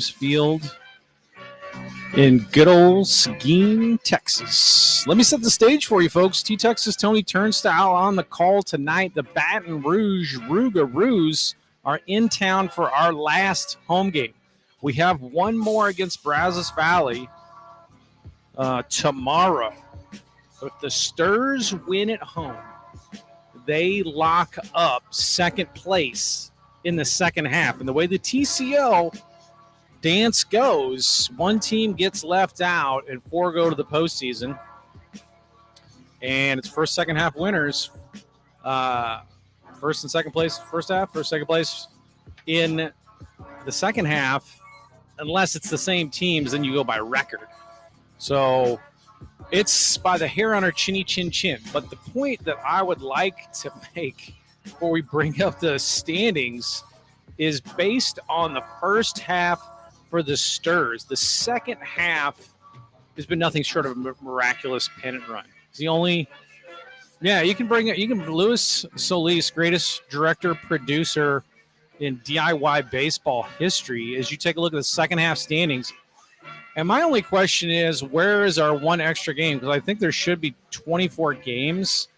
Field in good old Seguin, Texas. Let me set the stage for you, folks. T-Texas Tony Turnstile on the call tonight. The Baton Rouge Rouge are in town for our last home game. We have one more against Brazos Valley tomorrow. If the Sturs win at home, they lock up second place in the second half. And the way the TCL dance goes, one team gets left out and four go to the postseason. And it's first, second half winners. First and second place, first half, first, second place in the second half. Unless it's the same teams, then you go by record. So it's by the hair on our chinny chin chin. But the point that I would like to make before we bring up the standings is based on the first half for the Sturs. The second half has been nothing short of a miraculous pennant run. It's the only, you can bring it. You can Louis Solis, greatest director producer in DIY baseball history. As you take a look at the second half standings, and my only question is, where is our one extra game? Because I think there should be 24 games,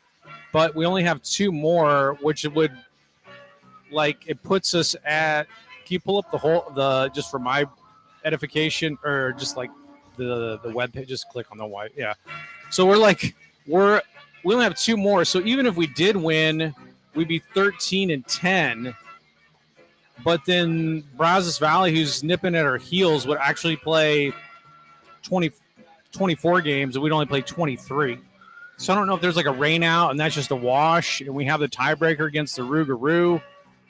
but we only have two more, which would it puts us at. Can you pull up just for my edification, or just like the web page? Just click on the white. Yeah. So we only have two more. So even if we did win, we'd be 13-10. But then Brazos Valley, who's nipping at our heels, would actually play 24 games, and we'd only play 23. So I don't know if there's like a rain out and that's just a wash, and we have the tiebreaker against the Rougarou,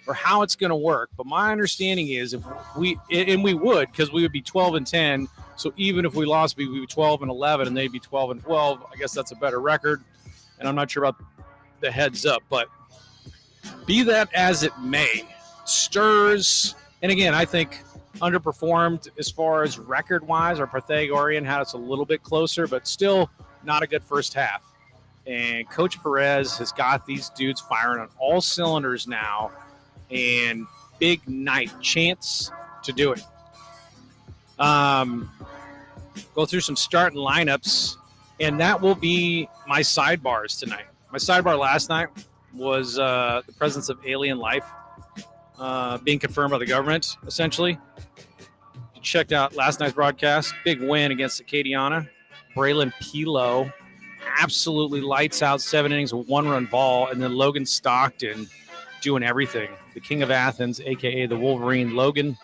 or how it's going to work. But my understanding is if we would, because we would be 12-10. So even if we lost, we'd be 12-11, and they'd be 12-12. I guess that's a better record. And I'm not sure about the heads up, but be that as it may, Sturs, and again, I think underperformed as far as record-wise. Our Pythagorean had us a little bit closer, but still not a good first half. And Coach Perez has got these dudes firing on all cylinders now, and big night, chance to do it. Go through some starting lineups, and that will be my sidebars tonight. My sidebar last night was the presence of alien life being confirmed by the government, essentially. You checked out last night's broadcast. Big win against Acadiana. Braylon Pilo absolutely lights out 7 innings, a 1-run ball, and then Logan Stockton doing everything. The King of Athens, a.k.a. the Wolverine. Logan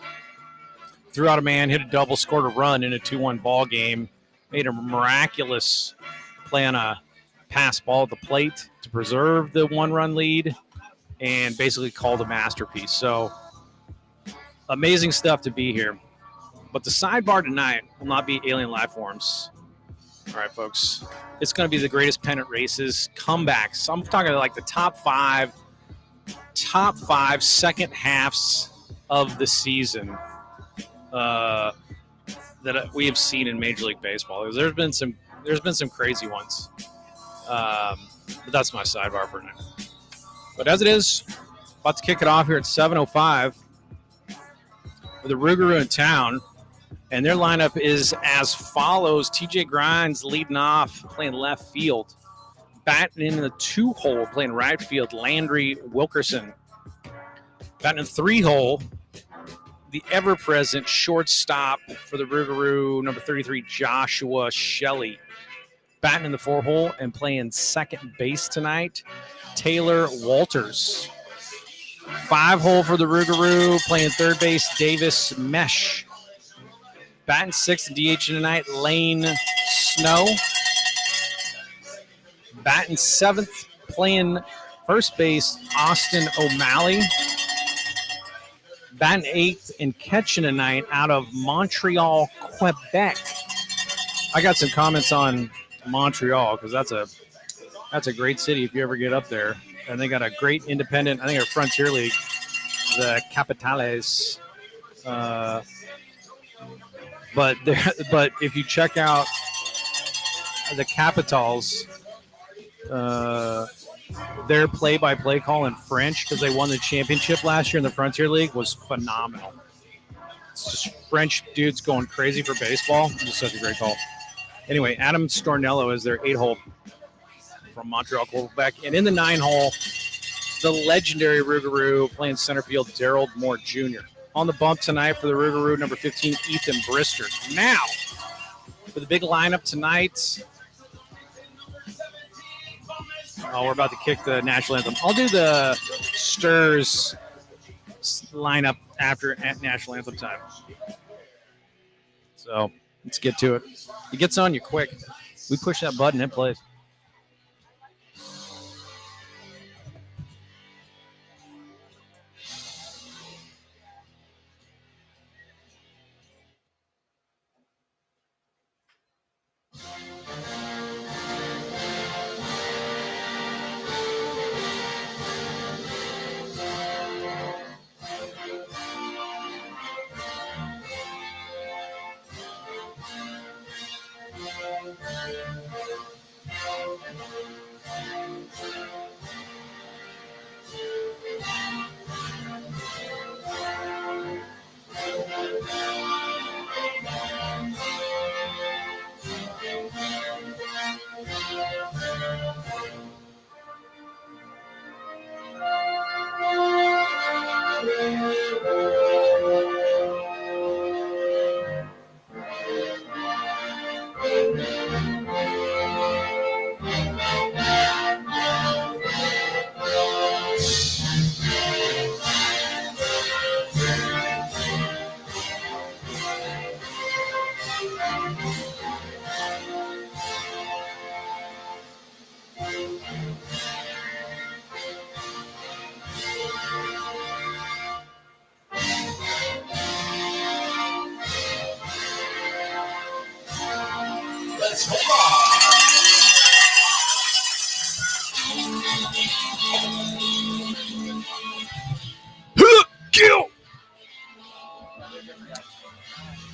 threw out a man, hit a double, scored a run in a 2-1 ball game, made a miraculous play on a pass ball at the plate to preserve the 1-run lead, and basically called a masterpiece. So amazing stuff to be here. But the sidebar tonight will not be alien life forms. All right, folks. It's going to be the greatest pennant races, comebacks. I'm talking like the top five second halves of the season that we have seen in Major League Baseball. There's been some crazy ones. But that's my sidebar for tonight. But as it is, about to kick it off here at 7:05 with the Rougarou in town. And their lineup is as follows. TJ Grimes leading off, playing left field. Batting in the 2-hole, playing right field, Landry Wilkerson. Batting in the 3-hole, the ever-present shortstop for the Rougarou, number 33, Joshua Shelley. Batting in the 4-hole and playing second base tonight, Taylor Walters. 5-hole for the Rougarou, playing third base, Davis Mesh. Batting 6th and DH tonight, Lane Snow. Batting 7th, playing first base, Austin O'Malley. Batting 8th and catching tonight out of Montreal, Quebec. I got some comments on Montreal because that's a great city if you ever get up there. And they got a great independent, I think, a Frontier League, the Capitales. But if you check out the Capitals, their play-by-play call in French, because they won the championship last year in the Frontier League, was phenomenal. It's just French dudes going crazy for baseball. It's such a great call. Anyway, Adam Stornello is their 8-hole from Montreal, Quebec. And in the 9-hole, the legendary Rougarou playing center field, Daryl Moore Jr. On the bump tonight for the Rougarou, number 15, Ethan Brister. Now, for the big lineup tonight, we're about to kick the national anthem. I'll do the Stirs lineup after at national anthem time. So let's get to it. It gets on you quick. We push that button, it plays.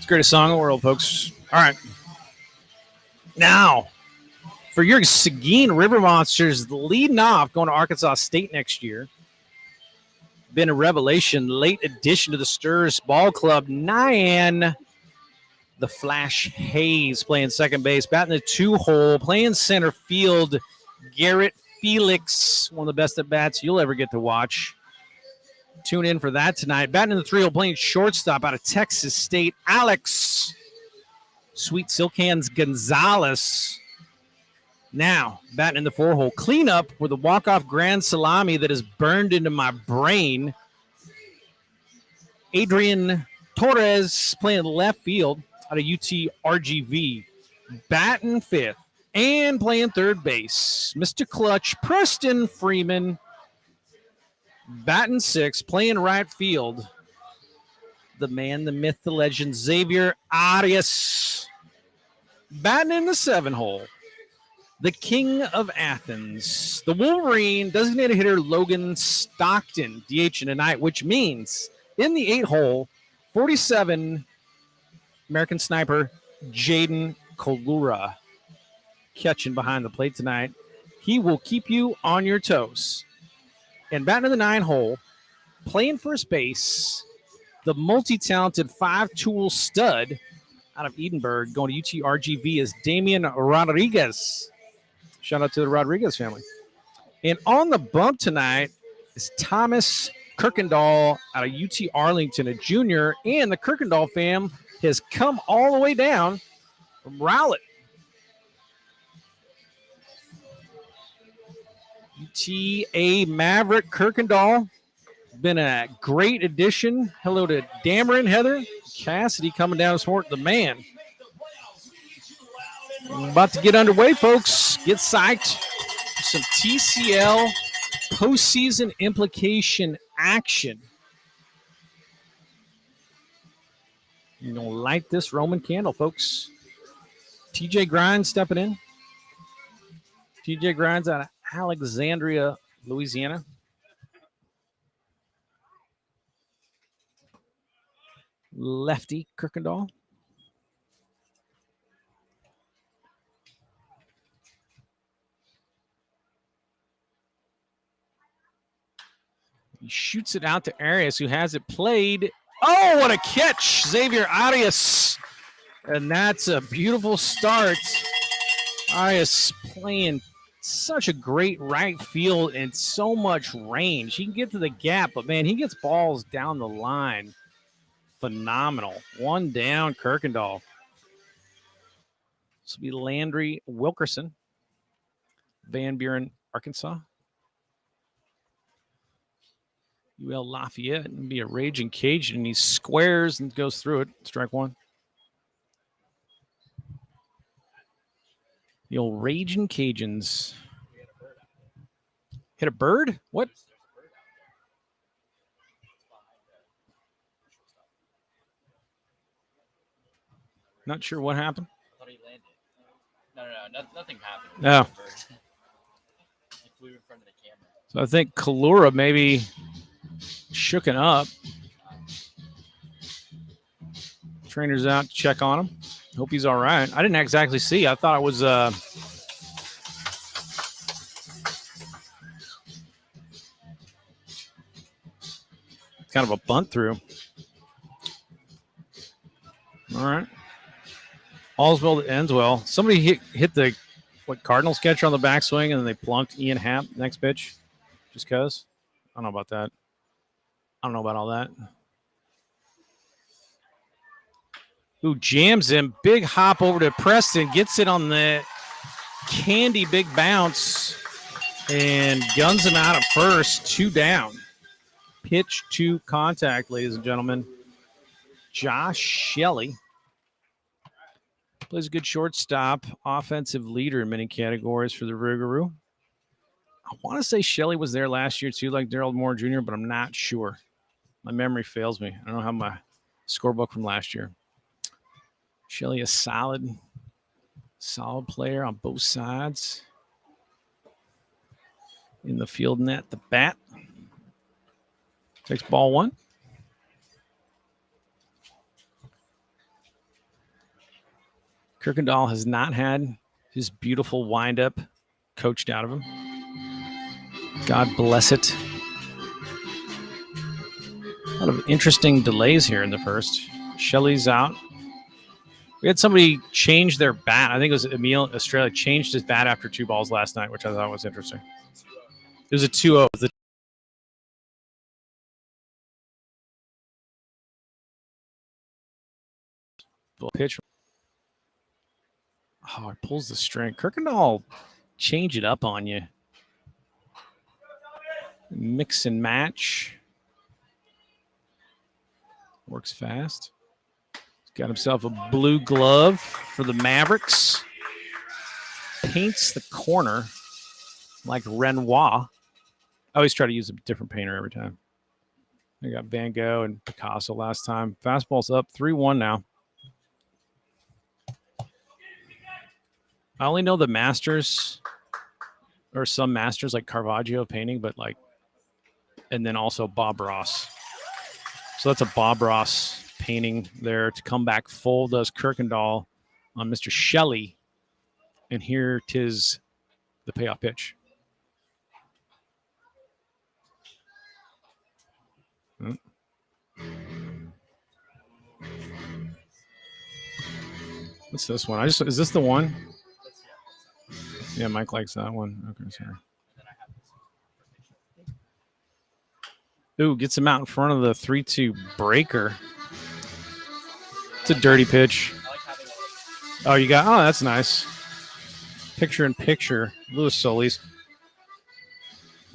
Greatest song in the world, folks. All right. Now, for your Seguin River Monsters, leading off, going to Arkansas State next year. Been a revelation, late addition to the Stirs Ball Club. Nyan, the Flash Hayes, playing second base. Batting the 2-hole, playing center field. Garrett Felix, one of the best at-bats you'll ever get to watch. Tune in for that tonight. Batting in the 3-hole, playing shortstop out of Texas State, Alex Sweet Silk Hands Gonzalez. Now, batting in the 4-hole, cleanup with a walk-off grand salami that is burned into my brain. Adrian Torres playing left field out of UT RGV. Batting 5th and playing third base, Mr. Clutch, Preston Freeman. Batting 6th, playing right field. The man, the myth, the legend, Xavier Arias. Batting in the 7-hole. The king of Athens. The Wolverine, designated hitter Logan Stockton, DH in tonight, which means in the 8-hole, 47, American sniper Jaden Kolura. Catching behind the plate tonight. He will keep you on your toes. And batting in the 9-hole, playing first base, the multi-talented 5-tool stud out of Edinburgh, going to UT RGV, is Damian Rodriguez. Shout out to the Rodriguez family. And on the bump tonight is Thomas Kirkendall out of UT Arlington, a junior, and the Kirkendall fam has come all the way down from Rowlett. UTA Maverick Kirkendall, been a great addition. Hello to Dameron, Heather, Cassidy coming down to support the man. About to get underway, folks. Get psyched. Some TCL postseason implication action. You're going to light this Roman candle, folks. TJ Grimes stepping in. TJ Grimes out of Alexandria, Louisiana. Lefty Kirkendall. He shoots it out to Arias, who has it played Oh, what a catch. Xavier Arias. And that's a beautiful start. Arias playing such a great right field and so much range. He can get to the gap, but, man, he gets balls down the line. Phenomenal. One down, Kirkendall. This will be Landry Wilkerson, Van Buren, Arkansas. UL Lafayette, and be a raging Cajun, and he squares and goes through it. Strike one. The old raging Cajuns. Hit a bird? What? Not sure what happened. I thought he landed. No, nothing happened. No. He flew in front of the camera. So I think Kalura maybe shooken up. Trainer's out to check on him. Hope he's all right. I didn't exactly see. I thought it was kind of a bunt through. All right. All's well that ends well. Somebody hit the Cardinals catcher on the backswing, and then they plunked Ian Happ next pitch just because. I don't know about that. I don't know about all that. Who jams him. Big hop over to Preston. Gets it on the candy big bounce and guns him out at first. 2 down. Pitch to contact, ladies and gentlemen. Josh Shelley plays a good shortstop, offensive leader in many categories for the Rougarou. I want to say Shelley was there last year too, like Darryl Moore Jr., but I'm not sure. My memory fails me. I don't have my scorebook from last year. Shelley, a solid player on both sides. In the field and at the bat. Takes ball 1. Kirkendall has not had his beautiful windup coached out of him. God bless it. A lot of interesting delays here in the first. Shelley's out. We had somebody change their bat. I think it was Emil Estrella changed his bat after 2 balls last night, which I thought was interesting. It was a 2-0. Pitch. Oh, it pulls the string. Kirkendall change it up on you. Mix and match. Works fast. He's got himself a blue glove for the Mavericks. Paints the corner like Renoir. I always try to use a different painter every time. I got Van Gogh and Picasso last time. Fastball's up 3-1 now. I only know the masters or some masters like Caravaggio painting, but and then also Bob Ross. So that's a Bob Ross painting there to come back full. Does Kirkendall on Mr. Shelley. And here 'tis the payoff pitch. What's this one? Is this the one? Yeah, Mike likes that one. Okay, sorry. Ooh, gets him out in front of the 3-2 breaker. It's a dirty pitch. Oh, that's nice. Picture in picture. Luis Solis.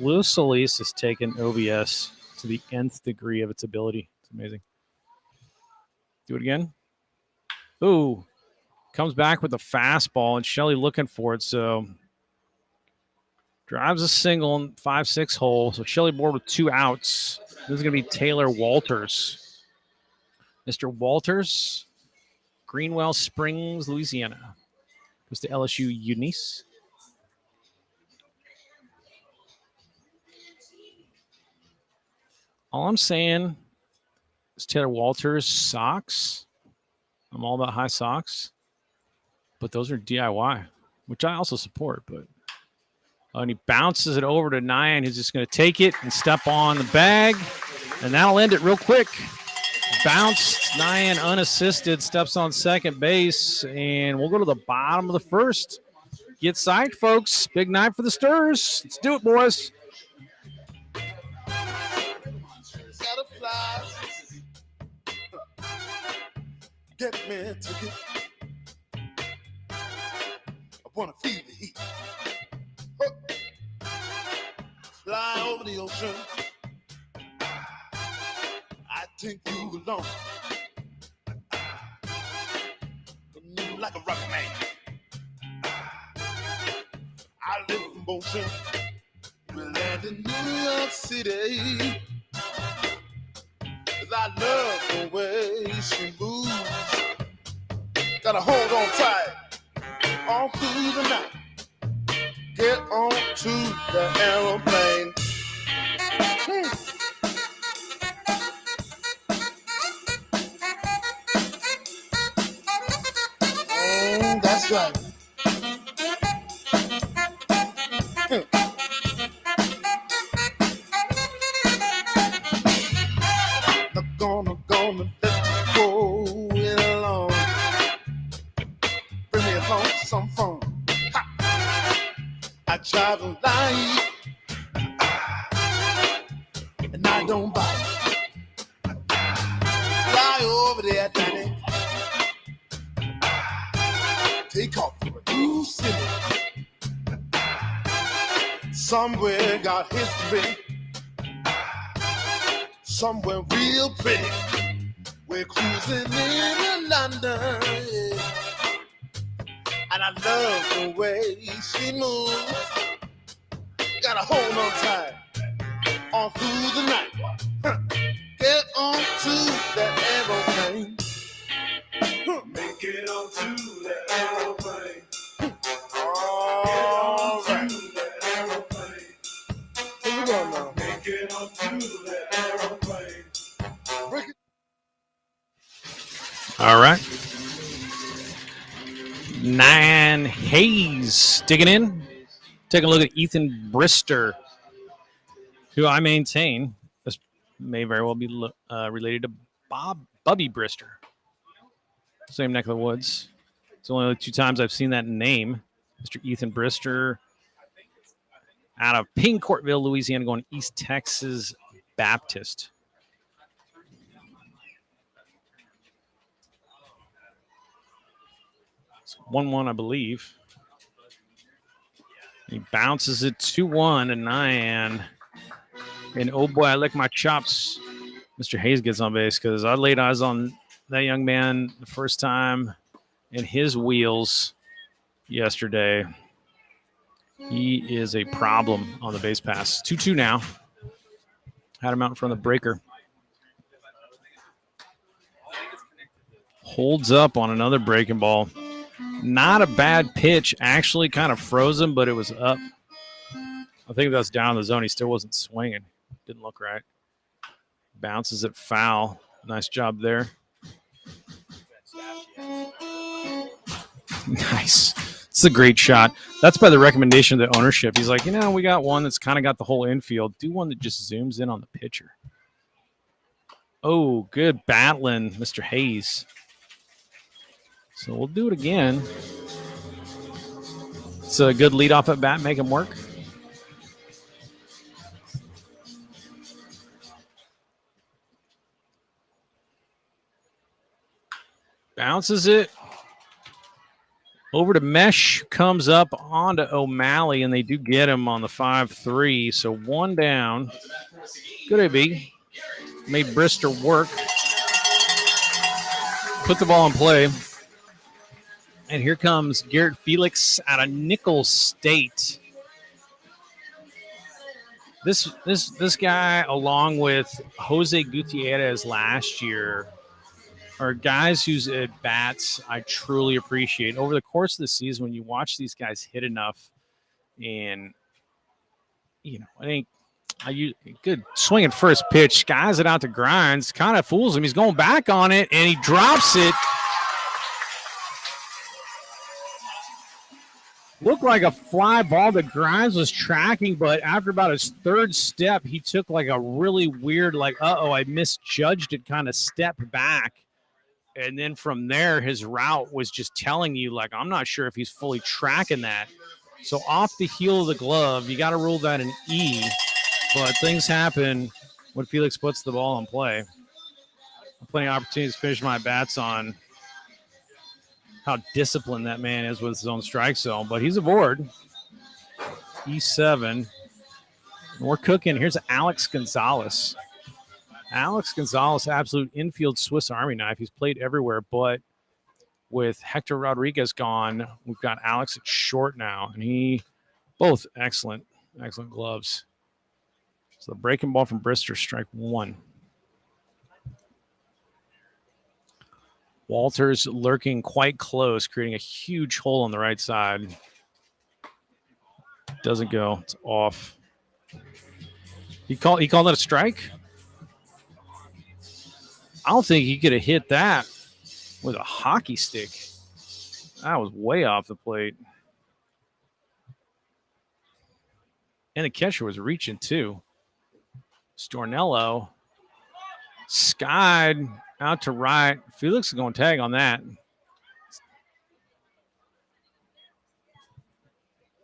Luis Solis has taken OBS to the nth degree of its ability. It's amazing. Do it again. Ooh. Comes back with a fastball, and Shelley looking for it. So drives a single in 5-6 hole. So Shelley board with 2 outs. This is going to be Taylor Walters. Mr. Walters, Greenwell Springs, Louisiana. Goes to LSU Eunice. All I'm saying is Taylor Walters socks. I'm all about high socks. But those are DIY, which I also support. But and he bounces it over to Nyan, who's just going to take it and step on the bag. And that'll end it real quick. bounced. Nyan unassisted, steps on second base, and we'll go to the bottom of the first. Get psyched, folks. Big night for the Stirs. Let's do it, boys. Gotta fly. Get me a ticket. I wanna feel the heat. Fly over the ocean. I take you along. Move like a rocket man. I live in motion. We land in New York City. 'Cause I love the way she moves. Gotta hold on tight all through the night. Get on to the aeroplane. That's right. Not gonna let you go it alone. Bring me along for some fun. Ha. I travel light and I don't bite. Fly over the Atlantic. Take off for a new city. Somewhere got history. Somewhere real pretty. We're cruising in London. Yeah. And I love the way she moves. Gotta hold on tight all through the night. Huh. Get on to the aeroplane. Make it onto the aeroplane. All right. The aeroplane. Here we go now. Make it onto the aeroplane. Break it. All right. Nyan Hayes digging in. Take a look at Ethan Brister, who I maintain this may very well be related to Bubby Brister. Same neck of the woods. It's only 2 times I've seen that name. Mr. Ethan Brister out of Pincourtville, Louisiana, going East Texas Baptist. It's 1-1, I believe. He bounces it 2-1 to Nyan. And oh boy, I lick my chops. Mr. Hayes gets on base because I laid eyes on that young man the first time in his wheels yesterday. He is a problem on the base pass. 2-2 now. Had him out in front of the breaker. Holds up on another breaking ball. Not a bad pitch. Actually kind of frozen, but it was up. I think that's down the zone. He still wasn't swinging. Didn't look right. Bounces it foul. Nice job there. Nice. It's a great shot. That's by the recommendation of the ownership. He's like, we got one that's kind of got the whole infield. Do one that just zooms in on the pitcher. Oh, good battling, Mr. Hayes. So we'll do it again. It's a good leadoff at bat. Make him work. Bounces it over to Mesh, comes up onto O'Malley, and they do get him on the 5-3. So 1 down. Good AB. Made Brister work. Put the ball in play. And here comes Garrett Felix out of Nicholls State. This guy, along with Jose Gutierrez last year, are guys whose at-bats I truly appreciate. Over the course of the season, when you watch these guys hit enough, and, I think good swing at first pitch, skies it out to Grinds, kind of fools him. He's going back on it, and he drops it. looked like a fly ball that Grimes was tracking, but after about his third step, he took like a really weird, like, I misjudged it kind of step back. And then from there, his route was just telling you, like, I'm not sure if he's fully tracking that. So off the heel of the glove, you got to rule that an E. But things happen when Felix puts the ball in play. Plenty of opportunities to finish my bats on how disciplined that man is with his own strike zone. But he's aboard. E7. We're cooking. Here's Alex Gonzalez. Alex Gonzalez, absolute infield Swiss Army knife. He's played everywhere, but with Hector Rodriguez gone, we've got Alex at short now, and he both excellent gloves. So the breaking ball from Brister, strike one. Walters lurking quite close, creating a huge hole on the right side. Doesn't go. It's off. He called it a strike? I don't think he could have hit that with a hockey stick. That was way off the plate. And the catcher was reaching too. Stornello skied out to right. Felix is going to tag on that.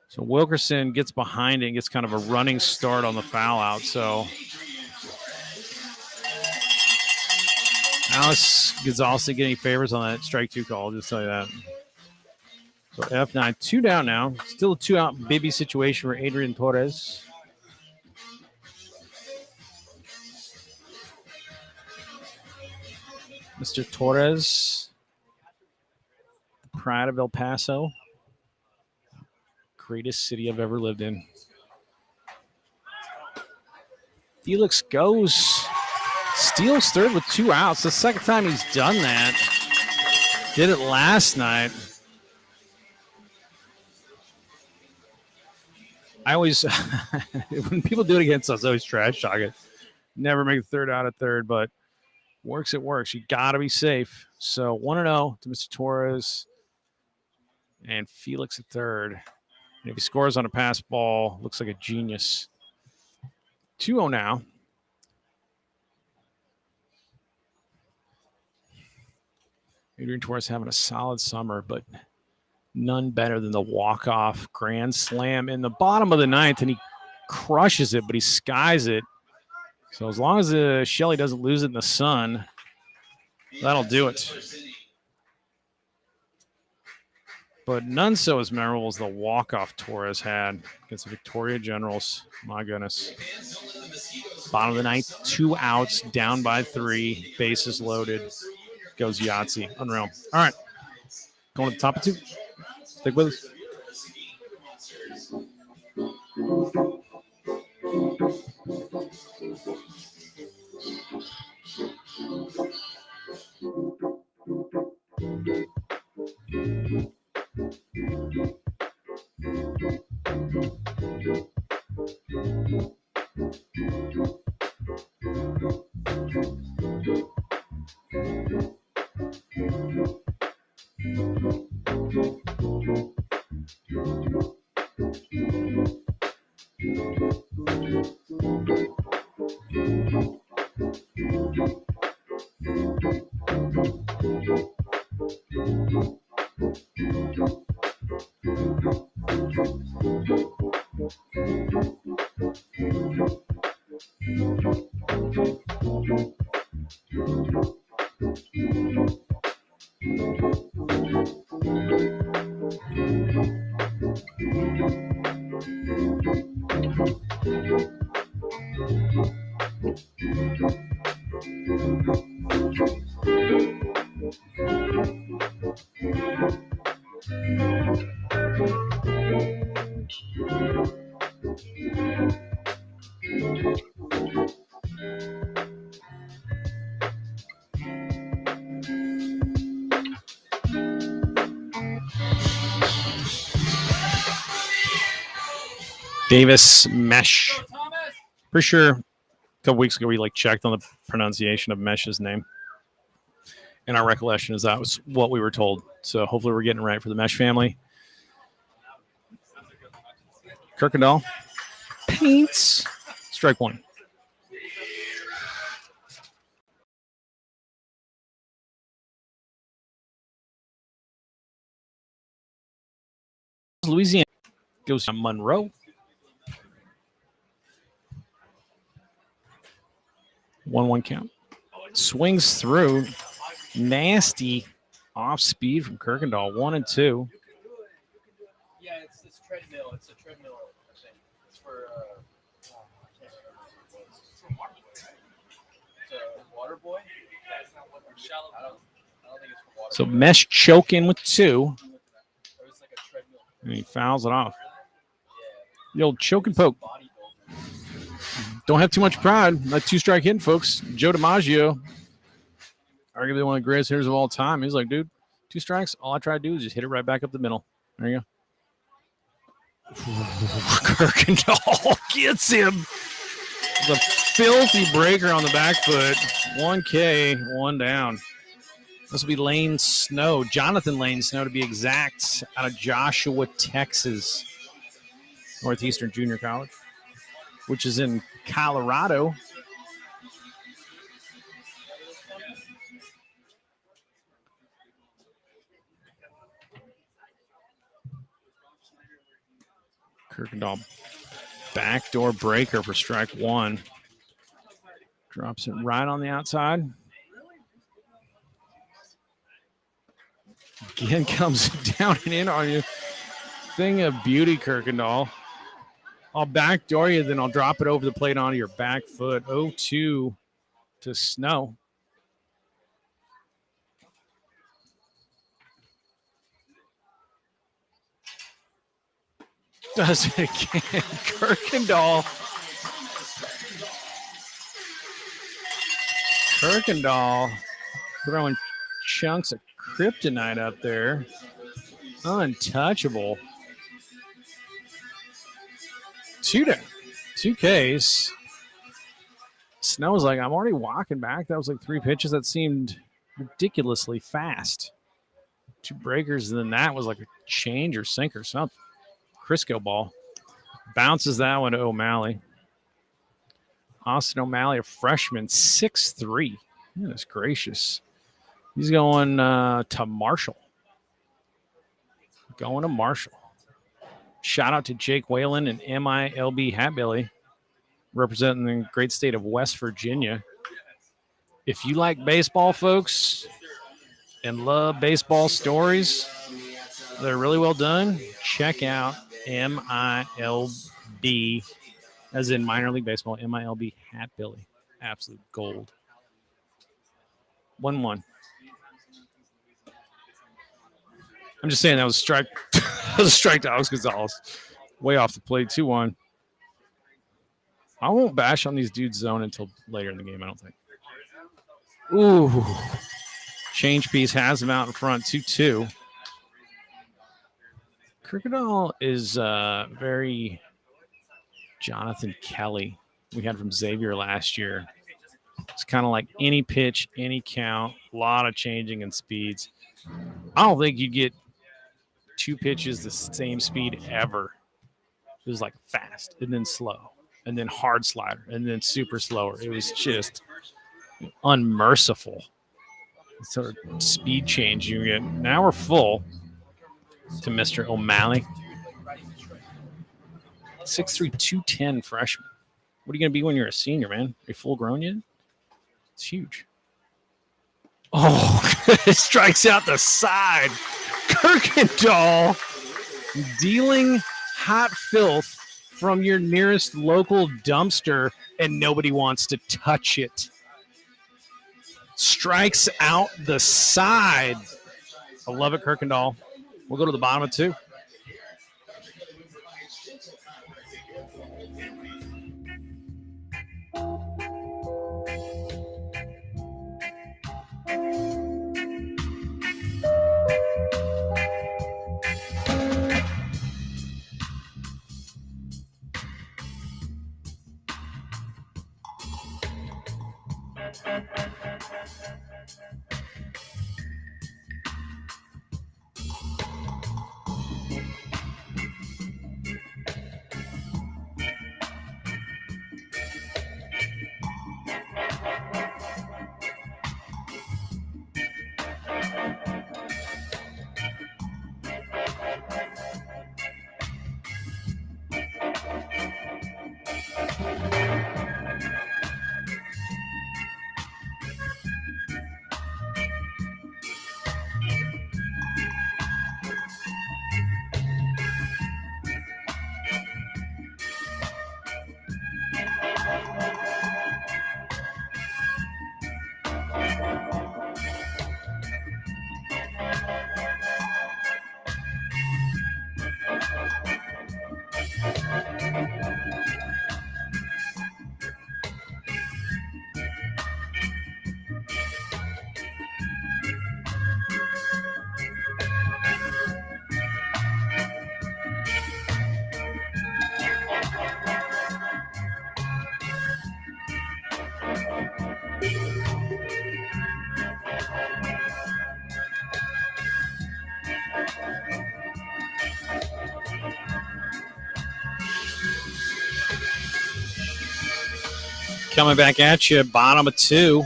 So Wilkerson gets behind it and gets kind of a running start on the foul out. So Alex Gonzalez didn't get any favors on that strike two call. I'll just tell you that. So F9, 2 down now. Still a 2-out Bibby situation for Adrian Torres. Mr. Torres, pride of El Paso. Greatest city I've ever lived in. Felix goes, steals third with 2 outs. The second time he's done that. Did it last night. I always, when people do it against us, I always trash talk it. Never make the third out at third, but works, it works. You got to be safe. So 1-0 to Mr. Torres and Felix at third. And if he scores on a pass ball, looks like a genius. 2-0 now. Adrian Torres having a solid summer, but none better than the walk-off grand slam in the bottom of the ninth, and he crushes it, but he skies it. So as long as Shelley doesn't lose it in the sun, that'll do it. But none so as memorable as the walk-off Torres had against the Victoria Generals. My goodness. Bottom of the ninth, 2 outs, down by 3, bases loaded. Goes Yahtzee. Unreal. All right. Going to the top of 2. Stick with us. Davis Mesh. Pretty sure a couple weeks ago we checked on the pronunciation of Mesh's name. And our recollection is that was what we were told. So hopefully we're getting it right for the Mesh family. Kirkendall paints. Strike one. Louisiana goes to Monroe. 1-1 count. Swings through. Nasty off speed from Kirkendall. 1-2. Yeah, it's this treadmill. It's a treadmill thing. It's for I can't remember what it was. It's a water boy. It's a water boy. That's not what shallow. I don't think it's for water. So Mesh choke in with 2. It was like a treadmill. And he fouls it off. Yeah. The old choke and poke. Don't have too much pride. That 2-strike hitting, folks. Joe DiMaggio, arguably one of the greatest hitters of all time. He's like, dude, 2 strikes. All I try to do is just hit it right back up the middle. There you go. Kirkendall gets him. The filthy breaker on the back foot. 1K, 1 down. This will be Lane Snow, Jonathan Lane Snow to be exact, out of Joshua, Texas, Northeastern Junior College, which is in Colorado. Kirkendall backdoor breaker for strike 1. Drops it right on the outside. Again comes down and in on you. Thing of beauty, Kirkendall. I'll backdoor you, then I'll drop it over the plate onto your back foot. 0-2 to Snow. Does it again. Kirkendall throwing chunks of kryptonite up there. Untouchable. 2 down. 2 Ks. Snow's like, I'm already walking back. That was like 3 pitches. That seemed ridiculously fast. 2 breakers, and then that was like a change or sink or something. Crisco ball. Bounces that one to O'Malley. Austin O'Malley, a freshman, 6'3". Goodness gracious. He's going to Marshall. Going to Marshall. Shout out to Jake Whalen and MILB Hatbilly, representing the great state of West Virginia. If you like baseball, folks, and love baseball stories that are really well done, check out MILB, as in minor league baseball, MILB Hatbilly. Absolute gold. 1-1. I'm just saying that was a strike. That was a strike to Alex Gonzalez. Way off the plate, 2-1. I won't bash on these dudes' zone until later in the game, I don't think. Ooh. Change piece has him out in front, 2-2. Kirkendall is very Jonathan Kelly we had from Xavier last year. It's kind of like any pitch, any count, a lot of changing in speeds. I don't think you get 2 pitches the same speed ever. It was like fast and then slow and then hard slider and then super slower. It was just unmerciful sort of speed change you get. Now we're full to Mr. O'Malley. 6'3", 210 freshman. What are you going to be when you're a senior, man? Are you full grown yet? It's huge. Oh, it strikes out the side. Kirkendall dealing hot filth from your nearest local dumpster, and nobody wants to touch it. Strikes out the side. I love it, Kirkendall. We'll go to the bottom of 2. coming back at you. Bottom of 2.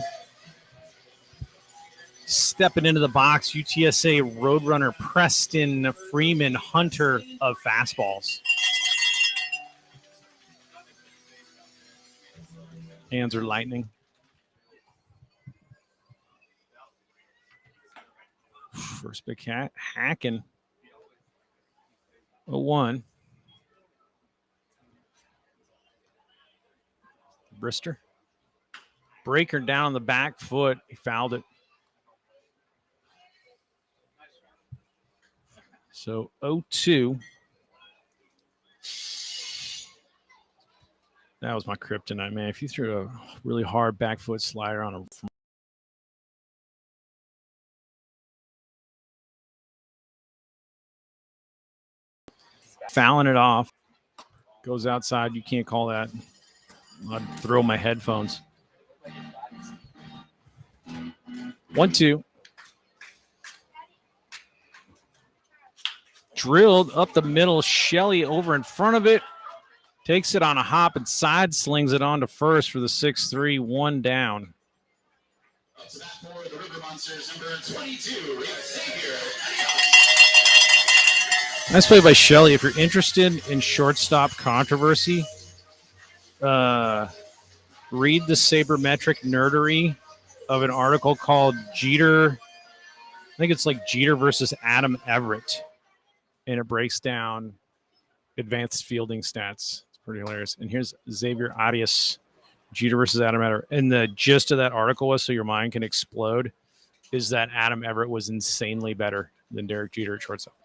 Stepping into the box, UTSA Roadrunner Preston Freeman Hunter of fastballs. Hands are lightning. First big hacking. 0-1. Brister. Breaker down on the back foot. He fouled it. So 0-2. That was my kryptonite, man. If you threw a really hard back foot slider on a fouling it off, goes outside, you can't call that. I'd throw my headphones. 1-2. Drilled up the middle. Shelley over in front of it. Takes it on a hop and side slings it on to first for the 6-3. 1 down. Up to bat for the River Monsters, number 22, Xavier. Nice play by Shelley. If you're interested in shortstop controversy, read the sabermetric nerdery of an article called Jeter. I think it's like Jeter versus Adam Everett. And it breaks down advanced fielding stats. It's pretty hilarious. And here's Xavier Arias, Jeter versus Adam Everett. And the gist of that article was, so your mind can explode, is that Adam Everett was insanely better than Derek Jeter at shortstop.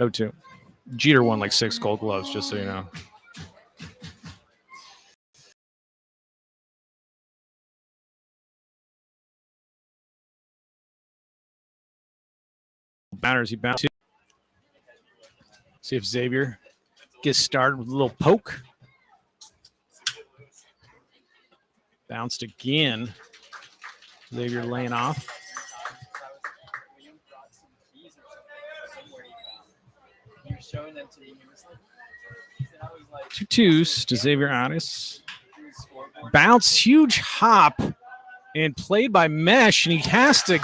0-2. Jeter won like 6 Gold Gloves, just so you know. Batters, he bounced. See if Xavier gets started with a little poke. Bounced again. Xavier laying off. 2-2s to Xavier Arias. Bounce, huge hop, and played by Mesh, and he has to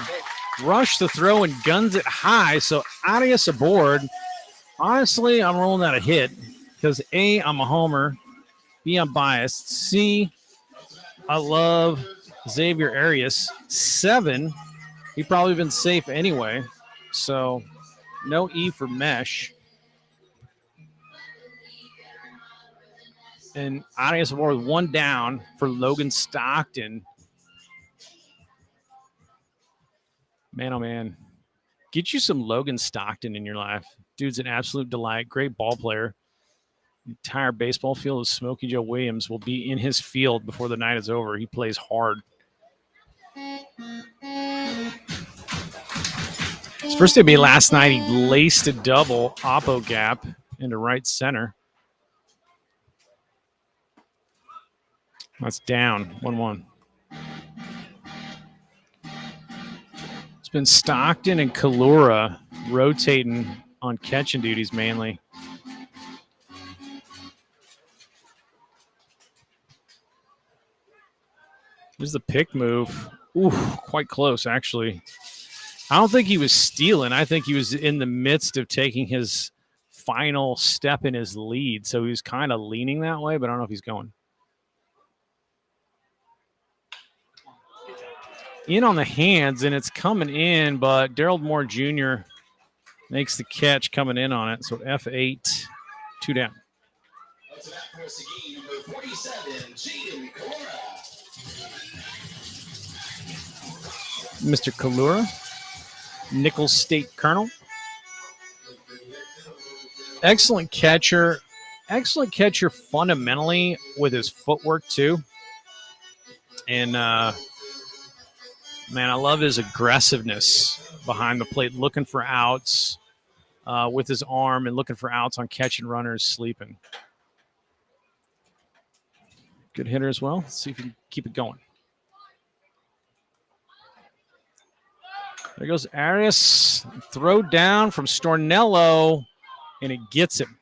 rush the throw and guns it high. So Arias aboard. Honestly, I'm rolling that a hit because A, I'm a homer. B, I'm biased. C, I love Xavier Arias. 7, he probably been safe anyway. So no E for Mesh. And Arias aboard with 1 down for Logan Stockton. Man, oh man. Get you some Logan Stockton in your life. Dude's an absolute delight. Great ball player. The entire baseball field of Smokey Joe Williams will be in his field before the night is over. He plays hard. His first day last night, he laced a double oppo gap into right center. That's down, 1-1. It's been Stockton and Kalura rotating on catching duties mainly. Here's the pick move. Ooh, quite close, actually. I don't think he was stealing. I think he was in the midst of taking his final step in his lead. So he was kind of leaning that way, but I don't know if he's going. In on the hands, and it's coming in, but Darryl Moore Jr. makes the catch coming in on it. So F8, 2 down. Up to bat for Seguin, number 47, Jaden Kalora. Mr. Kalura, Nichols State Colonel. Excellent catcher. Excellent catcher fundamentally with his footwork, too. And, man, I love his aggressiveness behind the plate, looking for outs with his arm and looking for outs on catching runners sleeping. Good hitter as well. Let's see if he can keep it going. There goes Arias. Throw down from Stornello, and it gets him.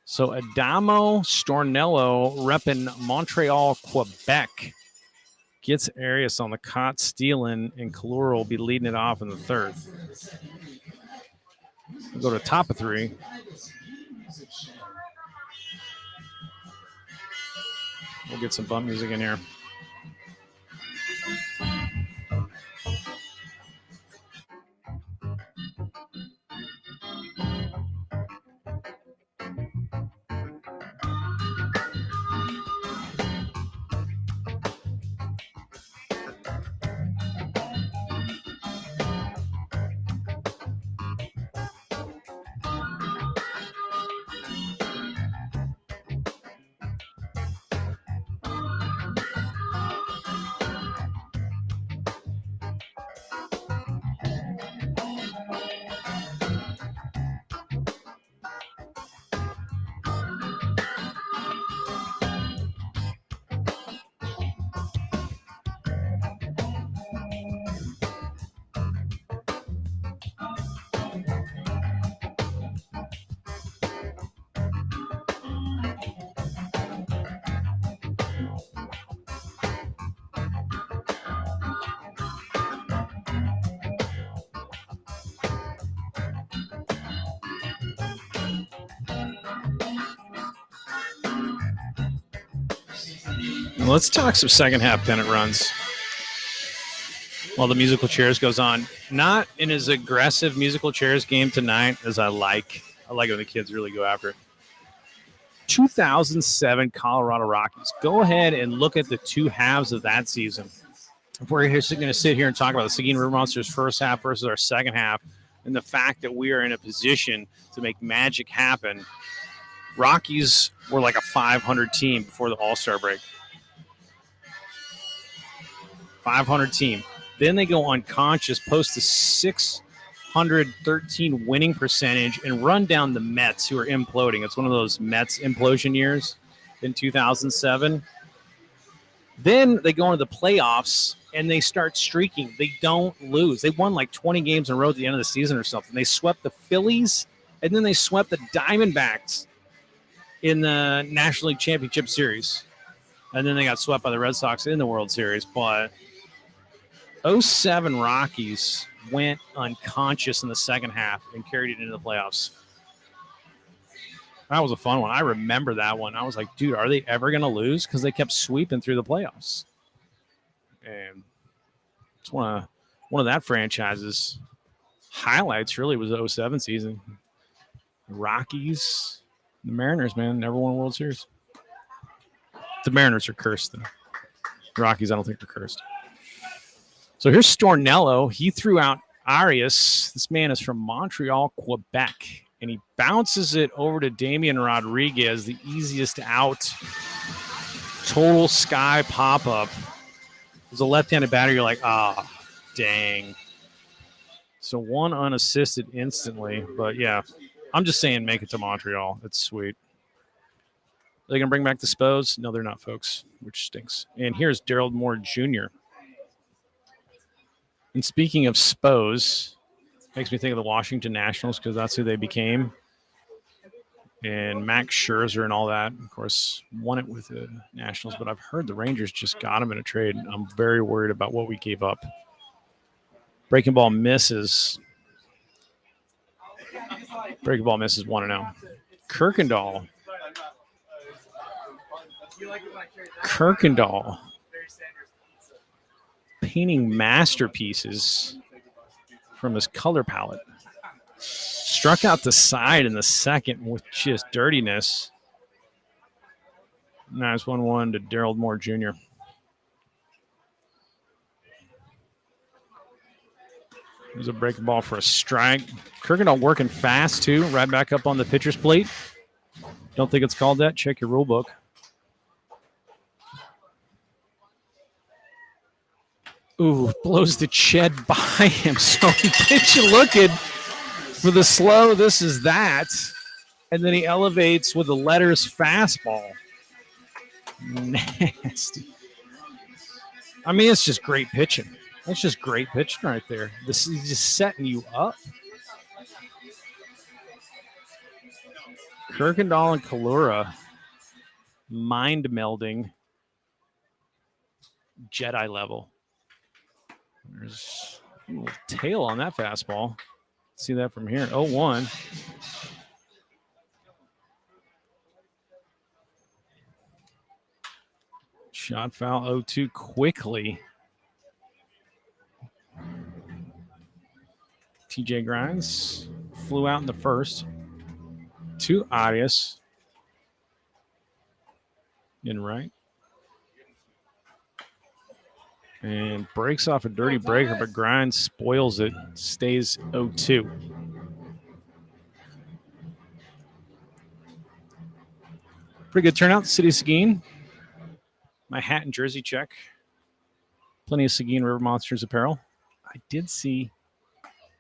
So Adamo Stornello repping Montreal, Quebec gets Arias on the caught stealing, and Kalura will be leading it off in the third. We'll go to top of three. We'll get some bump music in here. Let's talk some second half pennant runs while the musical chairs goes on. Not in as aggressive musical chairs game tonight as I like. I like when the kids really go after it. 2007 Colorado Rockies. Go ahead and look at the two halves of that season. If we're going to sit here and talk about the Seguin River Monsters first half versus our second half, and the fact that we are in a position to make magic happen, Rockies were like a 500 team before the All-Star break. 500 team. Then they go unconscious, post a 613 winning percentage, and run down the Mets, who are imploding. It's one of those Mets implosion years in 2007. Then they go into the playoffs, and they start streaking. They don't lose. They won like 20 games in a row at the end of the season or something. They swept the Phillies, and then they swept the Diamondbacks in the National League Championship Series. And then they got swept by the Red Sox in the World Series. But 07 Rockies went unconscious in the second half and carried it into the playoffs. That was a fun one. I remember that one. I was like, dude, are they ever going to lose? Because they kept sweeping through the playoffs. And it's one of that franchise's highlights really was the 07 season. The Rockies, the Mariners, man, never won a World Series. The Mariners are cursed, though. The Rockies, I don't think they're cursed. So here's Stornello. He threw out Arias. This man is from Montreal, Quebec. And he bounces it over to Damian Rodriguez, the easiest out. Total sky pop-up. There's a left-handed batter. You're like, dang. So one unassisted instantly. But, yeah, I'm just saying make it to Montreal. It's sweet. Are they going to bring back the Spos? No, they're not, folks, which stinks. And here's Darryl Moore Jr. And speaking of Spos, makes me think of the Washington Nationals because that's who they became. And Max Scherzer and all that, of course, won it with the Nationals. But I've heard the Rangers just got him in a trade. I'm very worried about what we gave up. Breaking ball misses. Breaking ball misses 1-0. Kirkendall. Painting masterpieces from his color palette. Struck out the side in the second with just dirtiness. Nice 1-1 to Darryl Moore Jr. There's a breaking ball for a strike. Kirkendall working fast, too. Right back up on the pitcher's plate. Don't think it's called that. Check your rule book. Ooh, blows the Ched by him. So he pitch it looking for the slow. This is that. And then he elevates with the letters fastball. Nasty. I mean, it's just great pitching. That's just great pitching right there. This is just setting you up. Kirkendall and Kalura mind melding Jedi level. There's a little tail on that fastball. See that from here. 0-1. Shot foul 0-2 quickly. TJ Grimes flew out in the first. To Arias. In right. And breaks off a dirty breaker, but Grimes spoils it. Stays 0-2. Pretty good turnout, the city of Seguin. My hat and jersey check. Plenty of Seguin River Monsters apparel. I did see.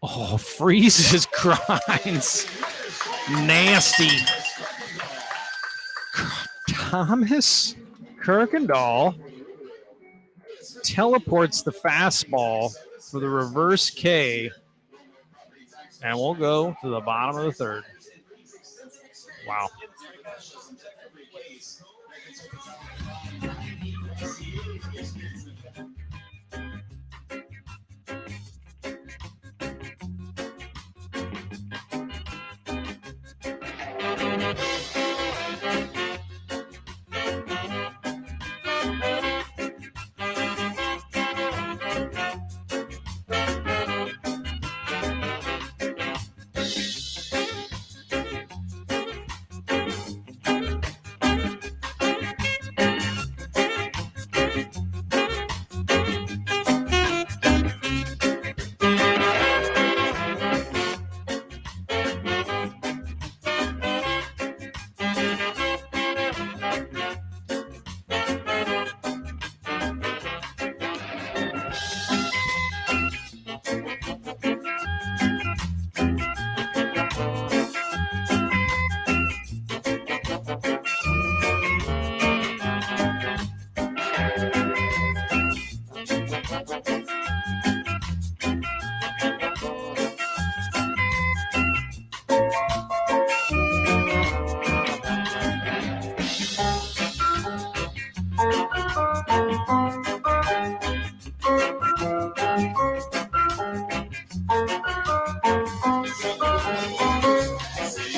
Oh, freezes Grimes. Nasty. Thomas Kirkendall teleports the fastball for the reverse K. And we'll go to the bottom of the third. Wow.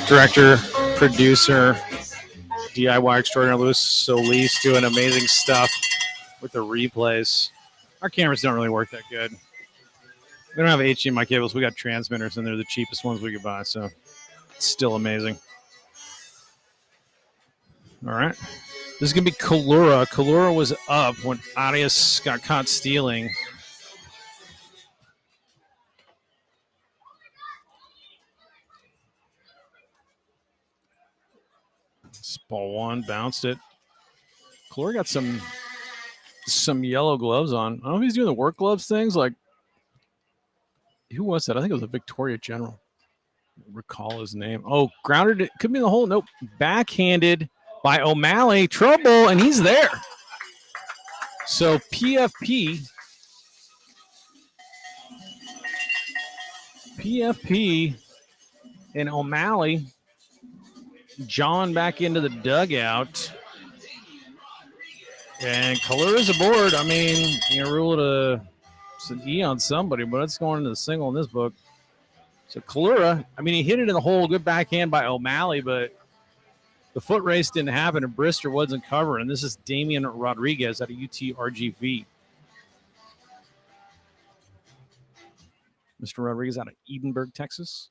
Director, producer, DIY extraordinary Louis Solis doing amazing stuff with the replays. Our cameras don't really work that good. We don't have HDMI cables. We got transmitters, and they're the cheapest ones we could buy, so it's still amazing. All right. This is going to be Kalura. Kalura was up when Arias got caught stealing. Ball one, bounced it. Kalura got some yellow gloves on. I don't know if he's doing the work gloves things. Like, who was that? I think it was a Victoria General. I don't recall his name. Oh, grounded it. Could be in the hole. Nope. Backhanded by O'Malley. Trouble, and he's there. So PFP and O'Malley jawing back into the dugout. And Kalura's aboard. I mean, you know, rule it's an E on somebody, but it's going into the single in this book. So Kalura, I mean, he hit it in the hole. Good backhand by O'Malley, but the foot race didn't happen, and Brister wasn't covering. And this is Damian Rodriguez out of UTRGV. Mr. Rodriguez out of Edinburgh, Texas.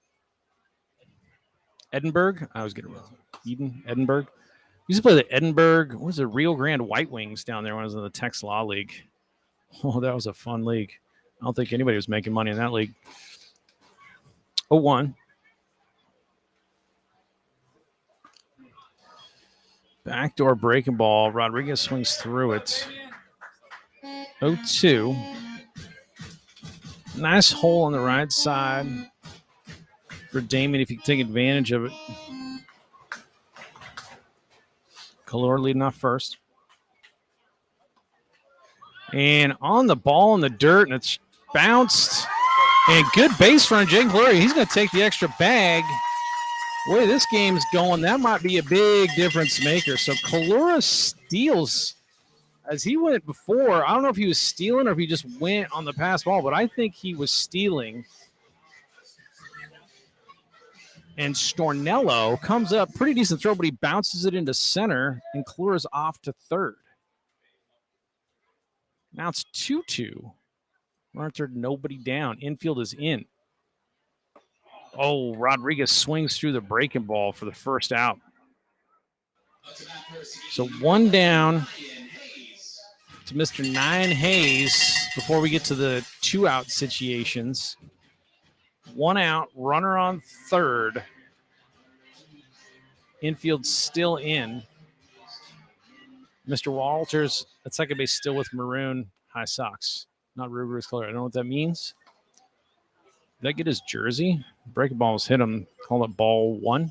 Edinburgh? I was getting it wrong. Edinburgh. We used to play the Edinburgh, what was it, Rio Grande White Wings down there when I was in the Tex Law League. Oh, that was a fun league. I don't think anybody was making money in that league. 0-1. Backdoor breaking ball. Rodriguez swings through it. 0-2. Nice hole on the right side for Damien if you can take advantage of it. Kalura leading off first. And on the ball in the dirt, and it's bounced. And good base run, Jake Kalura. He's going to take the extra bag. way this game's going, that might be a big difference maker. So Kalura steals as he went before. I don't know if he was stealing or if he just went on the pass ball, but I think he was stealing. And Stornello comes up, pretty decent throw, but he bounces it into center, and Kalura's off to third. Now it's 2-2. Runner nobody down. Infield is in. Oh, Rodriguez swings through the breaking ball for the first out. So one down to Mr. Nine Hayes before we get to the 2-out situations. 1 out, runner on third. Infield still in. Mr. Walters at second base still with maroon high socks. Not Ruger's color. I don't know what that means. Did I get his jersey? Breaking balls hit him. Call it ball 1.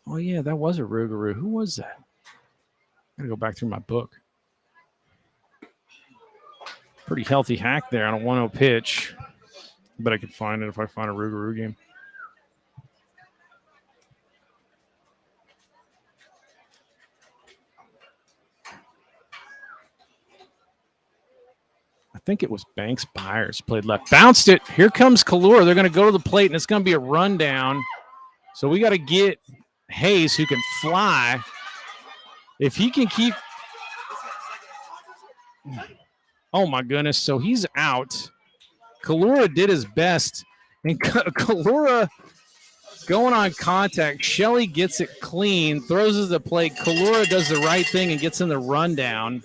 Oh, yeah, that was a Rugeroo. Who was that? I gotta go back through my book. Pretty healthy hack there on a 1-0 pitch. But I could find it if I find a Rougarou game. I think it was Banks Byers played left. Bounced it. Here comes Kalura. They're going to go to the plate, and it's going to be a rundown. So we got to get Hayes, who can fly. If he can keep... Oh, my goodness. So he's out. Kalura did his best. And Kalura going on contact. Shelley gets it clean, throws it to the plate. Kalura does the right thing and gets in the rundown.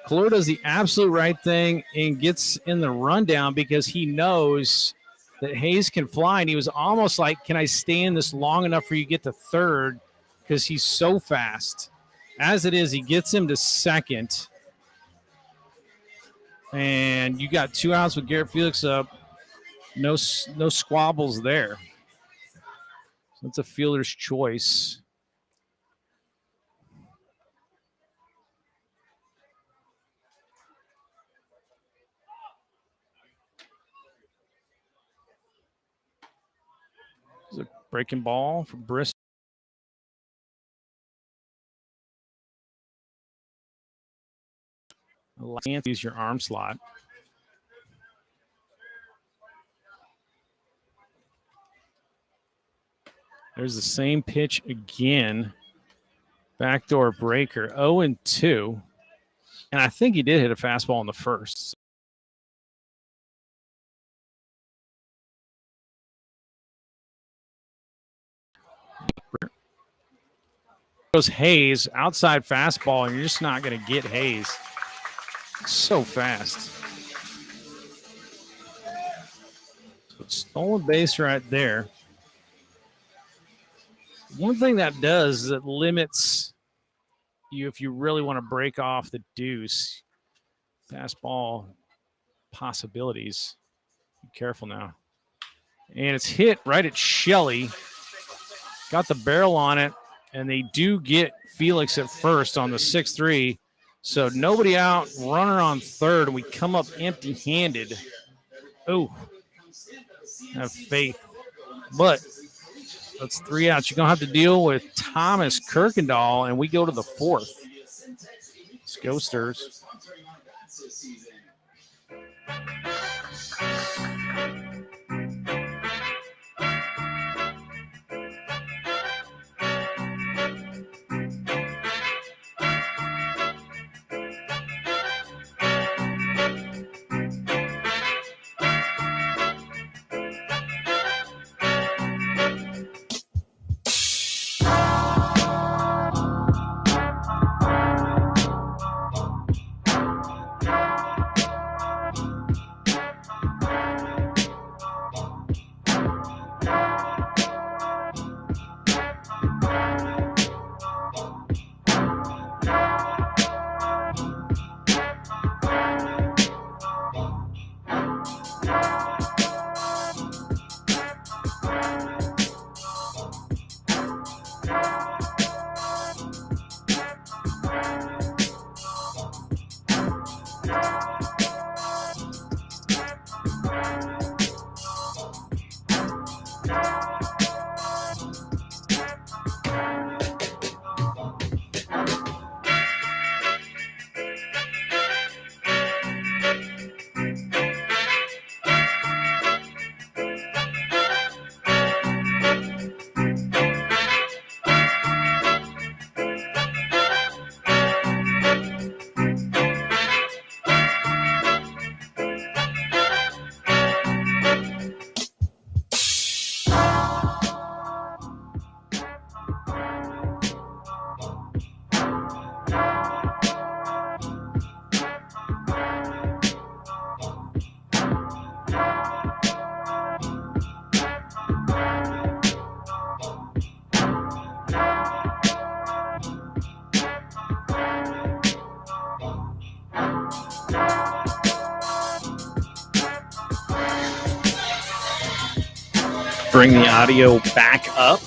Kalura does the absolute right thing and gets in the rundown because he knows that Hayes can fly. And he was almost like, can I stay in this long enough for you to get to third? Because he's so fast. As it is, he gets him to second. And you got 2 outs with Garrett Felix up. No squabbles there. So that's a fielder's choice. It's a breaking ball for Bristol. Can't use your arm slot. There's the same pitch again. Backdoor breaker, 0-2. And I think he did hit a fastball in the first. Goes Hayes, outside fastball, and you're just not going to get Hayes. So fast. So stolen base right there. One thing that does is it limits you if you really want to break off the deuce. Fastball possibilities. Be careful now. And it's hit right at Shelley. Got the barrel on it, and they do get Felix at first on the 6-3. So nobody out, runner on third, and we come up empty-handed. Oh, have faith. But that's 3 outs. You're going to have to deal with Thomas Kirkendall, and we go to the 4th. Let's go, Sturs. bring the audio back up.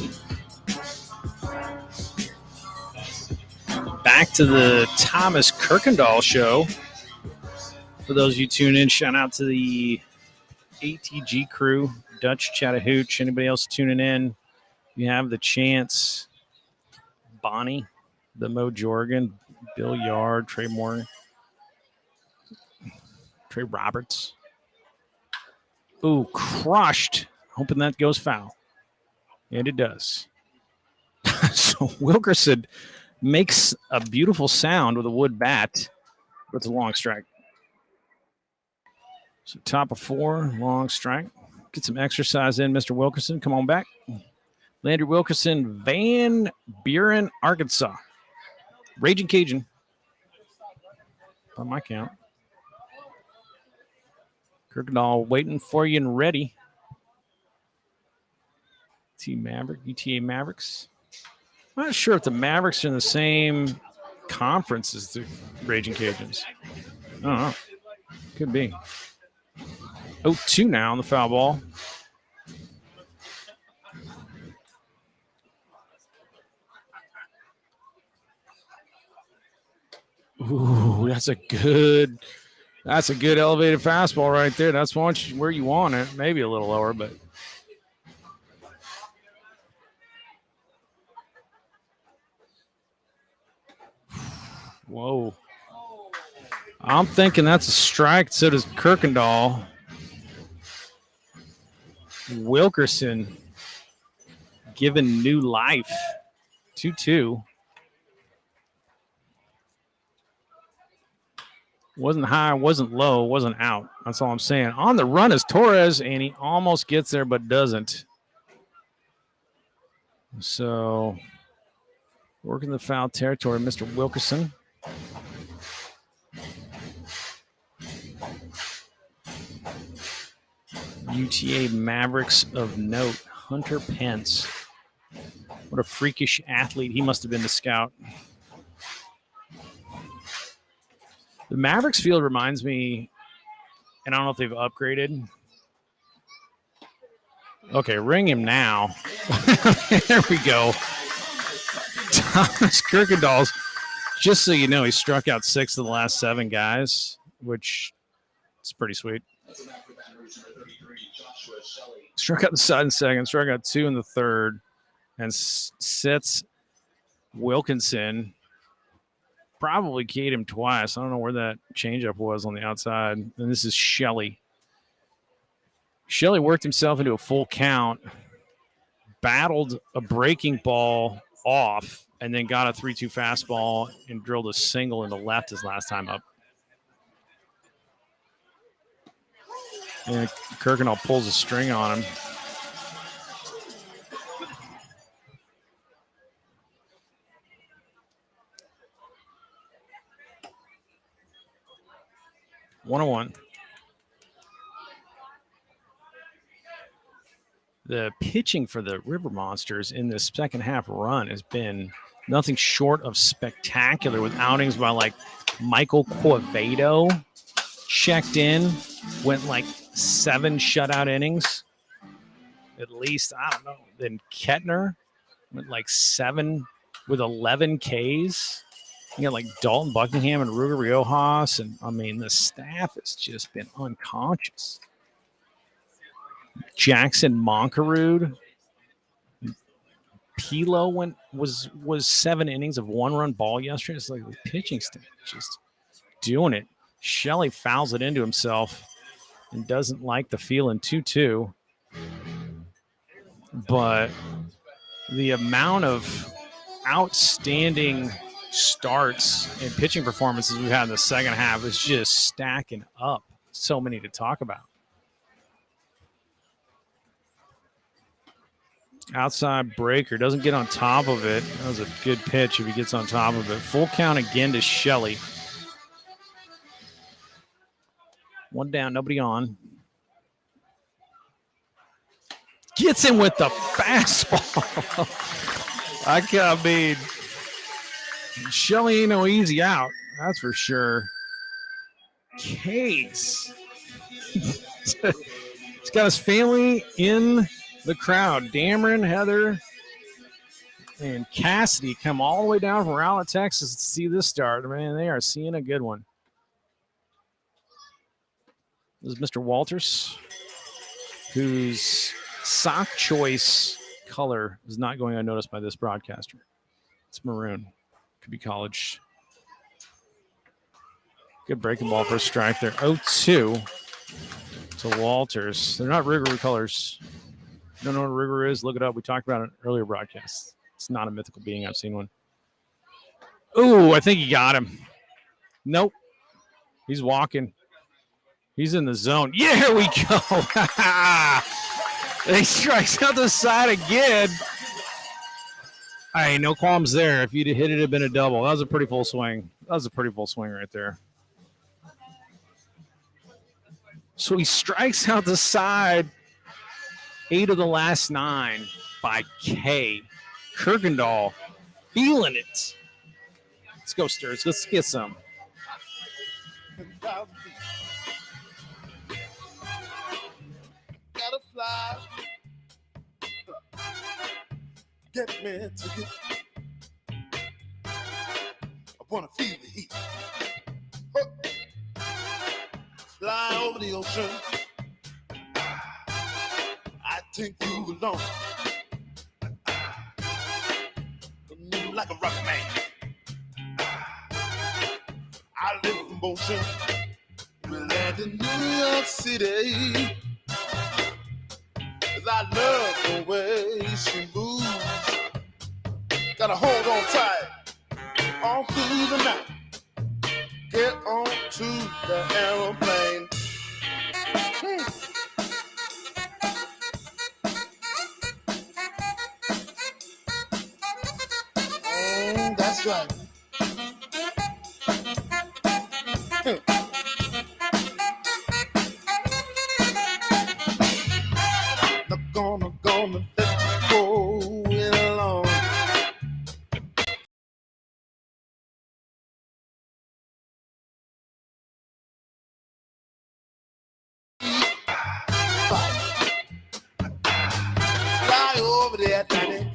Back to the Thomas Kirkendall show. For those of you tuning in, shout out to the ATG crew, Dutch Chattahoochee. Anybody else tuning in? You have the chance. Bonnie, the Mo Jorgen, Bill Yard, Trey Moore, Trey Roberts. Ooh, crushed. Hoping that goes foul. And it does. So Wilkerson makes a beautiful sound with a wood bat, but it's a long strike. So top of 4, long strike. Get some exercise in, Mr. Wilkerson. Come on back. Landry Wilkerson, Van Buren, Arkansas. Raging Cajun. On my count. Kirkendall waiting for you and ready. UTA Mavericks. I'm not sure if the Mavericks are in the same conference as the Raging Cajuns. I don't know. Could be. 0-2 now on the foul ball. Ooh, that's a good elevated fastball right there. That's where you want it. Maybe a little lower, but whoa. I'm thinking that's a strike. So does Kirkendall. Wilkerson given new life. 2-2. Wasn't high, wasn't low, wasn't out. That's all I'm saying. On the run is Torres, and he almost gets there but doesn't. So, working the foul territory, Mr. Wilkerson. UTA Mavericks of note, Hunter Pence. What a freakish athlete. He must have been the scout. The Mavericks field reminds me, and I don't know if they've upgraded. Okay, ring him now. There we go. Thomas Kirkendall's, just so you know, he struck out 6 of the last 7 guys, which is pretty sweet. Struck out the side in second, struck out 2 in the third, and sits Wilkinson. Probably keyed him twice. I don't know where that changeup was on the outside. And this is Shelley. Shelley worked himself into a full count, battled a breaking ball off, and then got a 3-2 fastball and drilled a single in the left his last time up. And Kirkendall pulls a string on him. One-on-one. The pitching for the River Monsters in this second half run has been nothing short of spectacular, with outings by like Michael Quevedo checked in, went like 7 shutout innings. At least, I don't know. Then Kettner went like 7 with 11 Ks. You got like Dalton Buckingham and Ruger Riojas. And I mean, the staff has just been unconscious. Jackson Monkerud. Pilo was 7 innings of 1-run ball yesterday. It's like the pitching staff just doing it. Shelley fouls it into himself and doesn't like the feeling. 2-2. But the amount of outstanding starts and pitching performances we've had in the second half is just stacking up. So many to talk about. Outside breaker, doesn't get on top of it. That was a good pitch if he gets on top of it. Full count again to Shelley. 1 down, nobody on. Gets him with the fastball. I mean, Shelley ain't no easy out. That's for sure. Case. He's got his family in the crowd. Dameron, Heather, and Cassidy come all the way down from Rowlett, Texas to see this start. Man, they are seeing a good one. This is Mr. Walters, whose sock choice color is not going unnoticed by this broadcaster. It's maroon. Could be college. Good breaking ball for a strike there. 0-2 to Walters. They're not Rouge colors. You don't know what Rouge is? Look it up. We talked about it in earlier broadcasts. It's not a mythical being. I've seen one. Ooh, I think he got him. Nope. He's walking. He's in the zone. Yeah, here we go. He strikes out the side again. All right, no qualms there. If you'd hit it, it'd have been a double. That was a pretty full swing. That was a pretty full swing right there. So he strikes out the side 8 of the last 9 by K. Kirkendall feeling it. Let's go, Stirs. Let's get some. Gotta fly. Get me to get. I wanna feel the heat. Fly over the ocean. I take you along. Like a rocket man. I live in motion. We land in New York City. 'Cause I love the way she moves. Gotta hold on tight all through the night. Get on to the aeroplane. That's right. Not gonna let you go along. Fly over the Atlantic.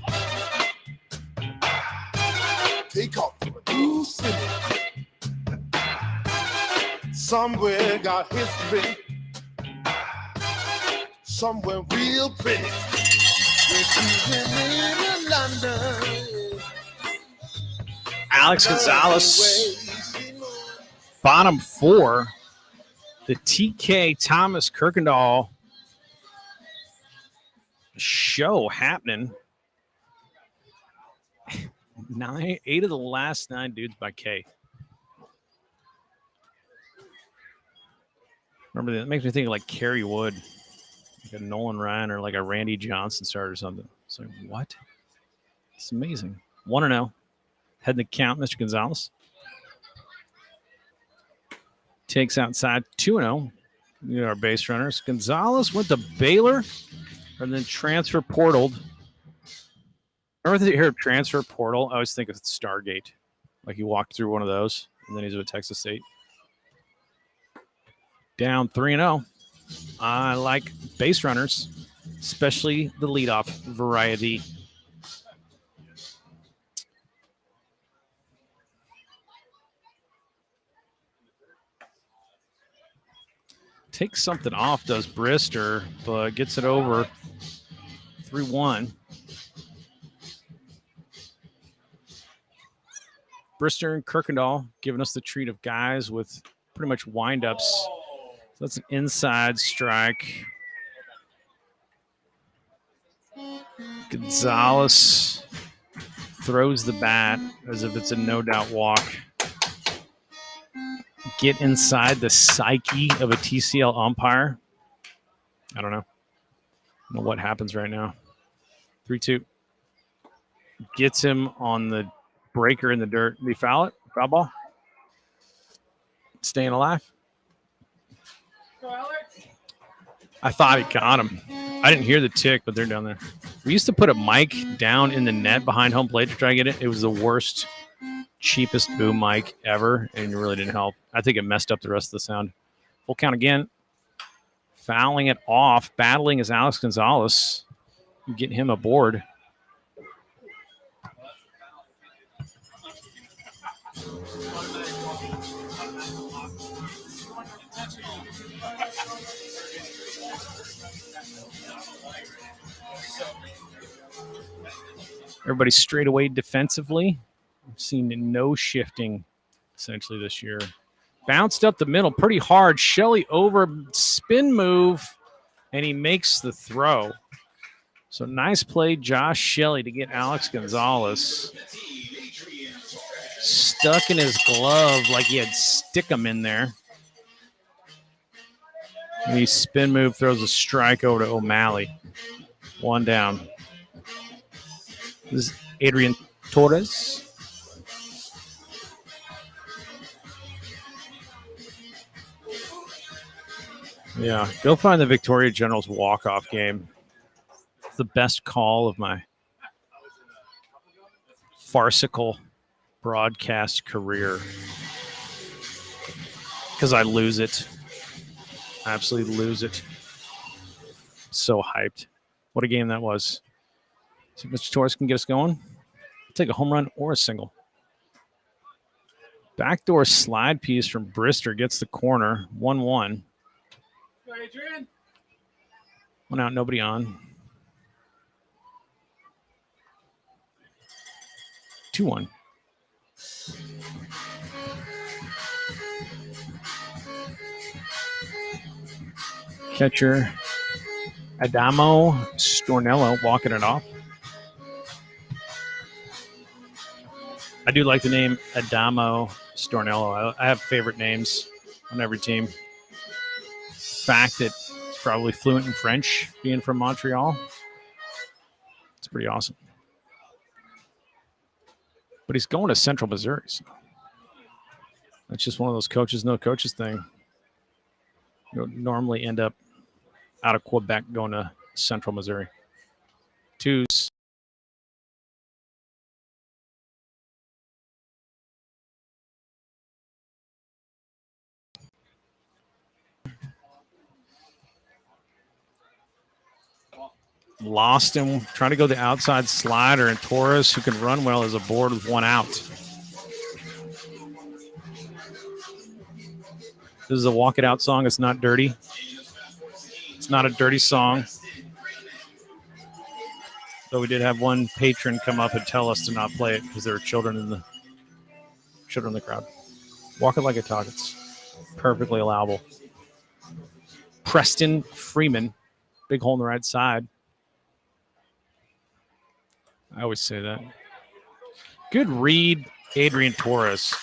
Take off to a new city. Somewhere got history. Somewhere real pretty. We're cruising in London. Alex Gonzalez, bottom 4. The TK Thomas Kirkendall show happening. 8 of the last 9 dudes by K. Remember that? It makes me think of like Kerry Wood, like a Nolan Ryan or like a Randy Johnson start or something. It's like, what? It's amazing. 1-0. Heading the count, Mr. Gonzalez. Takes outside 2-0. We got our base runners. Gonzalez went to Baylor and then transfer portaled. Remember that you hear of transfer portal? I always think of Stargate. Like he walked through one of those and then he's with Texas State. Down 3-0. I like base runners, especially the leadoff variety. Takes something off, does Brister, but gets it over 3-1. Brister and Kirkendall giving us the treat of guys with pretty much windups. So that's an inside strike. Gonzalez throws the bat as if it's a no-doubt walk. Get inside the psyche of a TCL umpire. I don't know. I don't know what happens right now. 3-2. Gets him on the breaker in the dirt. Did he foul it? Foul ball? Staying alive? I thought he got him. I didn't hear the tick, but they're down there. We used to put a mic down in the net behind home plate to try to get it. It was the worst, cheapest boom mic ever, and it really didn't help. I think it messed up the rest of the sound. Full count again. Fouling it off. Battling is Alex Gonzalez. Get him aboard. Everybody straight away defensively. I've seen no shifting essentially this year. Bounced up the middle pretty hard. Shelley over spin move, and he makes the throw. So nice play, Josh Shelley, to get Alex Gonzalez stuck in his glove like he had stick him in there. And he spin move, throws a strike over to O'Malley. One down. This is Adrian Torres. Yeah, go find the Victoria Generals walk-off game. It's the best call of my farcical broadcast career. Because I lose it. I absolutely lose it. So hyped. What a game that was. See if Mr. Torres can get us going. I'll take a home run or a single. Backdoor slide piece from Brister gets the corner. 1-1. Adrian. One out, nobody on. 2-1. Catcher Adamo Stornello walking it off. I do like the name Adamo Stornello. I have favorite names on every team. Fact that he's probably fluent in French, being from Montreal. It's pretty awesome. But he's going to Central Missouri. So that's just one of those coaches, no coaches thing. You don't normally end up out of Quebec going to Central Missouri. Twos. Lost him, trying to go the outside slider, and Torres, who can run well, is aboard with one out. This is a walk it out song. It's not dirty. It's not a dirty song. Though we did have one patron come up and tell us to not play it because there were children in the crowd. Walk it like a talk. It's perfectly allowable. Preston Freeman, big hole in the right side. I always say that. Good read, Adrian Torres.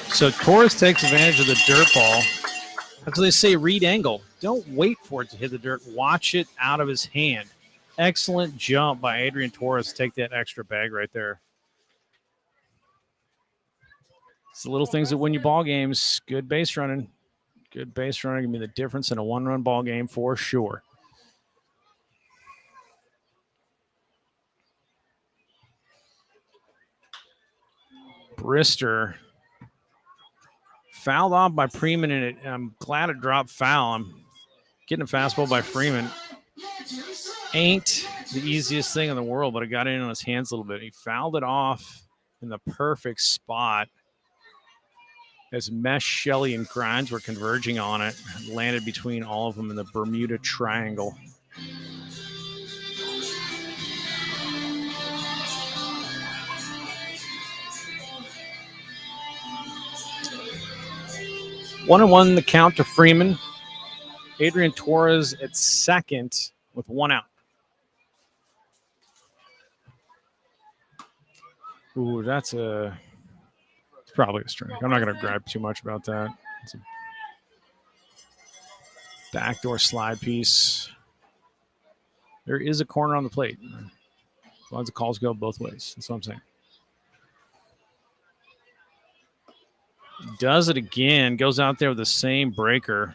So Torres takes advantage of the dirt ball. That's what they say, read angle. Don't wait for it to hit the dirt. Watch it out of his hand. Excellent jump by Adrian Torres to take that extra bag right there. It's the little things that win you ball games. Good base running. Good base running can be the difference in a one-run ball game for sure. Brister fouled off by Freeman, and I'm glad it dropped foul. I'm getting a fastball by Freeman. Ain't the easiest thing in the world, but it got in on his hands a little bit. He fouled it off in the perfect spot as Mesh, Shelley, and Grimes were converging on it. Landed between all of them in the Bermuda Triangle. One and one, the count to Freeman. Adrian Torres at second with one out. Ooh, it's probably a strike. I'm not going to gripe too much about that. It's a backdoor slide piece. There is a corner on the plate. As long as the calls go both ways. That's what I'm saying. Does it again. Goes out there with the same breaker.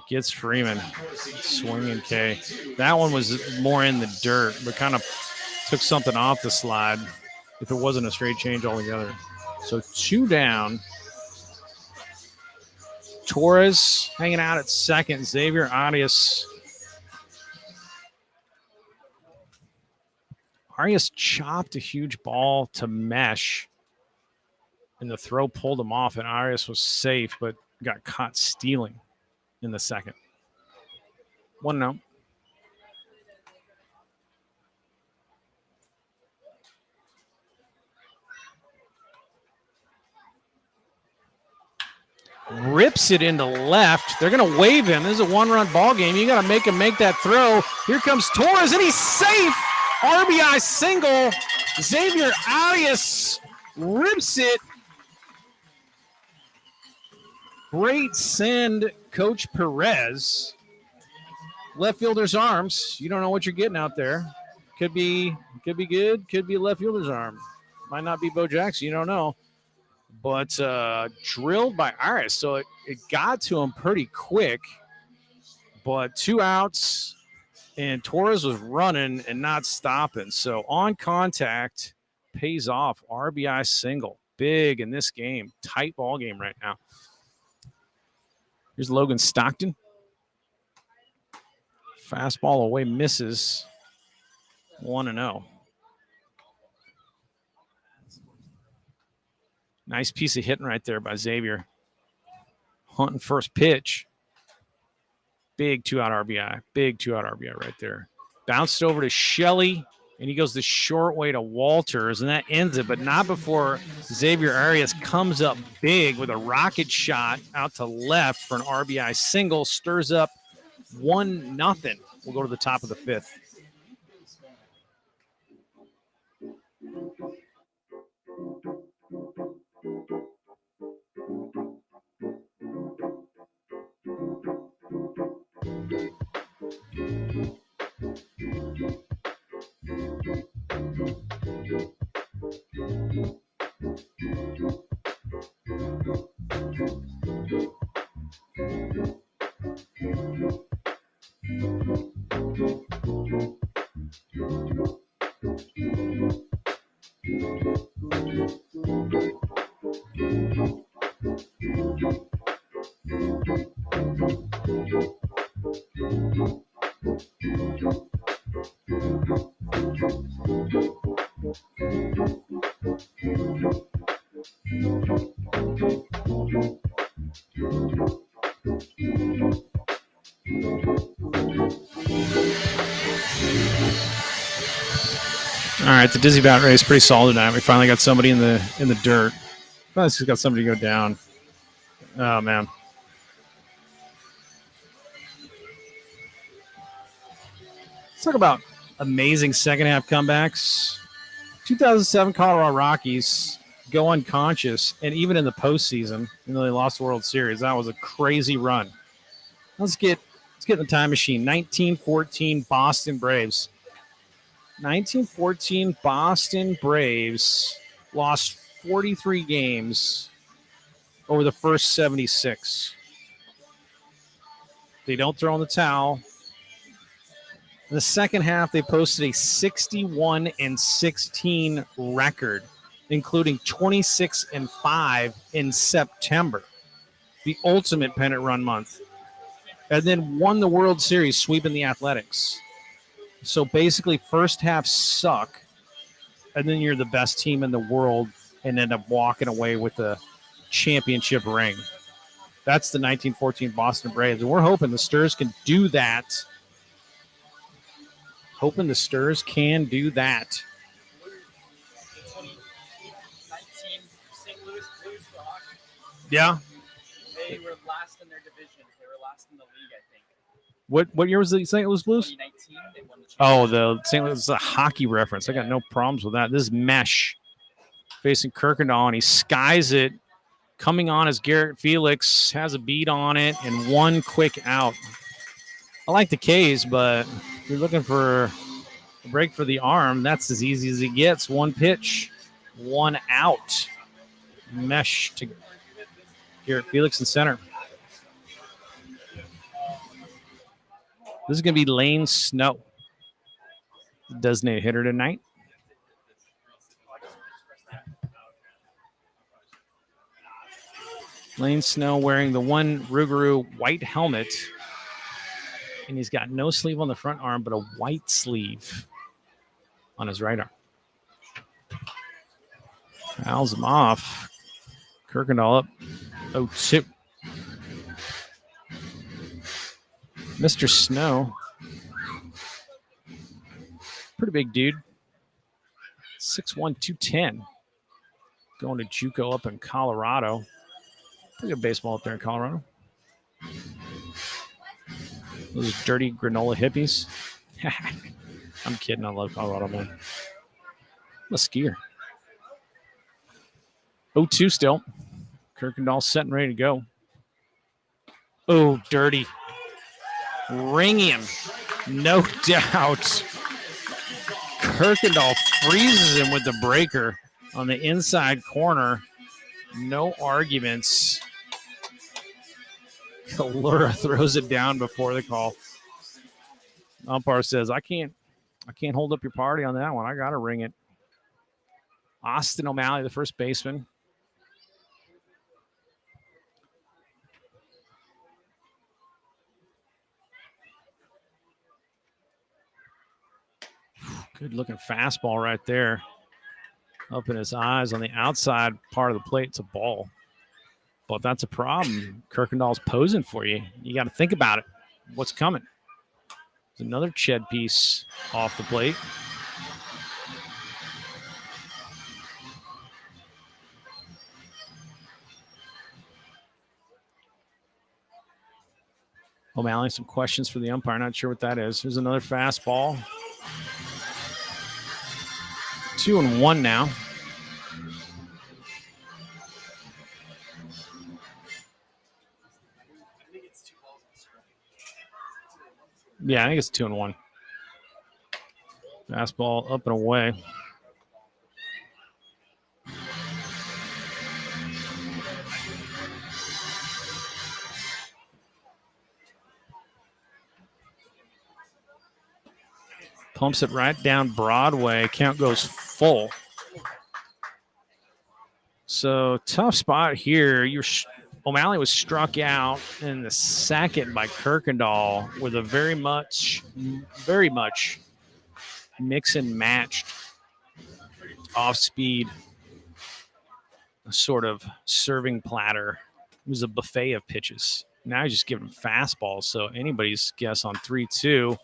Gets Freeman. Swinging K. That one was more in the dirt, but kind of took something off the slide if it wasn't a straight change altogether. So 2 down. Torres hanging out at second. Xavier Arias Arias chopped a huge ball to mesh, and the throw pulled him off, and Arias was safe, but got caught stealing in the second. 1-0. Rips it into left. They're going to wave him. This is a one-run ball game. You got to make him make that throw. Here comes Torres, and he's safe. RBI single. Xavier Arias rips it. Great send, Coach Perez. Left fielder's arms. You don't know what you're getting out there. Could be good. Could be left fielder's arm. Might not be Bo Jackson. You don't know. But drilled by Arias. So it got to him pretty quick. But 2 outs, and Torres was running and not stopping. So on contact, pays off. RBI single. Big in this game. Tight ball game right now. Here's Logan Stockton. Fastball away, misses. 1-0. Nice piece of hitting right there by Xavier. Hunting first pitch. Big 2-out RBI. Big 2-out RBI right there. Bounced over to Shelley, and he goes the short way to Walters, and that ends it, but not before Xavier Arias comes up big with a rocket shot out to left for an RBI single, stirs up 1-0. We'll go to the top of the 5th. All right, the Dizzy Bat race pretty solid tonight. We finally got somebody in the dirt. Finally just got somebody to go down. Oh man. Let's talk about amazing second half comebacks. 2007 Colorado Rockies go unconscious, and even in the postseason, even though they lost the World Series, that was a crazy run. Let's get in the time machine. 1914 Boston Braves. 1914 Boston Braves lost 43 games over the first 76. They don't throw in the towel. In the second half, they posted a 61-16 record, including 26-5 in September, the ultimate pennant run month, and then won the World Series, sweeping the Athletics. So basically, first half suck, and then you're the best team in the world and end up walking away with the championship ring. That's the 1914 Boston Braves, and we're hoping the Sturs can do that. Hoping the Sturs can do that. 2019 St. Louis Blues for hockey. Yeah. They were last in their division. They were last in the league, I think. What year was the St. Louis Blues? 2019, they won the Oh, championship. the St. Louis is a hockey reference. I got no problems with that. This is Mesh facing Kirkendall, and he skies it. Coming on as Garrett Felix, has a beat on it, and one quick out. I like the K's, but if you're looking for a break for the arm, that's as easy as it gets. One pitch, one out. Mesh to Garrett Felix in center. This is going to be Lane Snow, designated hitter tonight. Lane Snow wearing the one Rougarou white helmet, and he's got no sleeve on the front arm, but a white sleeve. on his right arm. Fouls him off. Kirkendall up 0-2. Mr. Snow. Pretty big dude. 6'1", 210. Going to JUCO up in Colorado. Pretty good baseball up there in Colorado. Those dirty granola hippies. I'm kidding. I love Colorado, man. I'm a skier. 0-2 still. Kirkendall set and ready to go. Oh, dirty. Ring him. No doubt. Kirkendall freezes him with the breaker on the inside corner. No arguments. Kalura throws it down before the call. Umpire says, I can't hold up your party on that one. I got to ring it. Austin O'Malley, the first baseman. Good looking fastball right there. Up in his eyes on the outside part of the plate. It's a ball. But that's a problem. Kirkendall's posing for you. You got to think about it. What's coming? There's another Ched piece off the plate. O'Malley, some questions for the umpire. Not sure what that is. Here's another fastball. 2-1 now. Yeah, I think it's 2-1. Fastball up and away. Pumps it right down Broadway. Count goes full. So tough spot here. O'Malley was struck out in the second by Kirkendall with a very much mix and matched off speed sort of serving platter. It was a buffet of pitches. Now he's just giving him fastballs. So anybody's guess on 3-2.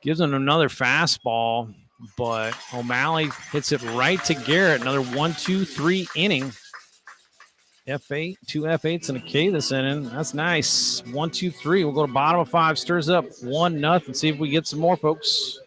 Gives him another fastball, but O'Malley hits it right to Garrett. Another 1-2-3 inning. F8, 2 F8s and a K this inning. That's nice. 1-2-3. We'll go to bottom of 5. Stirs up 1-0. See if we get some more, folks.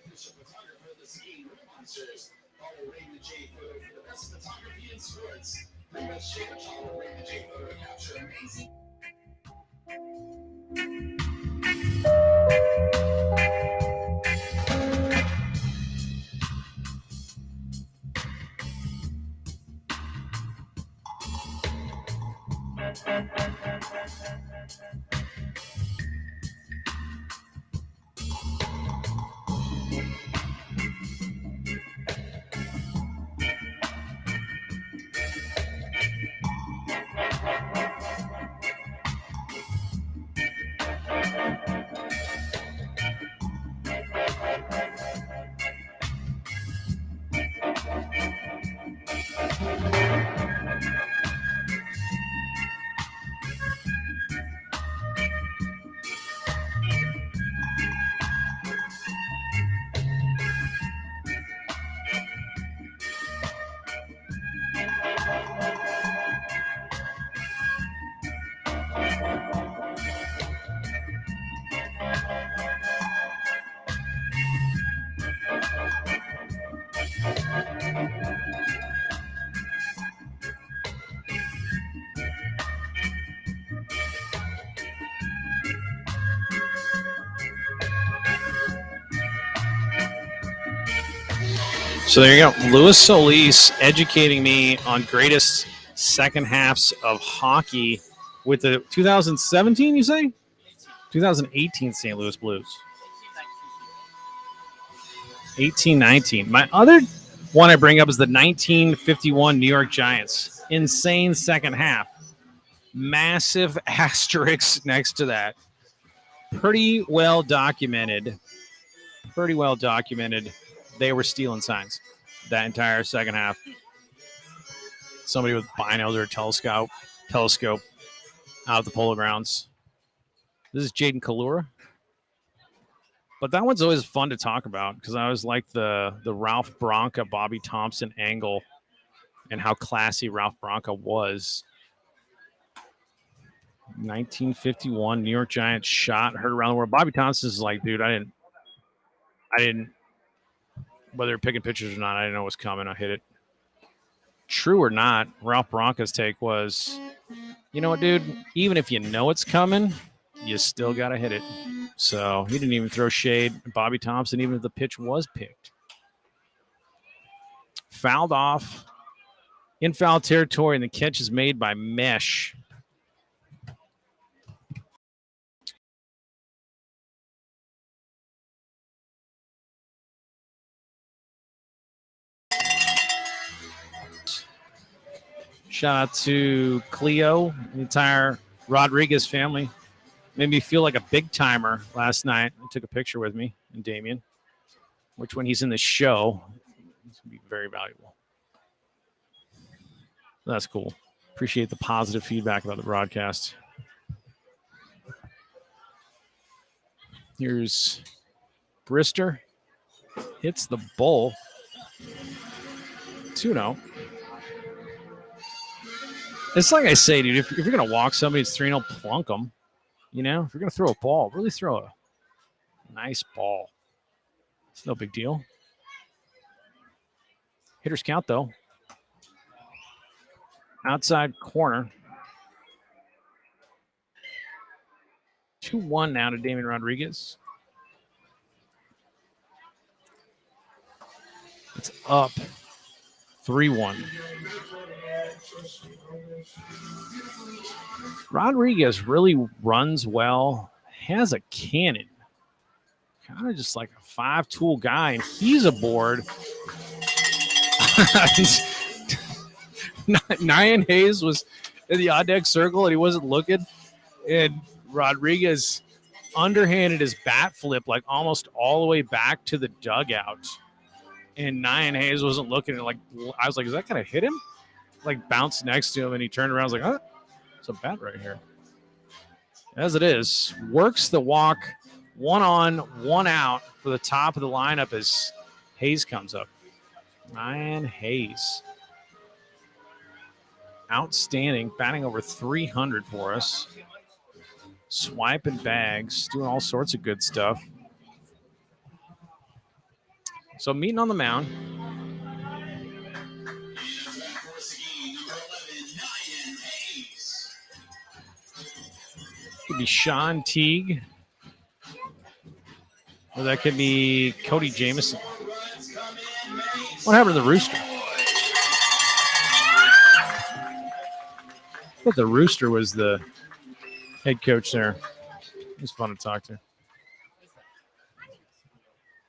So there you go. Luis Solis educating me on greatest second halves of hockey with the 2017, you say? 2018 St. Louis Blues. 18-19. My other one I bring up is the 1951 New York Giants. Insane second half. Massive asterisk next to that. Pretty well documented They were stealing signs that entire second half. Somebody with binos or a telescope out of the Polo Grounds. This is Jaden Kalura. But that one's always fun to talk about because I always like the Ralph Branca, Bobby Thompson angle and how classy Ralph Branca was. 1951 New York Giants shot, heard around the world. Bobby Thompson is like, dude, I didn't, whether they're picking pictures or not, I didn't know it was coming. I hit it. True or not, Ralph Branca's take was, you know what, dude, even if you know it's coming, you still got to hit it. So he didn't even throw shade. Bobby Thompson, even if the pitch was picked. Fouled off in foul territory, and the catch is made by Mesh. Shout out to Cleo, the entire Rodriguez family. Made me feel like a big timer last night. They took a picture with me and Damien, which when he's in the show, it's going to be very valuable. That's cool. Appreciate the positive feedback about the broadcast. Here's Brister. Hits the bull. 2-0. It's like I say, dude, if you're going to walk somebody, it's 3-0, plunk them. You know, if you're going to throw a ball, really throw a nice ball. It's no big deal. Hitters count, though. Outside corner. 2-1 now to Damien Rodriguez. It's up 3-1. Rodriguez really runs well, has a cannon. Kind of just like a 5-tool guy, and he's aboard. Nyan Hayes was in the odd deck circle, and he wasn't looking. And Rodriguez underhanded his bat flip like almost all the way back to the dugout. And Nyan Hayes wasn't looking. And like I was like, is that going to hit him? Like bounced next to him, and he turned around. I was like, huh? It's a bat right here. As it is, works the walk, 1 on, 1 out for the top of the lineup as Hayes comes up. Nyan Hayes. Outstanding, batting over 300 for us. Swiping bags, doing all sorts of good stuff. So meeting on the mound. Could be Sean Teague. Or that could be Cody Jamison. What happened to the Rooster? I thought the Rooster was the head coach there. It was fun to talk to.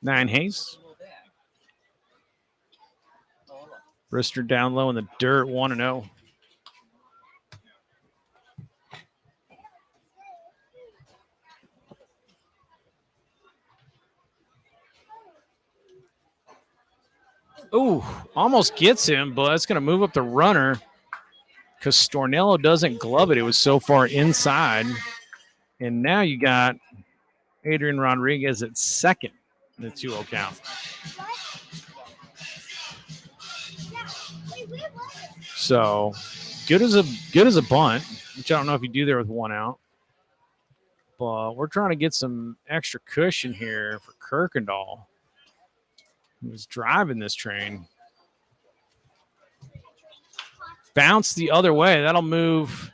Nyan Hayes. Rooster down low in the dirt, 1-0. Ooh, almost gets him, but it's going to move up the runner because Stornello doesn't glove it. It was so far inside. And now you got Adrian Rodriguez at second in the 2-0 count. So good as a bunt, which I don't know if you do there with 1 out. But we're trying to get some extra cushion here for Kirkendall, who's driving this train. Bounce the other way. That'll move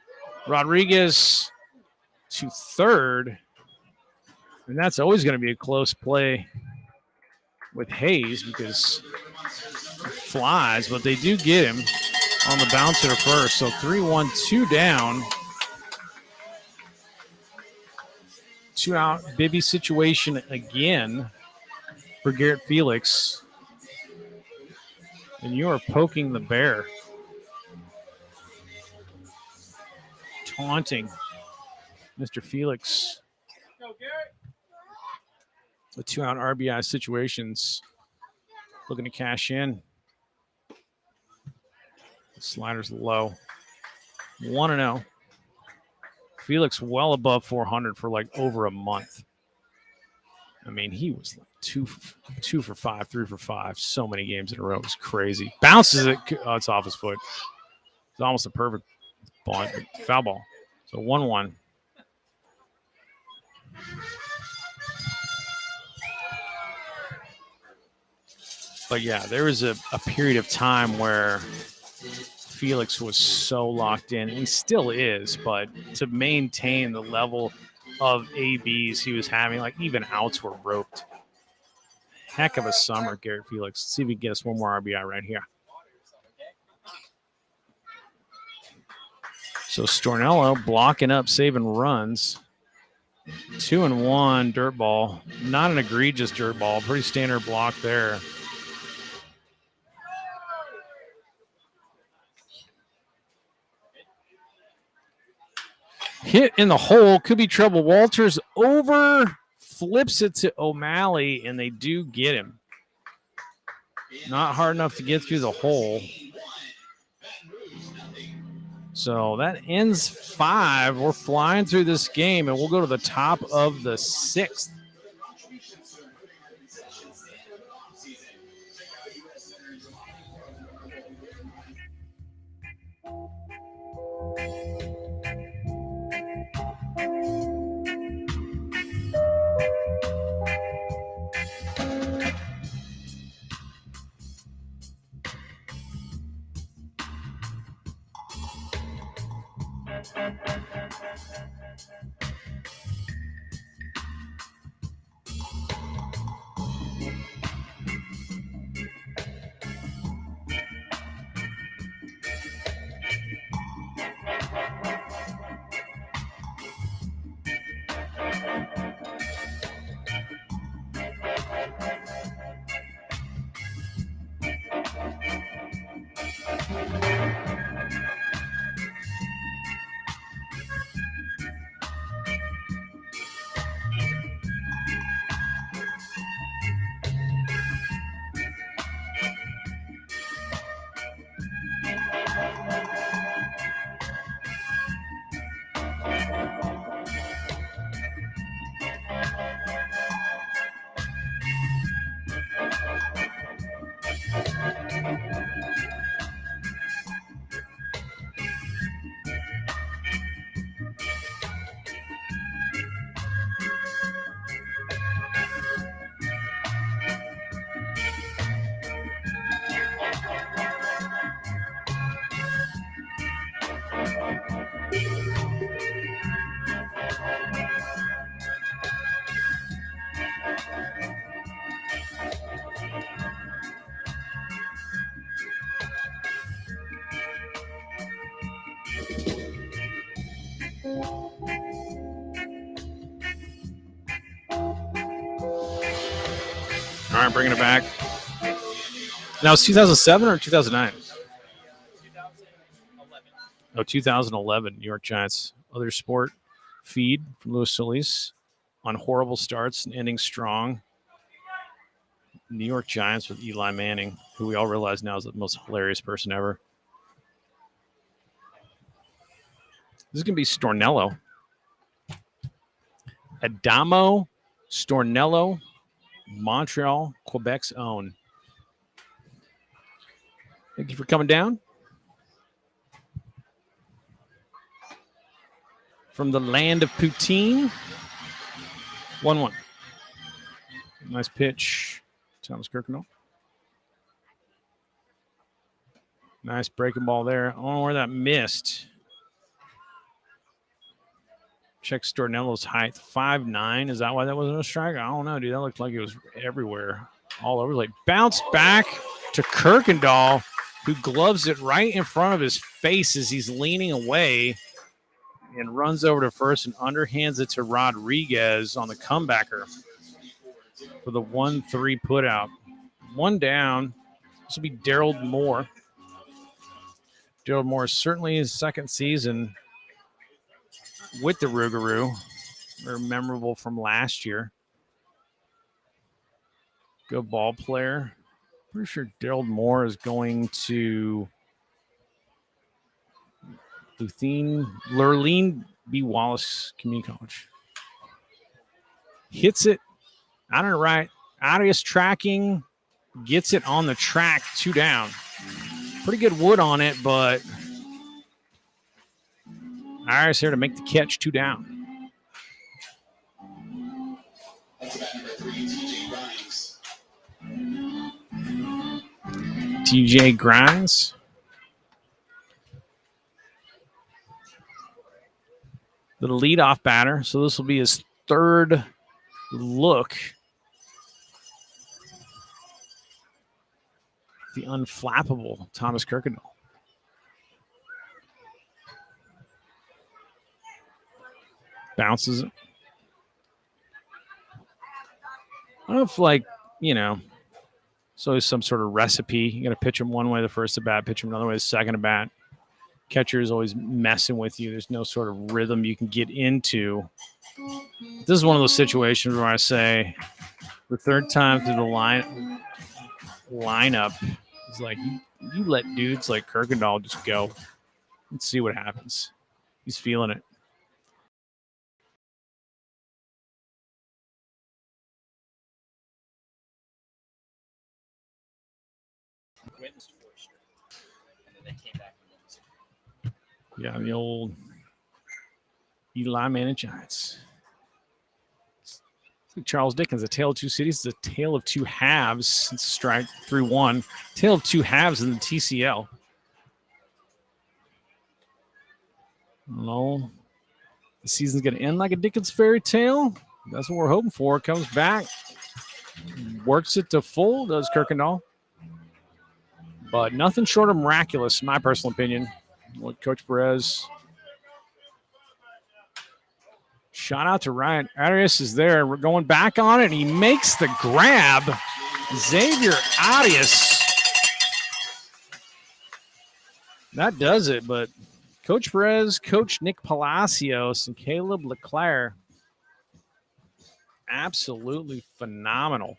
Rodriguez to third. And that's always going to be a close play with Hayes because it flies, but they do get him on the bouncer first. So 3-1, 2 down. 2 out Bibby situation again for Garrett Felix. And you are poking the bear. Taunting Mr. Felix. The 2 out RBI situations looking to cash in. Slider's low. 1-0. Felix well above 400 for like over a month. I mean, he was like 2 for 5, 3 for 5. So many games in a row. It was crazy. Bounces it. Oh, it's off his foot. It's almost a perfect ball, foul ball. So 1-1. But yeah, there was a period of time where Felix was so locked in, and he still is, but to maintain the level of ABs he was having, like even outs were roped. Heck of a summer, Garrett Felix. Let's see if we can get us one more RBI right here. So Stornello blocking up, saving runs. 2-1 dirt ball. Not an egregious dirt ball. Pretty standard block there. Hit in the hole. Could be trouble. Walters over, flips it to O'Malley, and they do get him. Not hard enough to get through the hole. So that ends 5. We're flying through this game, and we'll go to the top of the 6th. All right, bringing it back. Now, it's 2007 or 2009? 2011. Oh, 2011, New York Giants. Other sport feed from Louis Solis on horrible starts and ending strong. New York Giants with Eli Manning, who we all realize now is the most hilarious person ever. This is going to be Stornello. Adamo Stornello, Montreal, Quebec's own. Thank you for coming down. From the land of poutine. 1-1. Nice pitch. Thomas Kirkendall. Nice breaking ball there. I don't know where that missed. Check Stornello's height. 5'9". Is that why that wasn't a strike? I don't know, dude. That looked like it was everywhere. All over. Like bounced back to Kirkendall, who gloves it right in front of his face as he's leaning away and runs over to first and underhands it to Rodriguez on the comebacker for the 1-3 putout. 1 down. This will be Daryl Moore. Daryl Moore is certainly his second season with the Rougarou. Very memorable from last year. Good ball player. Pretty sure Daryl Moore is going to Lurleen B. Wallace Community College. Hits it out of the right. Arias tracking, gets it on the track, 2 down. Pretty good wood on it, but Arias here to make the catch, 2 down. That's about number 3, TJ Grimes. TJ Grimes. The leadoff batter. So this will be his 3rd look. The unflappable Thomas Kirkendall. Bounces it. I don't know if, like, it's always some sort of recipe. You got to pitch him one way the first at bat, pitch him another way the second at bat. Catcher is always messing with you. There's no sort of rhythm you can get into. This is one of those situations where I say the 3rd time through the lineup is like, you let dudes like Kirkendall just go. Let's see what happens. He's feeling it. Wins 4 straight, and then they came back and won. Yeah, the old Eli Manning Giants. It's like Charles Dickens, A Tale of Two Cities is a tale of two halves since strike 3-1. Tale of two halves in the TCL. No, the season's going to end like a Dickens fairy tale. That's what we're hoping for. Comes back, works it to full, does Kirkendall. But nothing short of miraculous, in my personal opinion. What Coach Perez. Shot out to Ryan. Arias is there. We're going back on it. He makes the grab. Xavier Arias. That does it, but Coach Perez, Coach Nick Palacios, and Caleb Leclerc. Absolutely phenomenal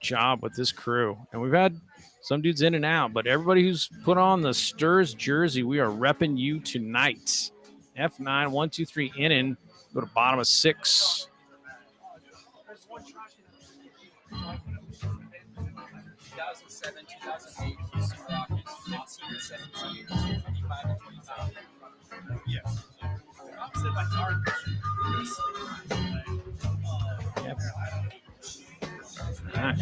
job with this crew. And we've had some dudes in and out, but everybody who's put on the Stirs jersey, we are repping you tonight. F9, 1, 2, 3, inning. Go to bottom of 6. 2007, 2008, Houston Rockets, 15, 17, 25, and 25. Yes. Opposite by our Yep. Nice.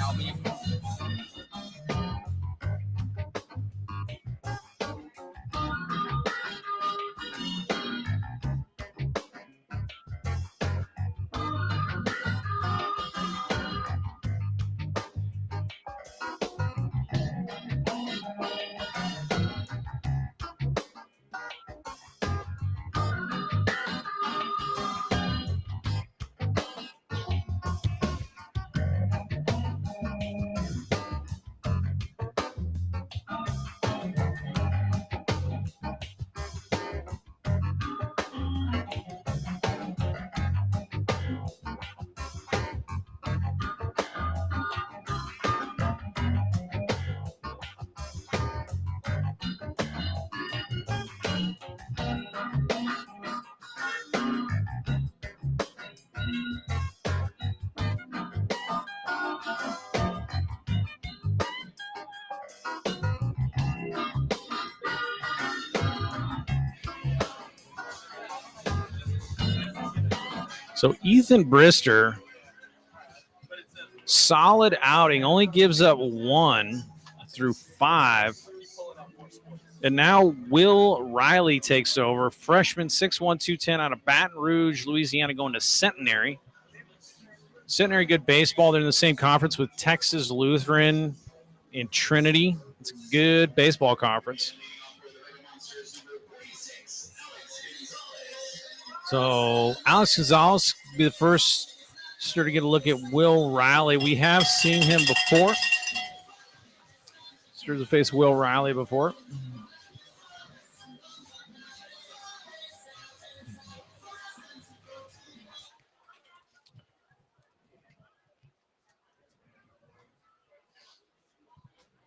So Ethan Brister, solid outing, only gives up 1 through 5. And now Will Riley takes over. Freshman, 6'1", 210 out of Baton Rouge, Louisiana, going to Centenary. Centenary, good baseball. They're in the same conference with Texas Lutheran and Trinity. It's a good baseball conference. So Alex Gonzalez will be the first to get a look at Will Riley. We have seen him before. Started to face Will Riley before.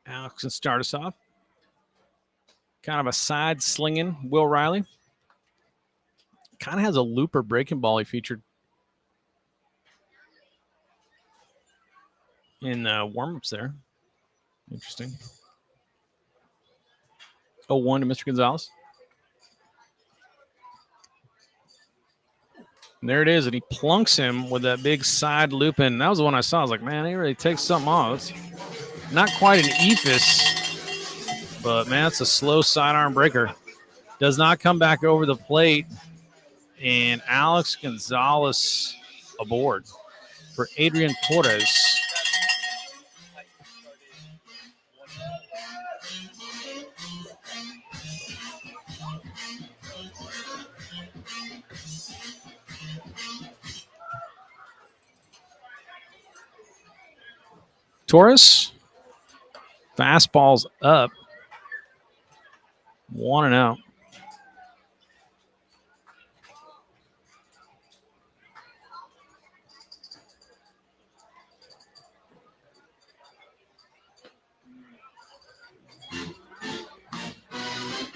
Alex can start us off. Kind of a side slinging Will Riley. Kind of has a looper breaking ball he featured in warm-ups there. Interesting. 0-1 to Mr. Gonzalez. And there it is, and he plunks him with that big side loop in. That was the one I saw. I was like, man, he really takes something off. It's not quite an eephus, but, man, it's a slow sidearm breaker. Does not come back over the plate. And Alex Gonzalez aboard for Adrian Torres. Torres, fastball's up. 1-0.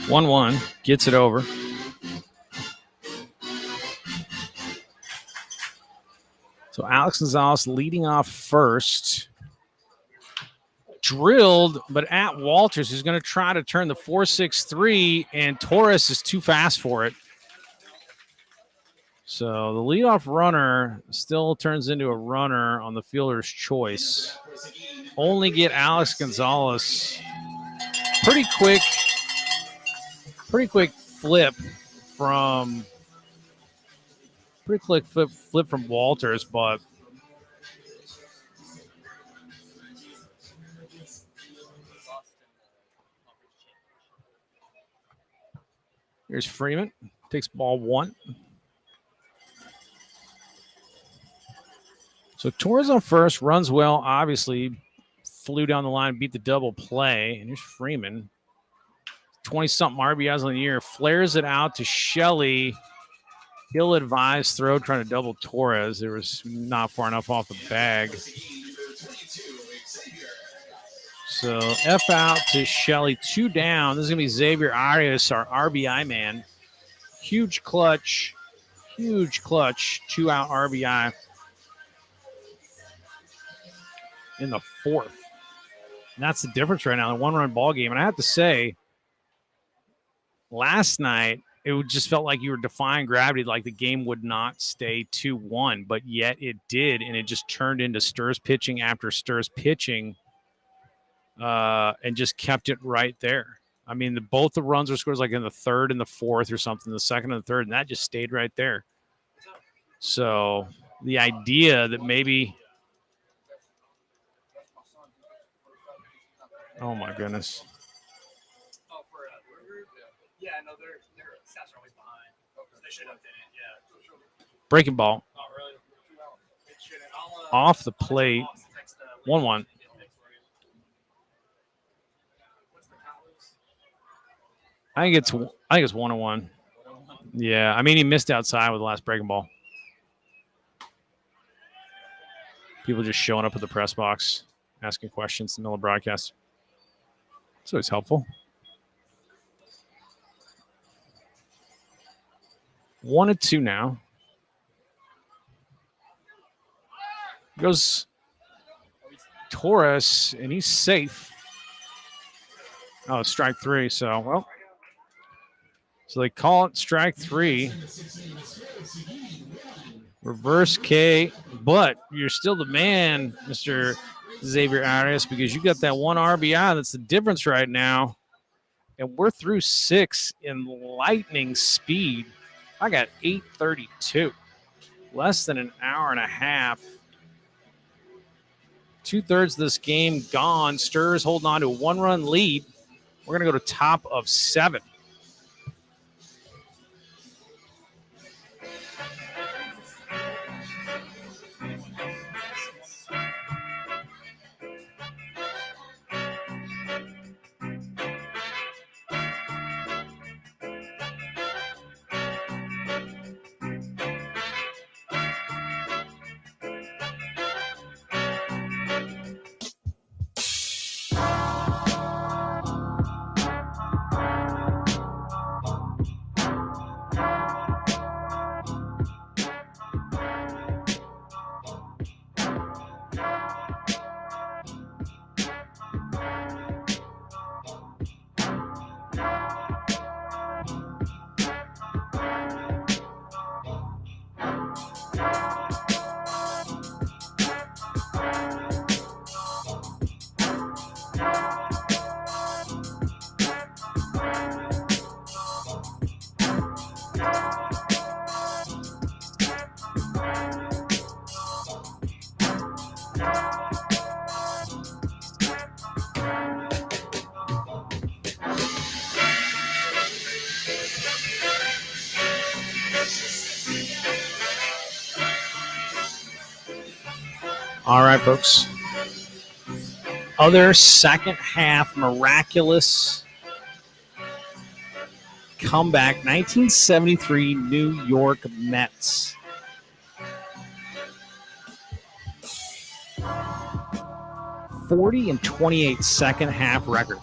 One gets it over. So Alex Gonzalez leading off first. Drilled, but at Walters, who's going to try to turn the 4-6-3, and Torres is too fast for it. So the leadoff runner still turns into a runner on the fielder's choice. Only get Alex Gonzalez. Pretty quick flip from Walters, but here's Freeman. Takes ball 1. So Torres on first, runs well, obviously. Flew down the line, beat the double play. And here's Freeman. 20-something RBIs on the year. Flares it out to Shelley. He'll advise throw, trying to double Torres. It was not far enough off the bag. So F out to Shelley. 2 down. This is going to be Xavier Arias, our RBI man. Huge clutch. 2-out RBI in the 4th. And that's the difference right now, the 1-run ball game. And I have to say, last night, it just felt like you were defying gravity, like the game would not stay 2-1, but yet it did, and it just turned into Sturz pitching after Sturz pitching, and just kept it right there. I mean, both the runs were scored like in the 3rd and the 4th or something, the 2nd and the 3rd, and that just stayed right there. So the idea that maybe – oh, my goodness. Oh, for yeah, no, their stats are always behind. They should have done it, yeah. Breaking ball. Oh, really? Off the plate. 1-1. I think it's 1-1. Yeah, I mean, he missed outside with the last breaking ball. People just showing up at the press box, asking questions in the middle of broadcast. It's always helpful. 1-2 now. Goes Torres, and he's safe. Oh, it's strike 3. So, well. So they call it strike 3. Reverse K, but you're still the man, Mr. Xavier Arias, because you got that 1 RBI. That's the difference right now. And we're through 6 in lightning speed. I got 8:32. Less than an hour and a half. 2/3 of this game gone. Sturz holding on to a 1-run lead. We're going to go to top of 7. All right, folks. Other second half miraculous comeback, 1973 New York Mets. .40-28 second half record.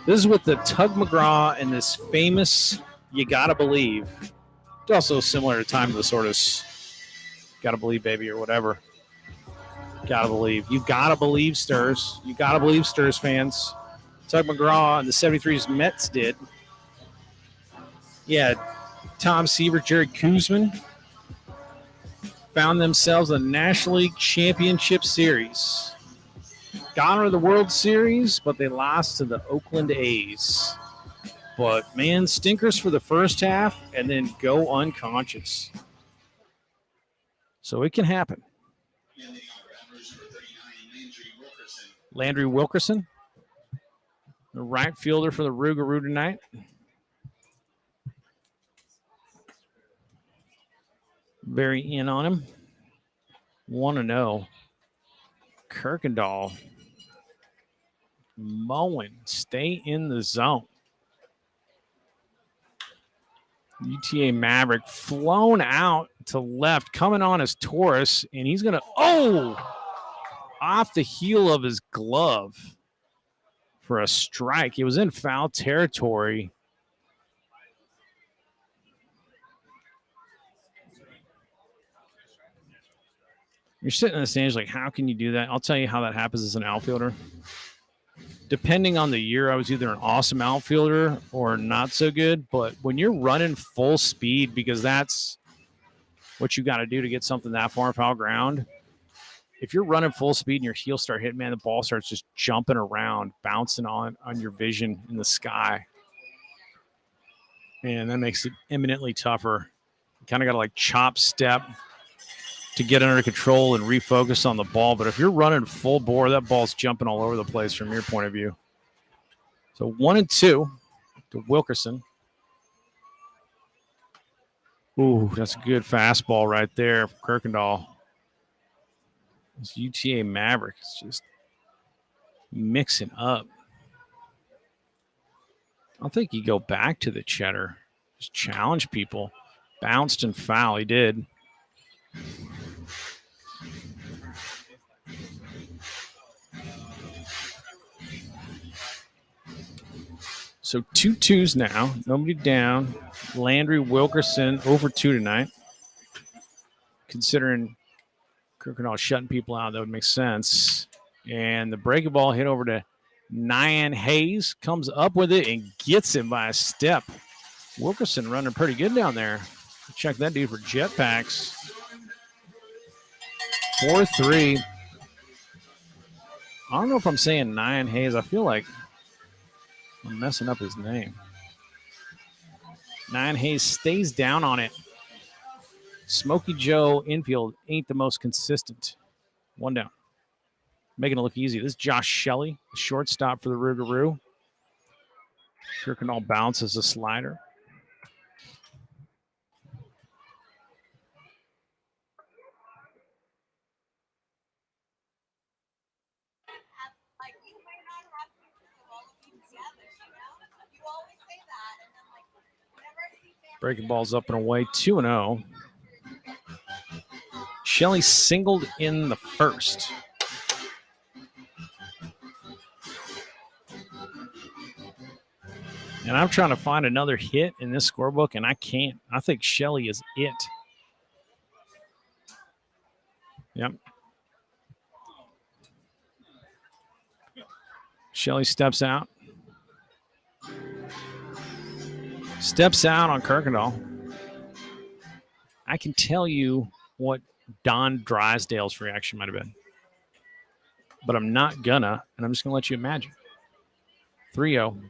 This is with the Tug McGraw and this famous "You Gotta Believe." It's also similar to Time of the Sortis. Gotta believe, baby, or whatever. Gotta believe. You gotta believe, Stirs. You gotta believe, Stirs fans. Tug McGraw and the 73's Mets did. Yeah, Tom Seaver, Jared Kuzman found themselves in the National League Championship Series. Got into the World Series, but they lost to the Oakland A's. But, man, stinkers for the first half and then go unconscious. So it can happen. Landry Wilkerson, the right fielder for the Rouge tonight. Very in on him. 1-0. Kirkendall. Mowing. Stay in the zone. UTA Maverick flown out to left, coming on as Taurus, and he's going to, off the heel of his glove for a strike. He was in foul territory. You're sitting in the stands like, how can you do that? I'll tell you how that happens as an outfielder. Depending on the year, I was either an awesome outfielder or not so good. But when you're running full speed, because that's what you got to do to get something that far in foul ground, if you're running full speed and your heels start hitting, man, the ball starts just jumping around, bouncing on your vision in the sky. And that makes it eminently tougher. You kind of got to like chop step to get under control and refocus on the ball. But if you're running full bore, that ball's jumping all over the place from your point of view. So 1-2 to Wilkerson. Ooh, that's a good fastball right there for Kirkendall. This UTA Maverick is just mixing up. I don't think you go back to the cheddar. Just challenge people. Bounced and foul. He did. So 2-2s now. Nobody down. Landry Wilkerson over 2 tonight. Considering Kirkendall shutting people out, that would make sense. And the breaking ball hit over to Nyan Hayes. Comes up with it and gets him by a step. Wilkerson running pretty good down there. Check that dude for jetpacks. 4-3. I don't know if I'm saying Nyan Hayes. I feel like I'm messing up his name. Nyan Hayes stays down on it. Smokey Joe infield ain't the most consistent. 1 down. Making it look easy. This is Josh Shelley, shortstop for the Rougarou. Kirkendall bounces a slider. Breaking balls up and away, 2-0. Shelley singled in the first. And I'm trying to find another hit in this scorebook, and I can't. I think Shelley is it. Yep. Shelley steps out. Steps out on Kirkendall. I can tell you what Don Drysdale's reaction might have been. But I'm not gonna, and I'm just going to let you imagine. 3-0.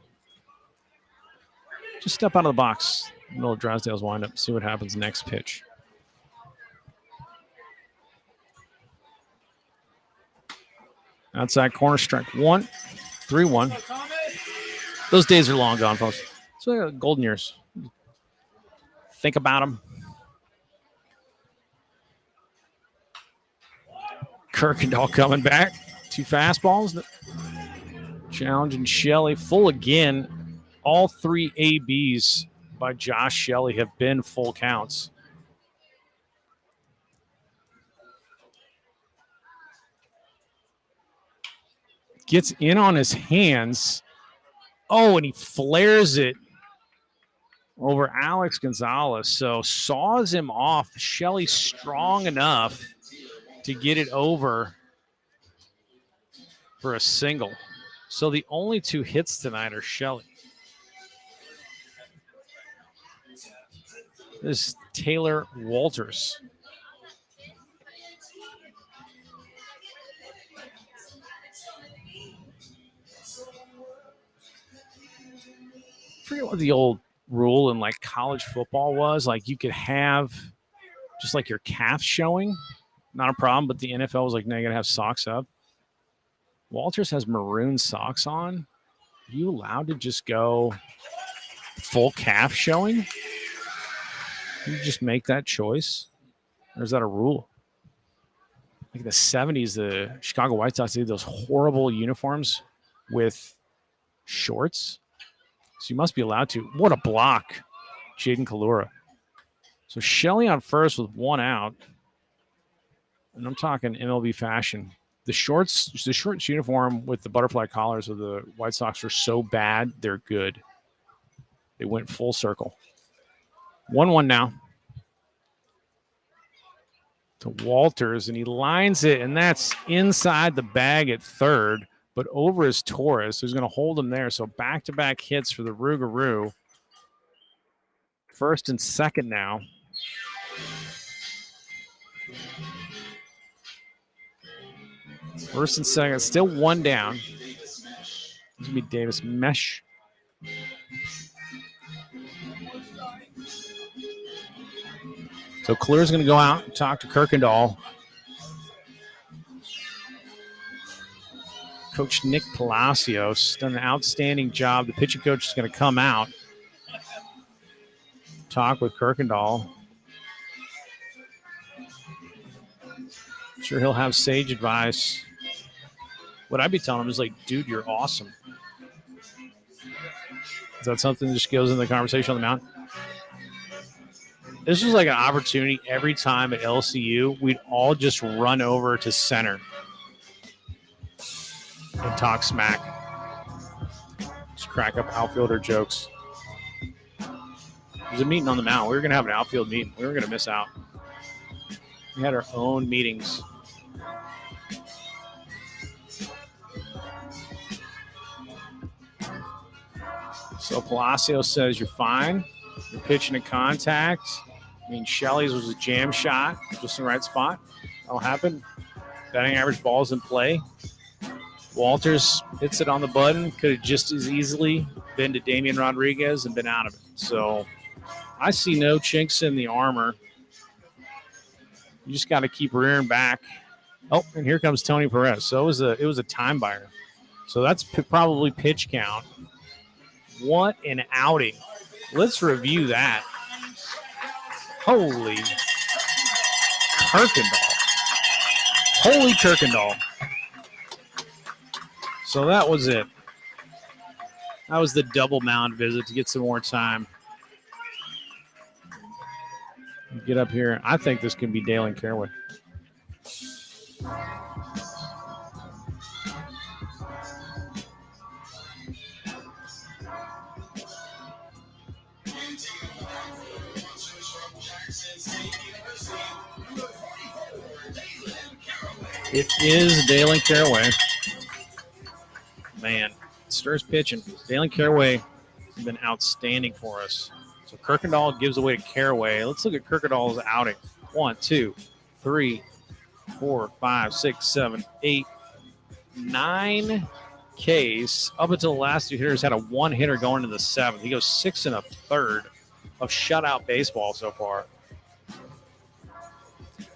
Just step out of the box. Middle of Drysdale's windup. See what happens next pitch. Outside corner, strike 1. 3-1. Those days are long gone, folks. So golden years. Think about them. Kirkendall coming back. 2 fastballs. Challenging Shelley. Full again. All 3 ABs by Josh Shelley have been full counts. Gets in on his hands. Oh, and he flares it over Alex Gonzalez. So saws him off. Shelley strong enough to get it over for a single. So the only 2 hits tonight are Shelley. This is Taylor Walters. I forget what the old rule in like college football was. Like you could have just like your calf showing, not a problem. But the NFL was like, no, you gotta have socks up. Walters has maroon socks on. Are you allowed to just go full calf showing? Can you just make that choice? Or is that a rule? Like in the 70s, the Chicago White Sox did those horrible uniforms with shorts. So you must be allowed to. What a block, Jaden Kalura. So Shelley on first with 1 out. And I'm talking MLB fashion. The shorts uniform with the butterfly collars of the White Sox are so bad, they're good. They went full circle. 1-1 now to Walters, and he lines it, and that's inside the bag at third, but over his Torres, who's going to hold him there. So back-to-back hits for the Rougarou. First and second now. First and second, still 1 down. This is going to be Davis Mesh. So Clear's going to go out and talk to Kirkendall. Coach Nick Palacios done an outstanding job. The pitching coach is going to come out, talk with Kirkendall. I'm sure he'll have sage advice. What I'd be telling him is like, dude, you're awesome. Is that something that just goes in the conversation on the mound? This was like an opportunity every time at LCU. We'd all just run over to center and talk smack. Just crack up outfielder jokes. There's a meeting on the mound. We were going to have an outfield meeting. We were going to miss out. We had our own meetings. So Palacios says, you're fine. You're pitching to contact. I mean, Shelley's was a jam shot, just in the right spot. That'll happen. Batting average ball's in play. Walters hits it on the button. Could have just as easily been to Damian Rodriguez and been out of it. So I see no chinks in the armor. You just got to keep rearing back. Oh, and here comes Tony Perez. So it was a time buyer. So that's probably pitch count. What an outing. Let's review that. Holy Kirkendall. Holy Kirkendall. So that was it. That was the double mound visit to get some more time. Get up here. I think this can be Dalen Caraway. It is Dalen Caraway. Man, stirs pitching. Dalen Caraway has been outstanding for us. So Kirkendall gives away to Caraway. Let's look at Kirkendall's outing. 1, 2, 3, 4, 5, 6, 7, 8, 9 Ks. Up until the last 2 hitters had a 1-hitter going into the 7th. He goes 6 1/3 of shutout baseball so far.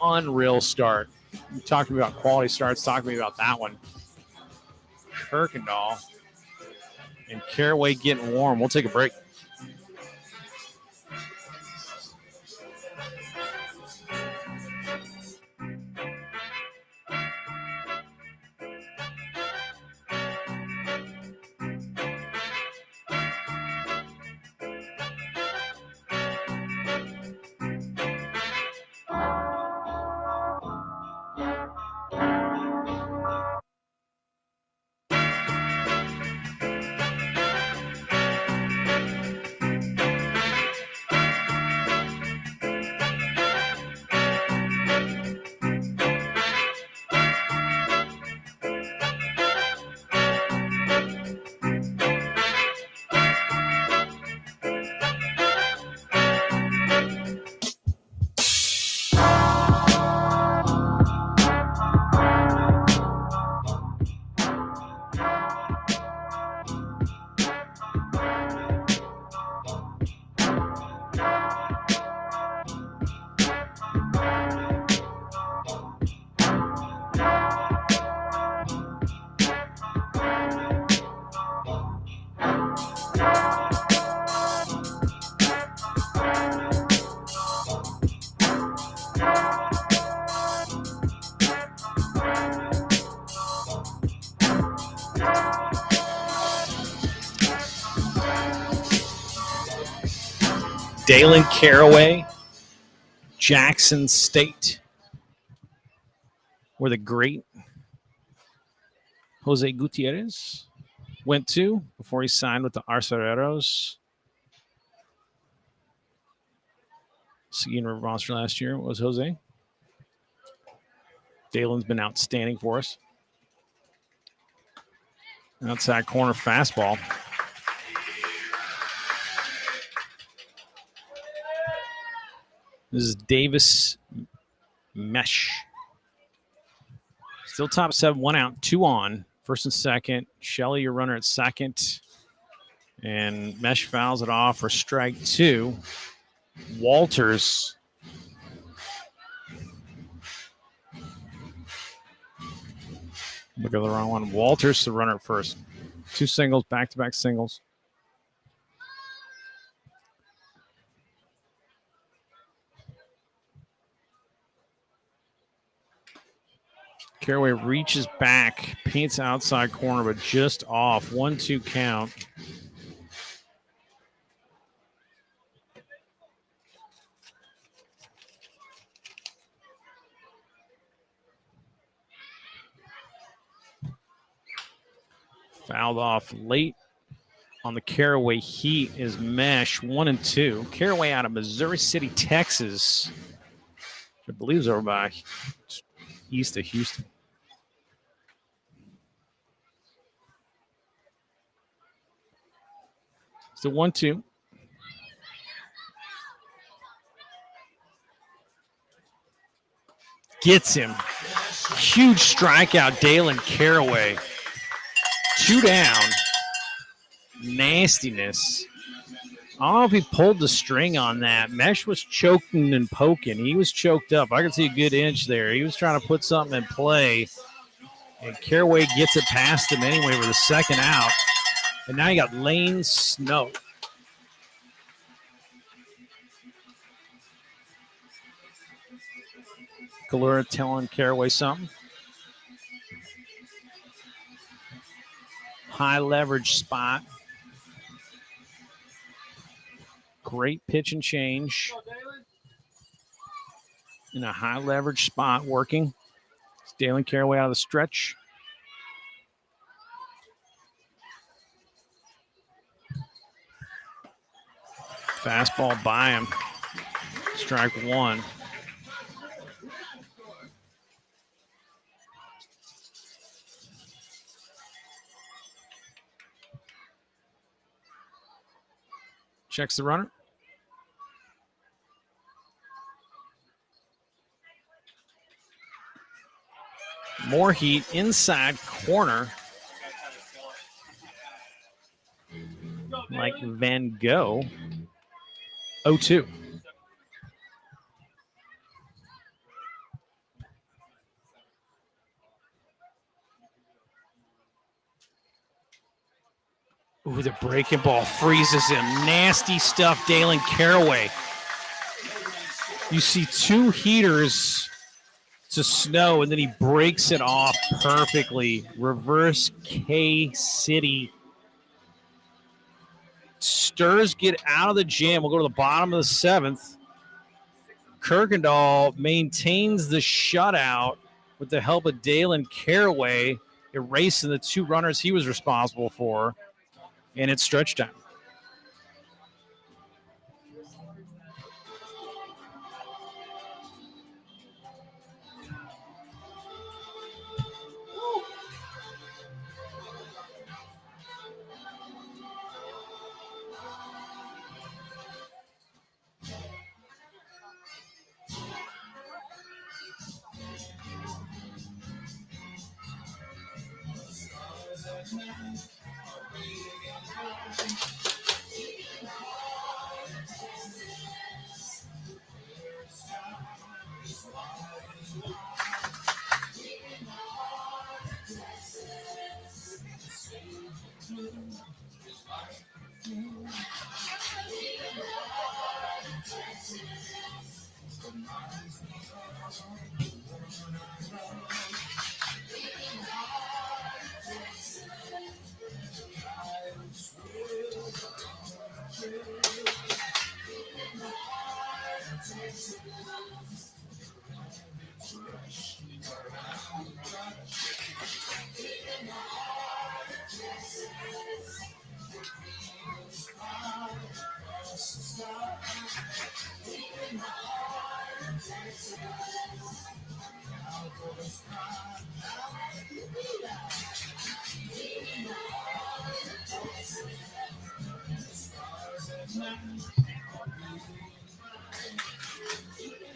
Unreal start. You talked to me about quality starts. Talk to me about that one. Kirkendall and Caraway getting warm. We'll take a break. Dalen Caraway, Jackson State, where the great Jose Gutierrez went to before he signed with the Arcereros. Seguin River Monster last year was Jose. Dalen's been outstanding for us. Outside corner fastball. This is Davis Mesh. Still top 7, 1 out, 2 on. First and second. Shelley, your runner at second. And Mesh fouls it off for strike 2. Walters. Look at the wrong one. Walters, the runner at first. 2 singles, back-to-back singles. Caraway reaches back, paints outside corner, but just off. 1-2 count. Fouled off late on the Caraway Heat is Mesh, 1-2. Caraway out of Missouri City, Texas. I believe is over by east of Houston. So 1-2. Gets him. Huge strikeout, Dalen Caraway. 2 down. Nastiness. I don't know if he pulled the string on that. Mesh was choking and poking. He was choked up. I could see a good inch there. He was trying to put something in play. And Caraway gets it past him anyway with the second out. And now you got Lane Snow. Galura telling Caraway something. High leverage spot. Great pitch and change. In a high leverage spot working. It's Dalen Caraway out of the stretch. Fastball by him. Strike 1. Checks the runner. More heat inside corner. Like Van Gogh. 0-2. Ooh, the breaking ball freezes him. Nasty stuff, Dalen Caraway. You see 2 heaters to Snow, and then he breaks it off perfectly. Reverse K-City. Sturs get out of the jam. We'll go to the bottom of the 7th. Kirkendall maintains the shutout with the help of Dalen Caraway, erasing the 2 runners he was responsible for. And it's stretch time.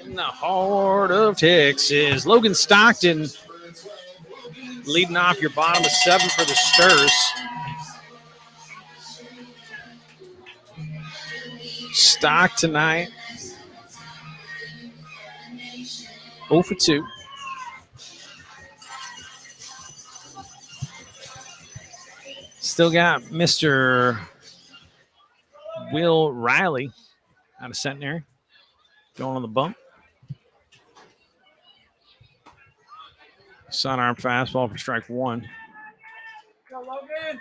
In the heart of Texas, Logan Stockton leading off your bottom of 7 for the Stirs. Stock tonight, 0 for 2. Still got Mr. Will Riley out of centenary going on the bump. Sidearm fastball for strike 1. Go, Logan.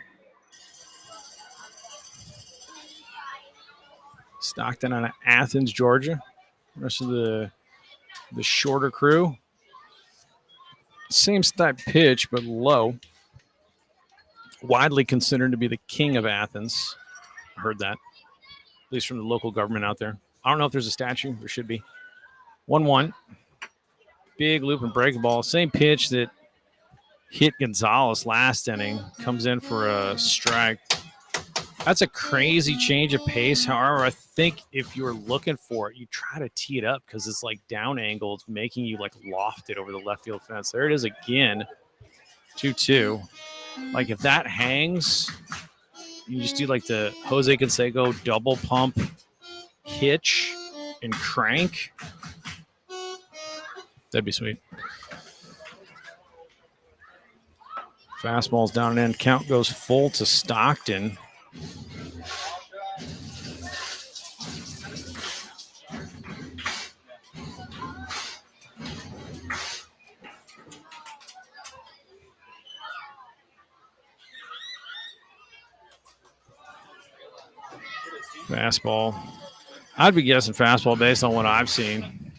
Stockton out of Athens, Georgia. Rest of the shorter crew. Same type pitch, but low. Widely considered to be the king of Athens. I heard that, at least from the local government out there. I don't know if there's a statue. There should be. 1-1. Big loop and break ball. Same pitch that hit Gonzalez last inning. Comes in for a strike. That's a crazy change of pace. However, I think if you were looking for it, you try to tee it up because it's like down angled, making you like loft it over the left field fence. There it is again. 2-2. Like if that hangs, you just do like the Jose Canseco double pump hitch and crank. That'd be sweet. Fastball's down and in. Count goes full to Stockton. Fastball. I'd be guessing fastball based on what I've seen.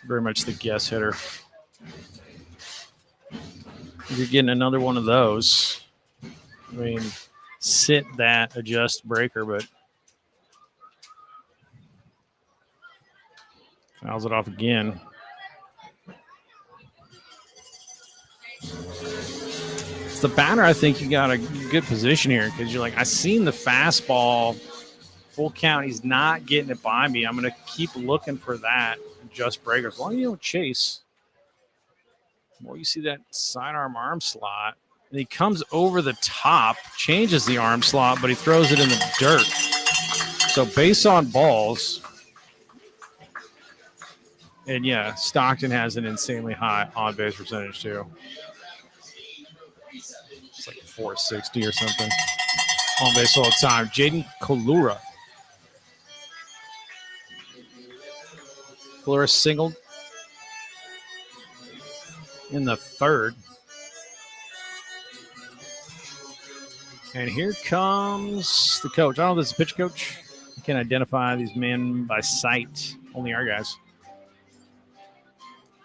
Very much the guess hitter. If you're getting another one of those, I mean, sit that, adjust breaker, but fouls it off again. It's the batter, I think you got a good position here because you're like, I seen the fastball, full count. He's not getting it by me. I'm going to keep looking for that, adjust breaker. As long as you don't chase. Well, you see that sidearm arm slot, and he comes over the top, changes the arm slot, but he throws it in the dirt. So base on balls. And, yeah, Stockton has an insanely high on-base percentage, too. It's like 460 or something. On-base all the time. Jaden Kalura. Kalura singled in the third. And here comes the coach. I don't know if this is a pitch coach. You can identify these men by sight. Only our guys.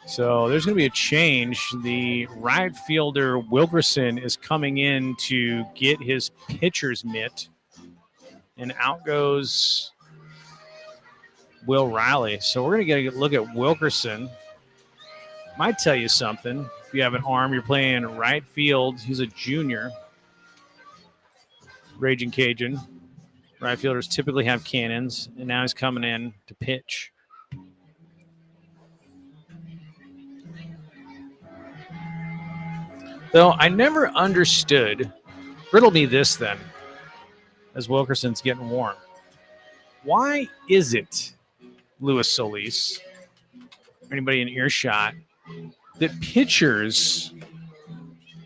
So there's going to be a change. The right fielder, Wilkerson, is coming in to get his pitcher's mitt. And out goes Will Riley. So we're going to get a look at Wilkerson. Might tell you something. If you have an arm, you're playing right field. He's a junior. Raging Cajun. Right fielders typically have cannons, and now he's coming in to pitch. Though I never understood, riddle me this then, as Wilkerson's getting warm. Why is it, Luis Solis, anybody in earshot, that pitchers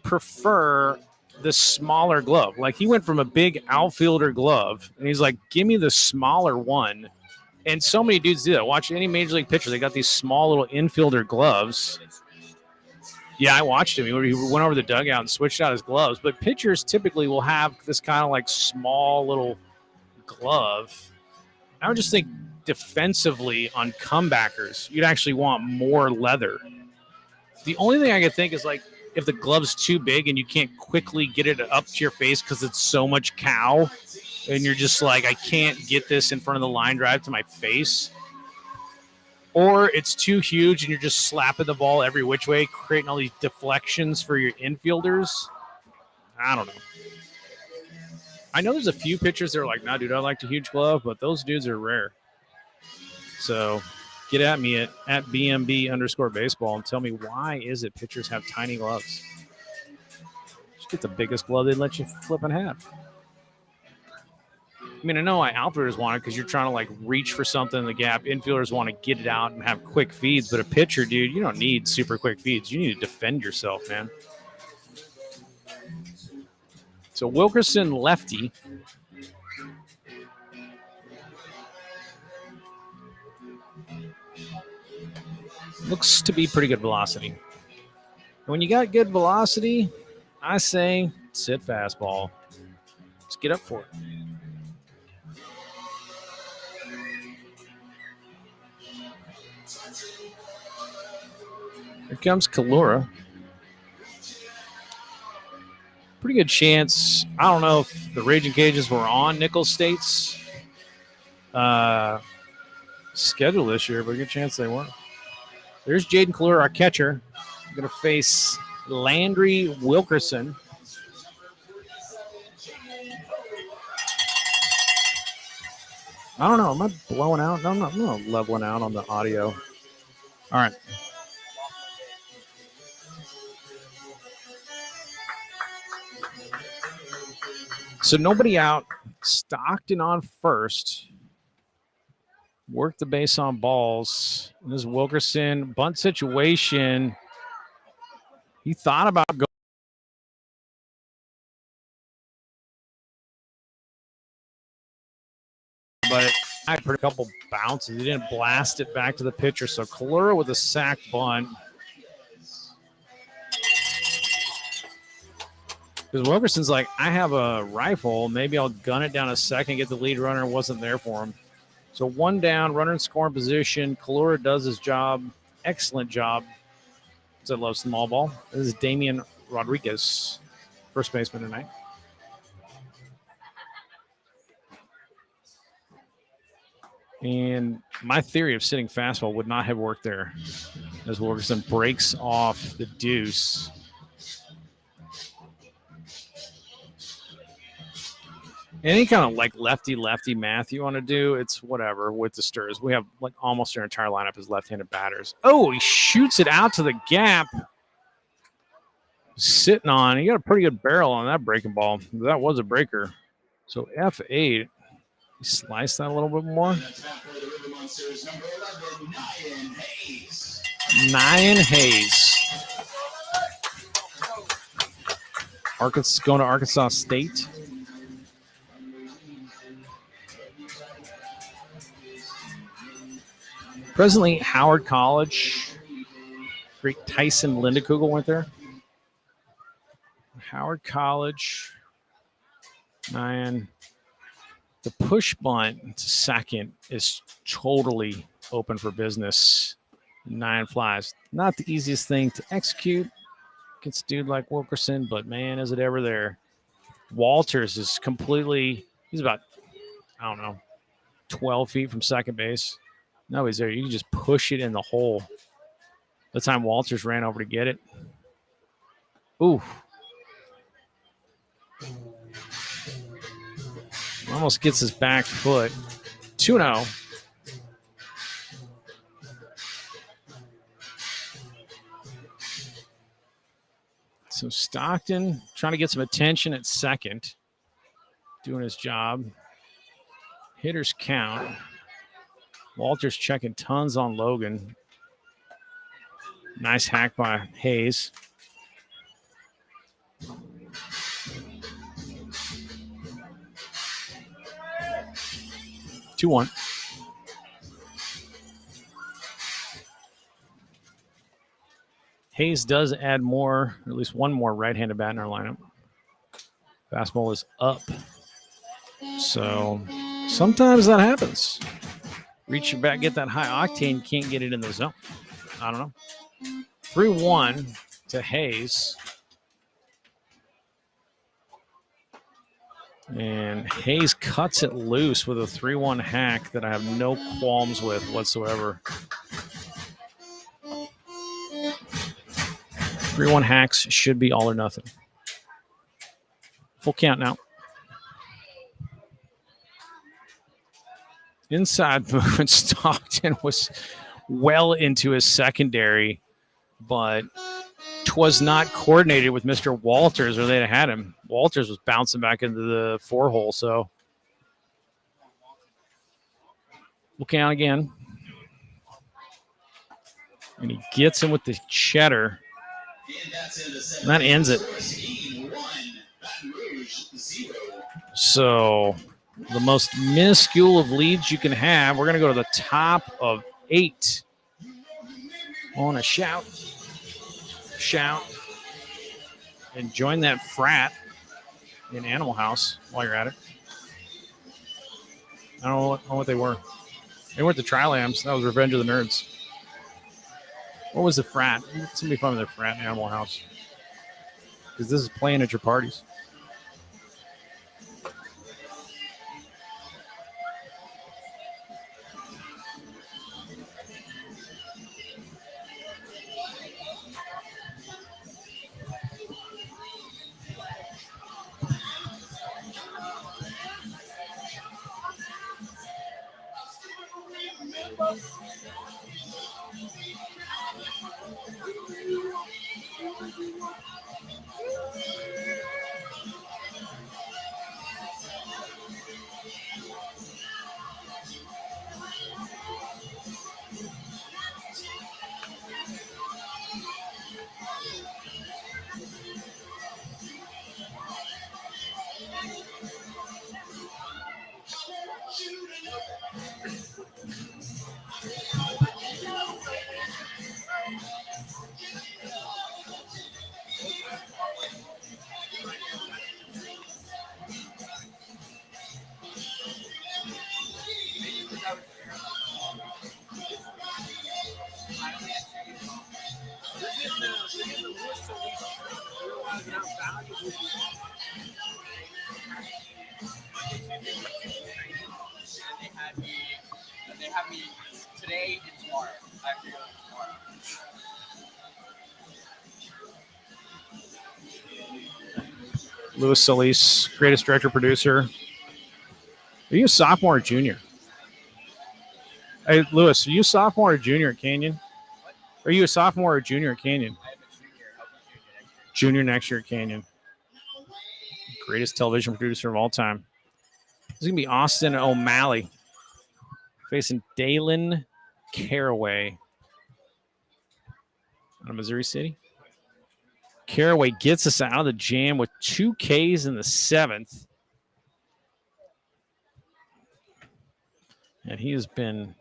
prefer the smaller glove? Like he went from a big outfielder glove, and he's like, give me the smaller one. And so many dudes do that. Watch any major league pitcher. They got these small little infielder gloves. Yeah, I watched him. He went over the dugout and switched out his gloves. But pitchers typically will have this kind of like small little glove. I would just think, defensively on comebackers, you'd actually want more leather. The only thing I could think is like if the glove's too big and you can't quickly get it up to your face because it's so much cow, and you're just like, I can't get this in front of the line drive to my face. Or it's too huge and you're just slapping the ball every which way, creating all these deflections for your infielders. I don't know. I know there's a few pitchers that are like, nah, dude, I like the huge glove, but those dudes are rare. So get at me at BMB_baseball and tell me, why is it pitchers have tiny gloves? Just get the biggest glove they'd let you flip in half. I mean, I know why outfielders want it because you're trying to like reach for something in the gap. Infielders want to get it out and have quick feeds, but a pitcher, dude, you don't need super quick feeds. You need to defend yourself, man. So Wilkerson, lefty. Looks to be pretty good velocity. And when you got good velocity, I say sit fastball. Let's get up for it. Here comes Kalura. Pretty good chance. I don't know if the Raging Cajuns were on Nicholls State's schedule this year, but a good chance they weren't. There's Jaden Kalura, our catcher. Going to face Landry Wilkerson. I don't know. Am I blowing out? No, I'm not leveling out on the audio. All right. So nobody out. Stockton on first. Work the base on balls. This is Wilkerson. Bunt situation. He thought about going. But I heard a couple bounces. He didn't blast it back to the pitcher. So Kalura with a sack bunt. Because Wilkerson's like, I have a rifle. Maybe I'll gun it down a second, get the lead runner. Wasn't there for him. So one down, runner in scoring position. Kalura does his job. Excellent job. I love small ball. This is Damian Rodriguez, first baseman tonight. And my theory of sitting fastball would not have worked there, as Wilkerson breaks off the deuce. Any kind of like lefty math you want to do, it's whatever with the Stirs. We have like almost our entire lineup as left-handed batters. Oh, he shoots it out to the gap. Sitting on. He got a pretty good barrel on that breaking ball. That was a breaker. So F8. He sliced that a little bit more. Nyan Hayes. Arkansas going to Arkansas State. Presently, Howard College. Great Tyson Lindekugel went there. Howard College. Nyan. The push bunt to second is totally open for business. 9 flies. Not the easiest thing to execute against a dude like Wilkerson, but man, is it ever there. Walters is completely, he's about, I don't know, 12 feet from second base. No, he's there. You can just push it in the hole. The time Walters ran over to get it. Ooh. Almost gets his back foot. 2-0. So Stockton trying to get some attention at second. Doing his job. Hitters count. Walters checking tons on Logan. Nice hack by Hayes. Two one. Hayes does add more, or at least one more right-handed bat in our lineup. Fastball is up. So sometimes that happens. reach your back, get that high octane, can't get it in the zone. I don't know. 3-1 to Hayes. And Hayes cuts it loose with a 3-1 hack that I have no qualms with whatsoever. 3-1 hacks should be all or nothing. Full count now. Inside movement, Stockton was well into his secondary, but 'twas not coordinated with Mr. Walters, or they'd have had him. Walters was bouncing back into the 4-hole, so we'll count again. And he gets him with the cheddar. And that ends it. So the most minuscule of leads you can have. We're going to go to the top of 8. On a shout, and join that frat in Animal House while you're at it. I don't know what they were. They weren't the Tri-Lambs. That was Revenge of the Nerds. What was the frat? Somebody find me their frat in Animal House. Because this is playing at your parties. They have me today and tomorrow. I have to go tomorrow. Louis Solis, greatest director producer. Are you a sophomore or junior? Hey, Louis, are you a sophomore or junior at Canyon? Are you a sophomore or junior at Canyon? I am a junior. I'll be junior next year. Junior next year at Canyon. Greatest television producer of all time. This is going to be Austin O'Malley facing Dalen Caraway out of Missouri City. Caraway gets us out of the jam with 2 Ks in the 7th. And he has been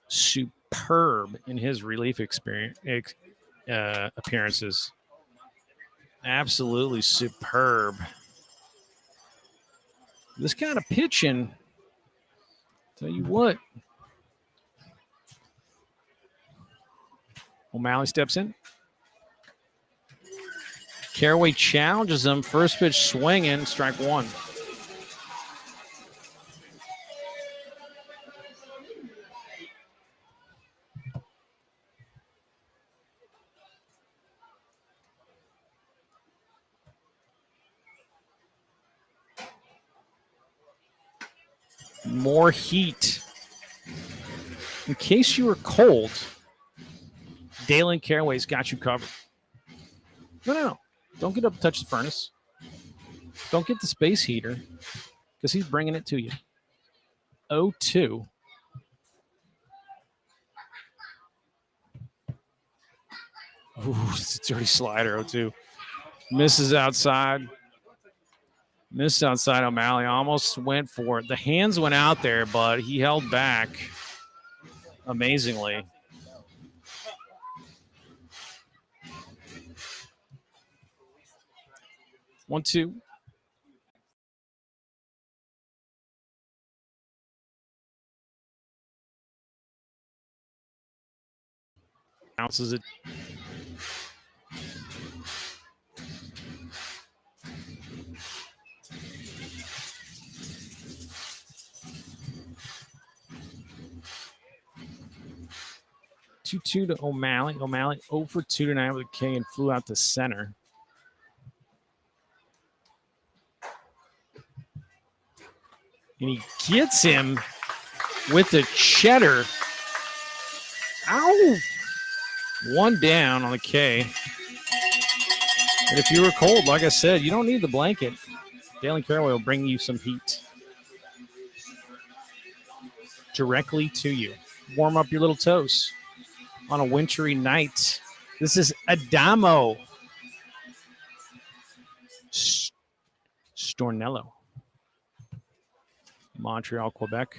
superb in his relief appearances. Absolutely superb. This kind of pitching, tell you what. O'Malley steps in. Caraway challenges him. First pitch swinging, strike 1. More heat. In case you were cold, Dalen Caraway's got you covered. No. Don't get up and touch the furnace. Don't get the space heater because he's bringing it to you. 0-2. Ooh, it's a dirty slider, 0-2. Misses outside. Missed outside O'Malley. Almost went for it. The hands went out there, but he held back amazingly. One, two. Bounces it. Two to O'Malley. O'Malley 0 for 2 tonight with a K and flew out to center. And he gets him with the cheddar. Ow! One down on the K. And if you were cold, like I said, you don't need the blanket. Dalen Caraway will bring you some heat directly to you. Warm up your little toes on a wintry night. This is Adamo Stornello, Montreal, Quebec.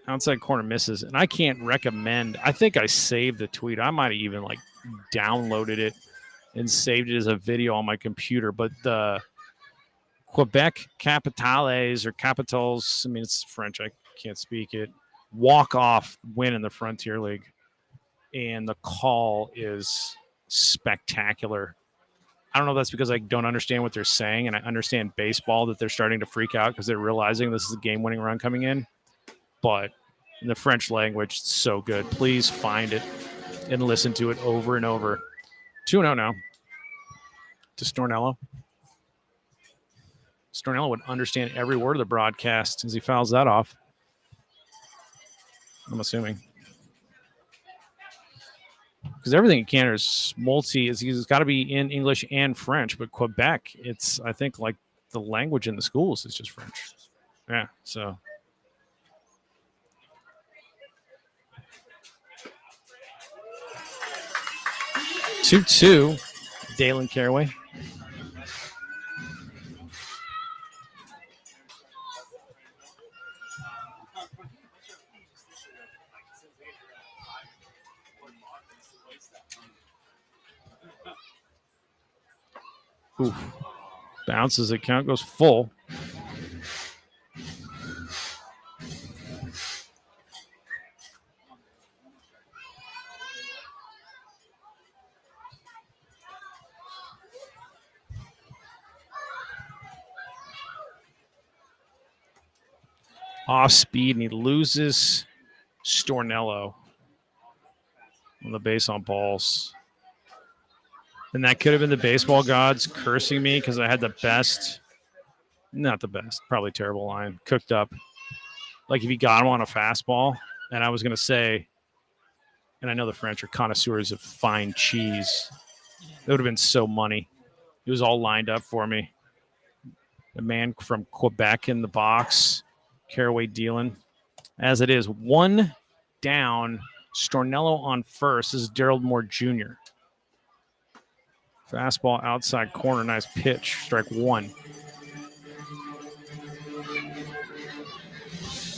Outside corner misses, and I can't recommend. I think I saved the tweet. I might have even like downloaded it and saved it as a video on my computer. But the Quebec Capitales or Capitals, I mean, it's French. I can't speak it. Walk-off win in the Frontier League. And the call is spectacular. I don't know if that's because I don't understand what they're saying, and I understand baseball that they're starting to freak out because they're realizing this is a game-winning run coming in. But in the French language, it's so good. Please find it and listen to it over and over. 2-0 now to Stornello. Stornello would understand every word of the broadcast as he fouls that off. I'm assuming. Because everything in Canada is it's got to be in English and French, but Quebec, it's, I think, like the language in the schools is just French. Yeah, so... 2-2, Dalen Caraway. Ooh. Bounces, the count goes full. Off speed, and he loses Stornello on the base on balls. And that could have been the baseball gods cursing me because I had the best, not the best, probably terrible line, cooked up. Like if he got him on a fastball, and I was going to say, and I know the French are connoisseurs of fine cheese. It would have been so money. It was all lined up for me. The man from Quebec in the box. Caraway dealing. As it is, one down. Stornello on first. This is Darryl Moore Jr. Fastball outside corner. Nice pitch. Strike one.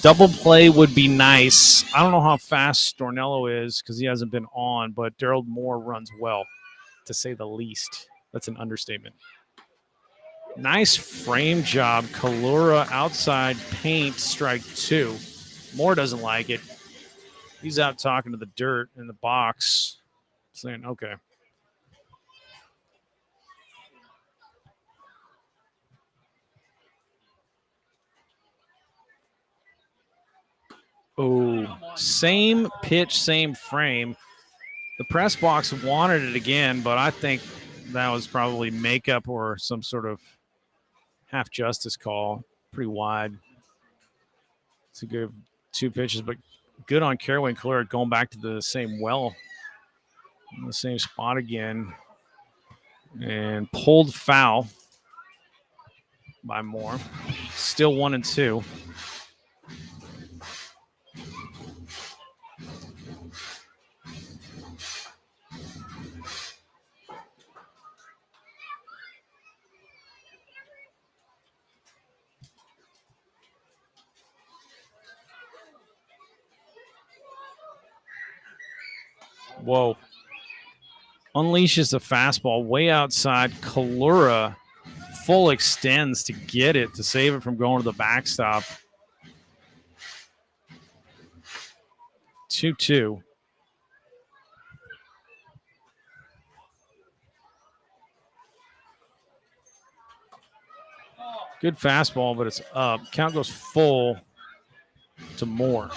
Double play would be nice. I don't know how fast Stornello is because he hasn't been on, but Darryl Moore runs well, to say the least. That's an understatement. Nice frame job. Kalura outside paint, strike two. Moore doesn't like it. He's out talking to the dirt in the box, saying, okay. Oh, same pitch, same frame. The press box wanted it again, but I think that was probably makeup or some sort of half justice call. Pretty wide. It's a good two pitches, but good on Caraway and Kalura going back to the same well in the same spot again. And pulled foul by Moore. Still 1-2. Whoa. Unleashes the fastball way outside. Kalura full extends to get it, to save it from going to the backstop. 2-2. Good fastball, but it's up. Count goes full to Moore.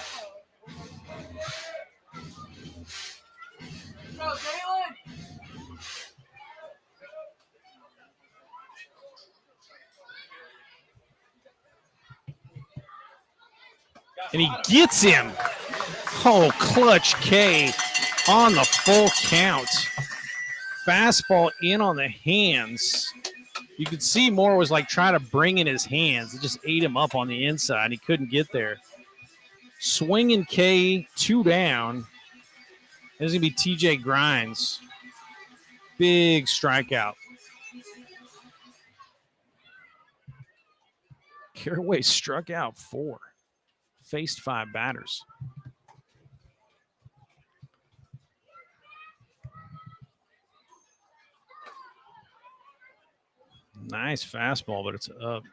And he gets him. Oh, clutch K on the full count. Fastball in on the hands. You could see Moore was like trying to bring in his hands. It just ate him up on the inside. He couldn't get there. Swinging K, 2 down. This is going to be TJ Grimes. Big strikeout. Caraway struck out 4. Faced 5 batters. Nice fastball, but it's up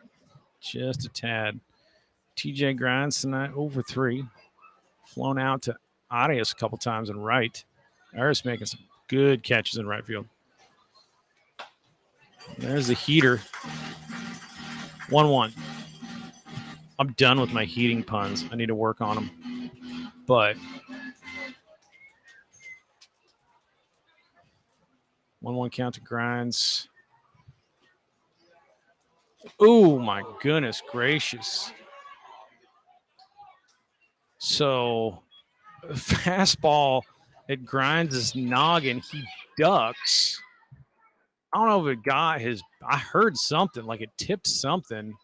just a tad. TJ Grimes tonight over 3. Flown out to Arias a couple times in right. Arias making some good catches in right field. There's the heater. 1-1. I'm done with my heating puns. I need to work on them. But 1-1 count to Grimes. Oh, my goodness gracious. So, fastball, it grinds his noggin. He ducks. I don't know if it got his – I heard something, like it tipped something.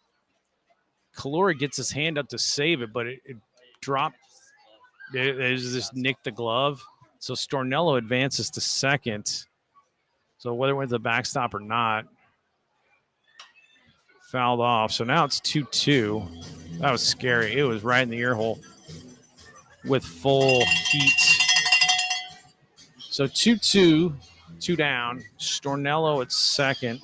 Calori gets his hand up to save it, but it dropped. It just nicked the glove. So, Stornello advances to second. So, whether it went to the backstop or not, fouled off. So, now it's 2-2. That was scary. It was right in the ear hole with full heat. So 2-2, 2 down. Stornello at second.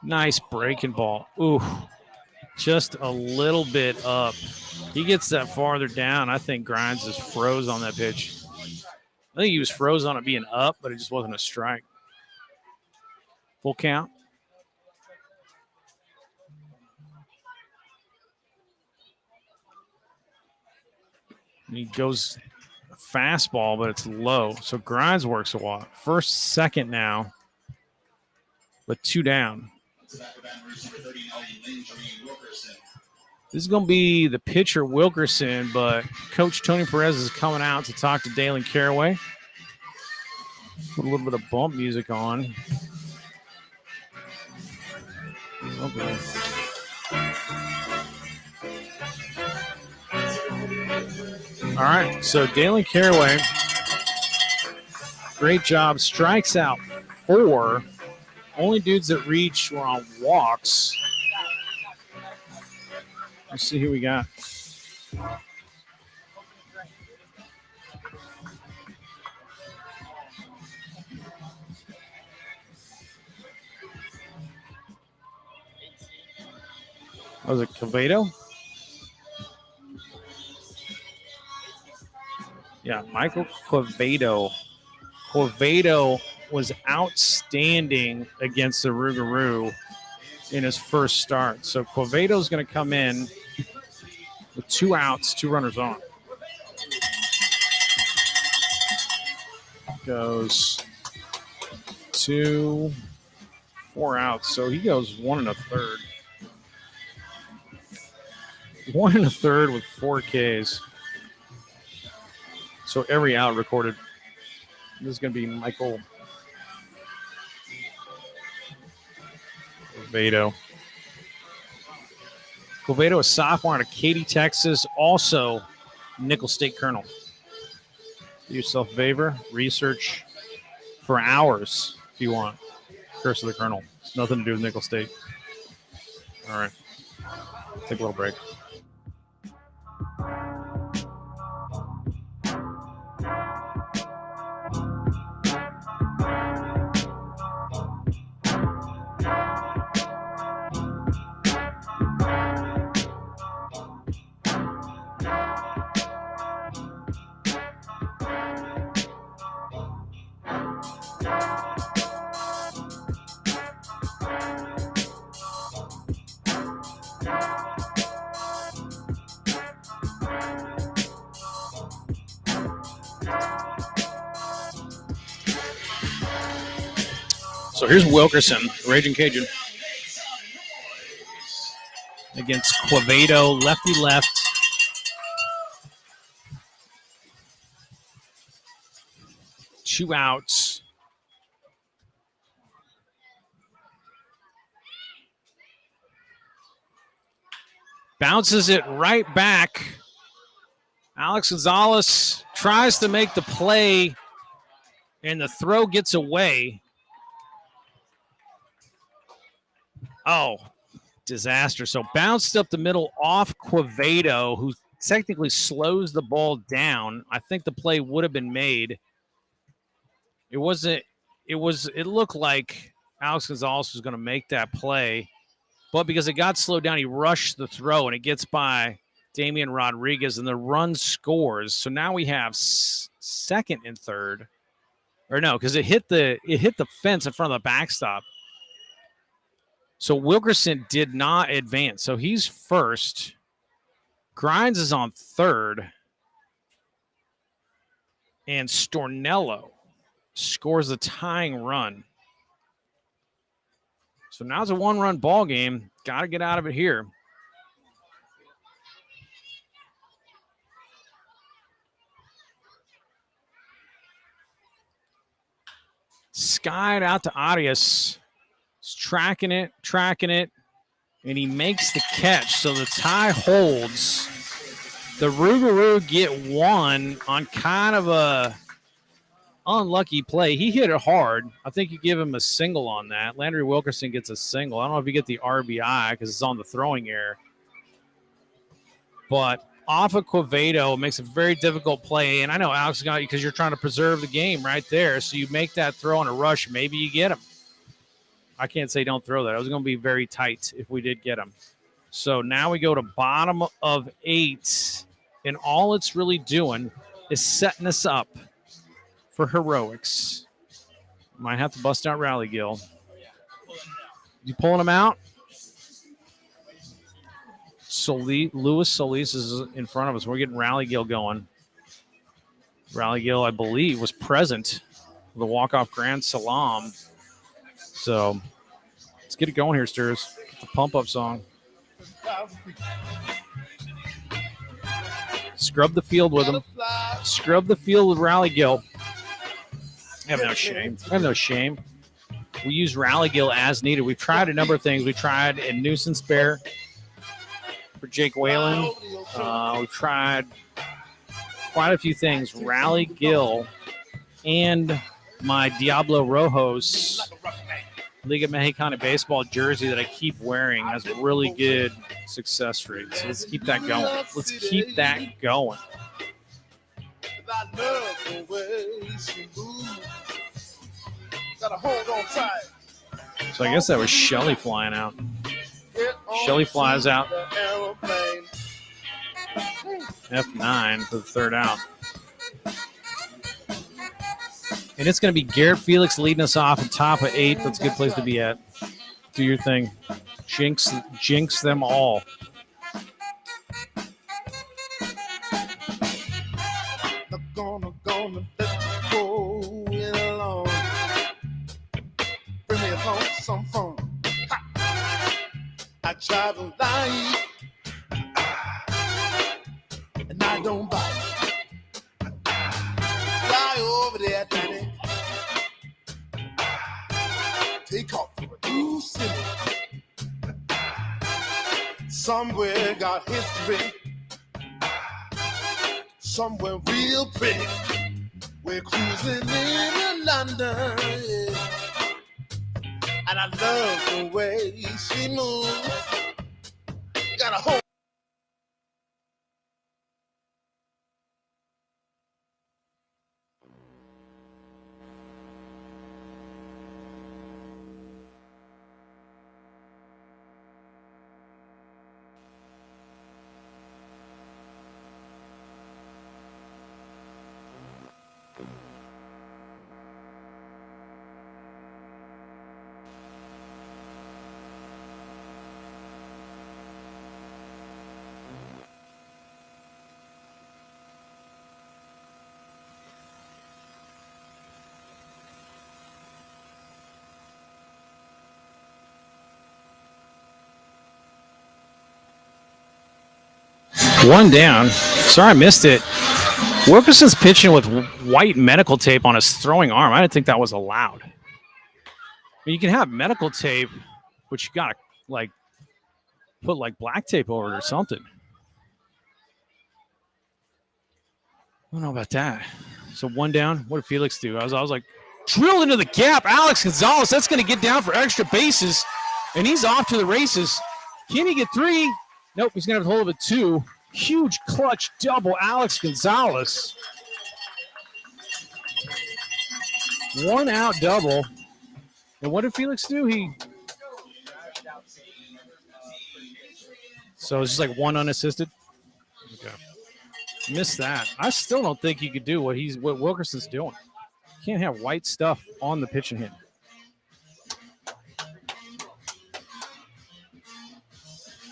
Nice breaking ball. Ooh, just a little bit up. He gets that farther down. I think Grimes is froze on that pitch. I think he was froze on it being up, but it just wasn't a strike. Full count. And he goes fastball, but it's low. So Grimes works a lot. First, second now, but 2 down. This is going to be the pitcher, Wilkerson, but Coach Tony Perez is coming out to talk to Dalen Caraway. Put a little bit of bump music on. Okay. All right, so Dalen Caraway, great job. Strikes out 4. Only dudes that reached were on walks. Let's see who we got. Was it Quevedo? Yeah, Michael Quevedo. Quevedo was outstanding against the Rougarou in his first start. So Quevedo's going to come in with 2 outs, 2 runners on. Goes 2, 4 outs. So he goes 1 1/3. 1 1/3 with 4 Ks. So every out recorded. This is going to be Michael Quevedo. Quevedo, a sophomore out of Katy, Texas, also Nickel State Colonel. Do yourself a favor, research for hours if you want. Curse of the Colonel. It's nothing to do with Nickel State. All right. Take a little break. So here's Wilkerson, Raging Cajun, against Quevedo, lefty left. Two outs. Bounces it right back. Alex Gonzalez tries to make the play, and the throw gets away. Oh, disaster. So bounced up the middle off Quevedo, who technically slows the ball down. I think the play would have been made. It wasn't. It looked like Alex Gonzalez was going to make that play, but because it got slowed down, he rushed the throw, and it gets by Damian Rodriguez, and the run scores. So now we have second and third, or no, because it hit the fence in front of the backstop. So Wilkerson did not advance. So he's first. Grimes is on third. And Stornello scores the tying run. So now it's a one-run ball game. Got to get out of it here. Skied out to Arias. He's tracking it, and he makes the catch. So the tie holds. The Rougarou get one on kind of a unlucky play. He hit it hard. I think you give him a single on that. Landry Wilkerson gets a single. I don't know if you get the RBI because it's on the throwing error. But off of Quevedo makes a very difficult play. And I know Alex got you because you're trying to preserve the game right there. So you make that throw on a rush. Maybe you get him. I can't say don't throw that. It was going to be very tight if we did get him. So now we go to bottom of 8. And all it's really doing is setting us up for heroics. Might have to bust out Rally Gill. You pulling him out? Luis Solis is in front of us. We're getting Rally Gill going. Rally Gill, I believe, was present for the walk-off grand salam. So let's get it going here, Stirs. Get the pump-up song. Scrub the field with him. Scrub the field with Rally Gill. I have no shame. We use Rally Gill as needed. We've tried a number of things. We tried a nuisance bear for Jake Whalen. We've tried quite a few things. Rally Gill and my Diablo Rojos Liga Mexicana baseball jersey that I keep wearing has really good success rate. So let's keep that going. So I guess that was Shelly flying out. Shelly flies out. F9 for the third out. And it's going to be Garrett Felix leading us off at top of 8. That's a good place to be at. Do your thing. Jinx them all. Gonna let you go along. Bring me along some fun. I travel light and I don't bite. Fly over there, Danny. Take off for a new city. Somewhere got history. Somewhere real pretty. We're cruising in London, yeah. And I love the way she moves. Got a whole One down. Sorry I missed it. Wilkerson's pitching with white medical tape on his throwing arm. I didn't think that was allowed. I mean, you can have medical tape, but you gotta like put like black tape over it or something. I don't know about that. So one down. What did Felix do? I was like, drilled into the gap. Alex Gonzalez, that's going to get down for extra bases, and he's off to the races. Can he get 3? Nope, he's going to have a hold of it 2. Huge clutch double, Alex Gonzalez. 1 out double. And what did Felix do? So it's just like 1 unassisted? Okay. Missed that. I still don't think you could do what Wilkerson's doing. You can't have white stuff on the pitch and hit.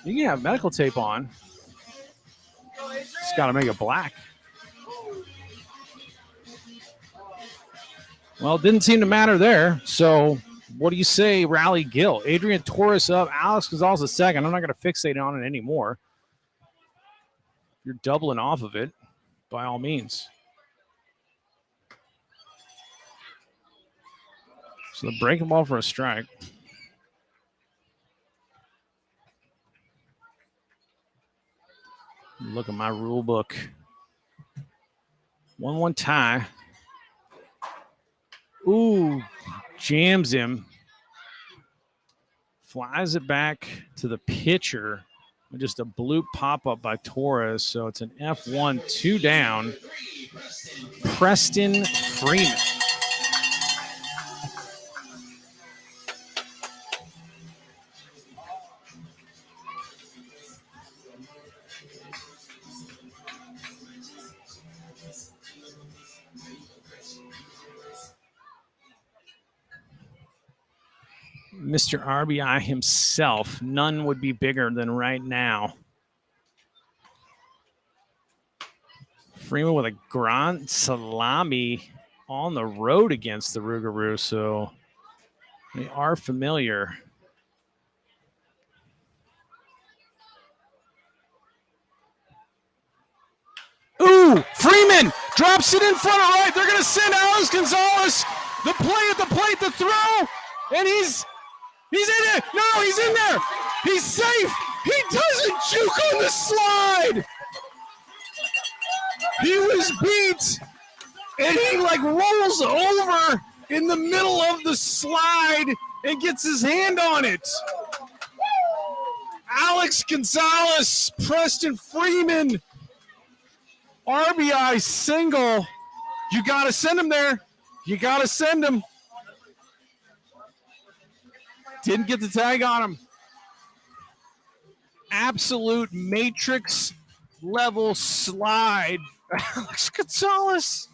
You can have medical tape on. Just got to make it black. Well, it didn't seem to matter there. So what do you say, Rally Gill? Adrian Torres up. Alex Gonzalez a second. I'm not going to fixate on it anymore. You're doubling off of it, by all means. So the breaking ball for a strike. Look at my rule book. 1-1 tie. Ooh, jams him. Flies it back to the pitcher. Just a bloop pop-up by Torres. So it's an F1, 2 down. Preston Freeman. Mr. RBI himself. None would be bigger than right now. Freeman with a grand salami on the road against the Rougarou, so they are familiar. Ooh, Freeman drops it in front of right. They're going to send Alex Gonzalez the play at the plate to throw, and he's in there. No, he's in there. He's safe. He doesn't juke on the slide. He was beat, and he like rolls over in the middle of the slide and gets his hand on it. Alex Gonzalez, Preston Freeman, RBI single. You got to send him there. You got to send him. Didn't get the tag on him. Absolute Matrix level slide. Alex Gonzalez.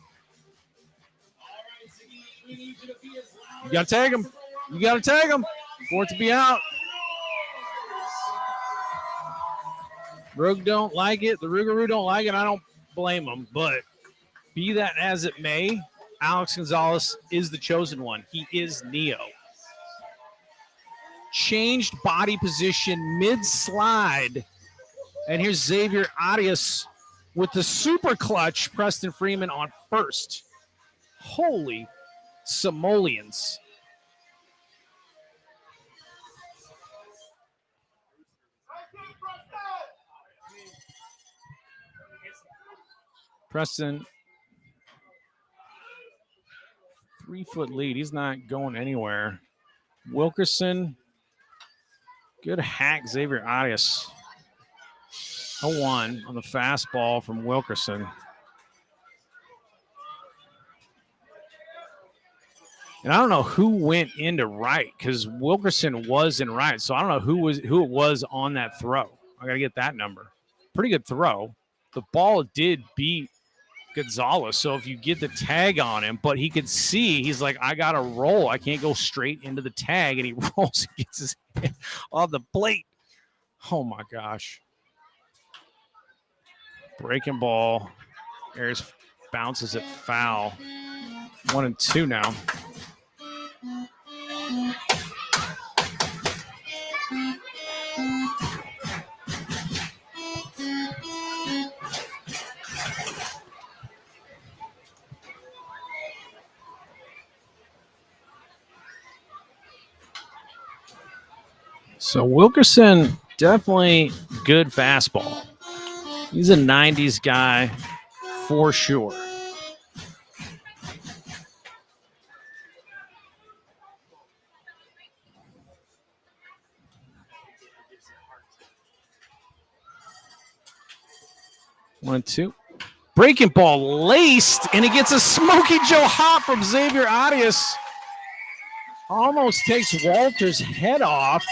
You got to tag him. You got to tag him for it to be out. Rogue don't like it. The Rougarou don't like it. I don't blame them. But be that as it may, Alex Gonzalez is the chosen one. He is Neo. Changed body position mid-slide. And here's Xavier Arias with the super clutch. Preston Freeman on first. Holy simoleons. Preston, 3-foot lead. He's not going anywhere. Wilkerson. Good hack, Xavier Arias. 0-1 on the fastball from Wilkerson. And I don't know who went into right because Wilkerson was in right. So I don't know who it was on that throw. I got to get that number. Pretty good throw. The ball did beat Gonzalez. So if you get the tag on him, but he could see, he's like, I got to roll. I can't go straight into the tag. And he rolls and gets his hand on the plate. Oh, my gosh. Breaking ball. Ayers bounces it foul. 1-2 now. So Wilkerson, definitely good fastball. He's a 90s guy for sure. One, two. Breaking ball laced, and he gets a Smokey Joe hop from Xavier Arias. Almost takes Walter's head off.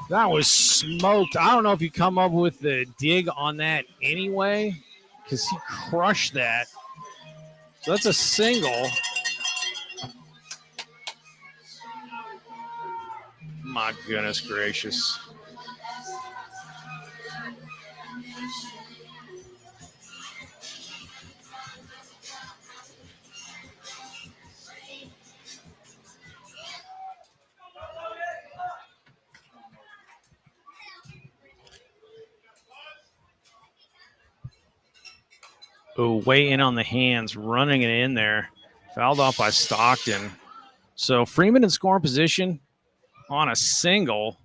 That was smoked. I don't know if you come up with the dig on that anyway, because he crushed that. So that's a single. My goodness gracious. Oh, way in on the hands, running it in there. Fouled off by Stockton. So Freeman in scoring position on a single.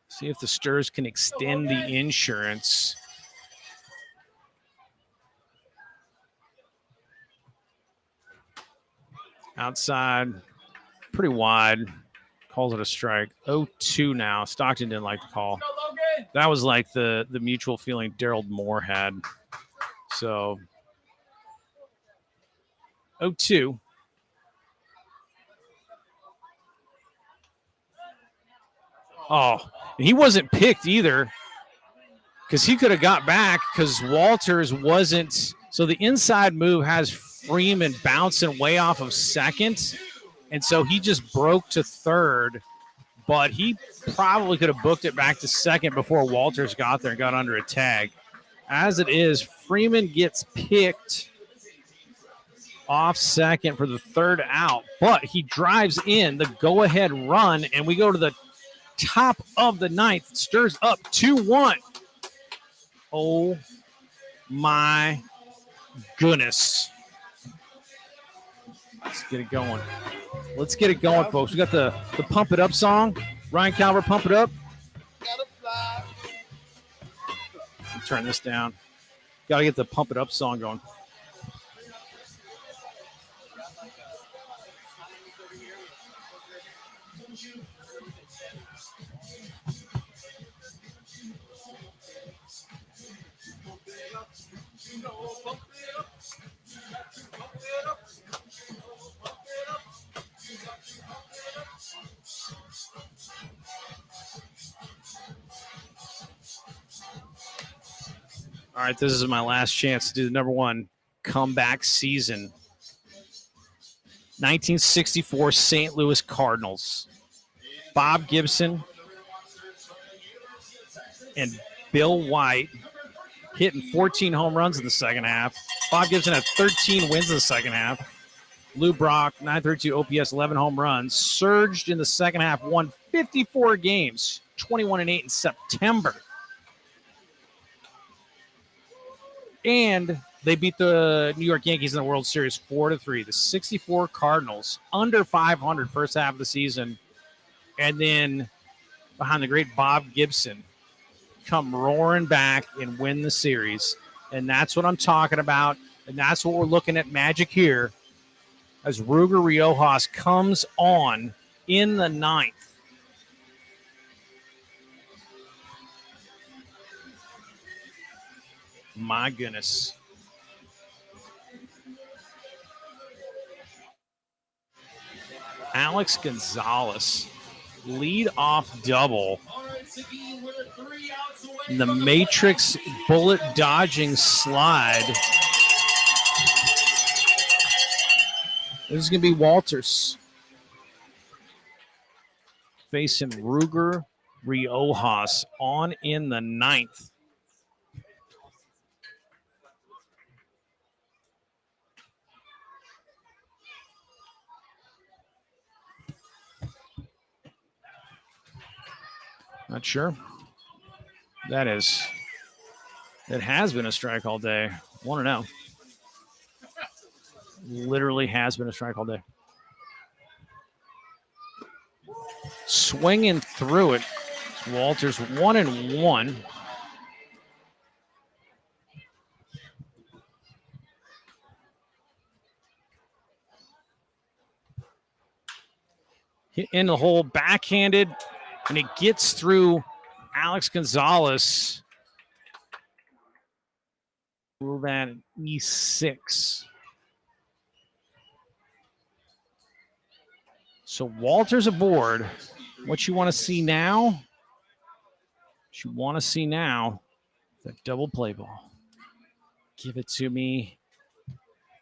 See if the Sturs can extend the insurance. Outside, pretty wide. Calls it a strike. 0-2 now. Stockton didn't like the call. That was like the mutual feeling Daryl Moore had. So 0-2. Oh, and he wasn't picked either because he could have got back because Walters wasn't. So the inside move has Freeman bouncing way off of second. And so he just broke to third, but he probably could have booked it back to second before Walters got there and got under a tag. As it is, Freeman gets picked off second for the third out, but he drives in the go-ahead run, and we go to the top of the ninth. Stirs up 2-1. Oh, my goodness. Let's get it going. Let's get it going, folks. We got the Pump It Up song. Ryan Calvert, Pump It Up. Turn this down. Got to get the Pump It Up song going. All right, this is my last chance to do the number one comeback season. 1964 St. Louis Cardinals. Bob Gibson and Bill White hitting 14 home runs in the second half. Bob Gibson had 13 wins in the second half. Lou Brock, 932 OPS, 11 home runs. Surged in the second half, won 54 games, 21-8 in September. And they beat the New York Yankees in the World Series 4-3. The 64 Cardinals, under 500 first half of the season. And then behind the great Bob Gibson, come roaring back and win the series. And that's what I'm talking about. And that's what we're looking at magic here as Ruger Riojas comes on in the ninth. My goodness. Alex Gonzalez, lead off double. The Matrix bullet dodging slide. This is going to be Walters facing Ruger Riojas on in the ninth. Not sure. That has been a strike all day. Want to know. Literally has been a strike all day. swinging through it. Walters 1-1. Hit in the hole, backhanded, and it gets through Alex Gonzalez. Rule that at E6. So Walters aboard. What you want to see now? What you want to see now? The double play ball. Give it to me.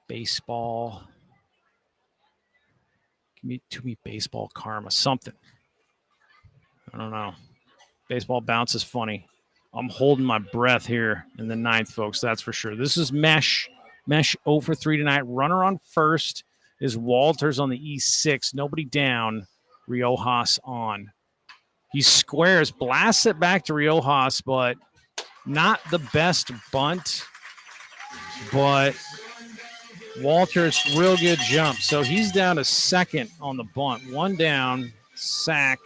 Baseball. Give me baseball karma. Something. I don't know. Baseball bounce is funny. I'm holding my breath here in the ninth, folks. That's for sure. This is Mesh. Mesh 0 for 3 tonight. Runner on first is Walters on the E6. Nobody down. Riojas on. He squares, blasts it back to Riojas, but not the best bunt. But Walters, real good jump. So he's down to second on the bunt. One down, sack.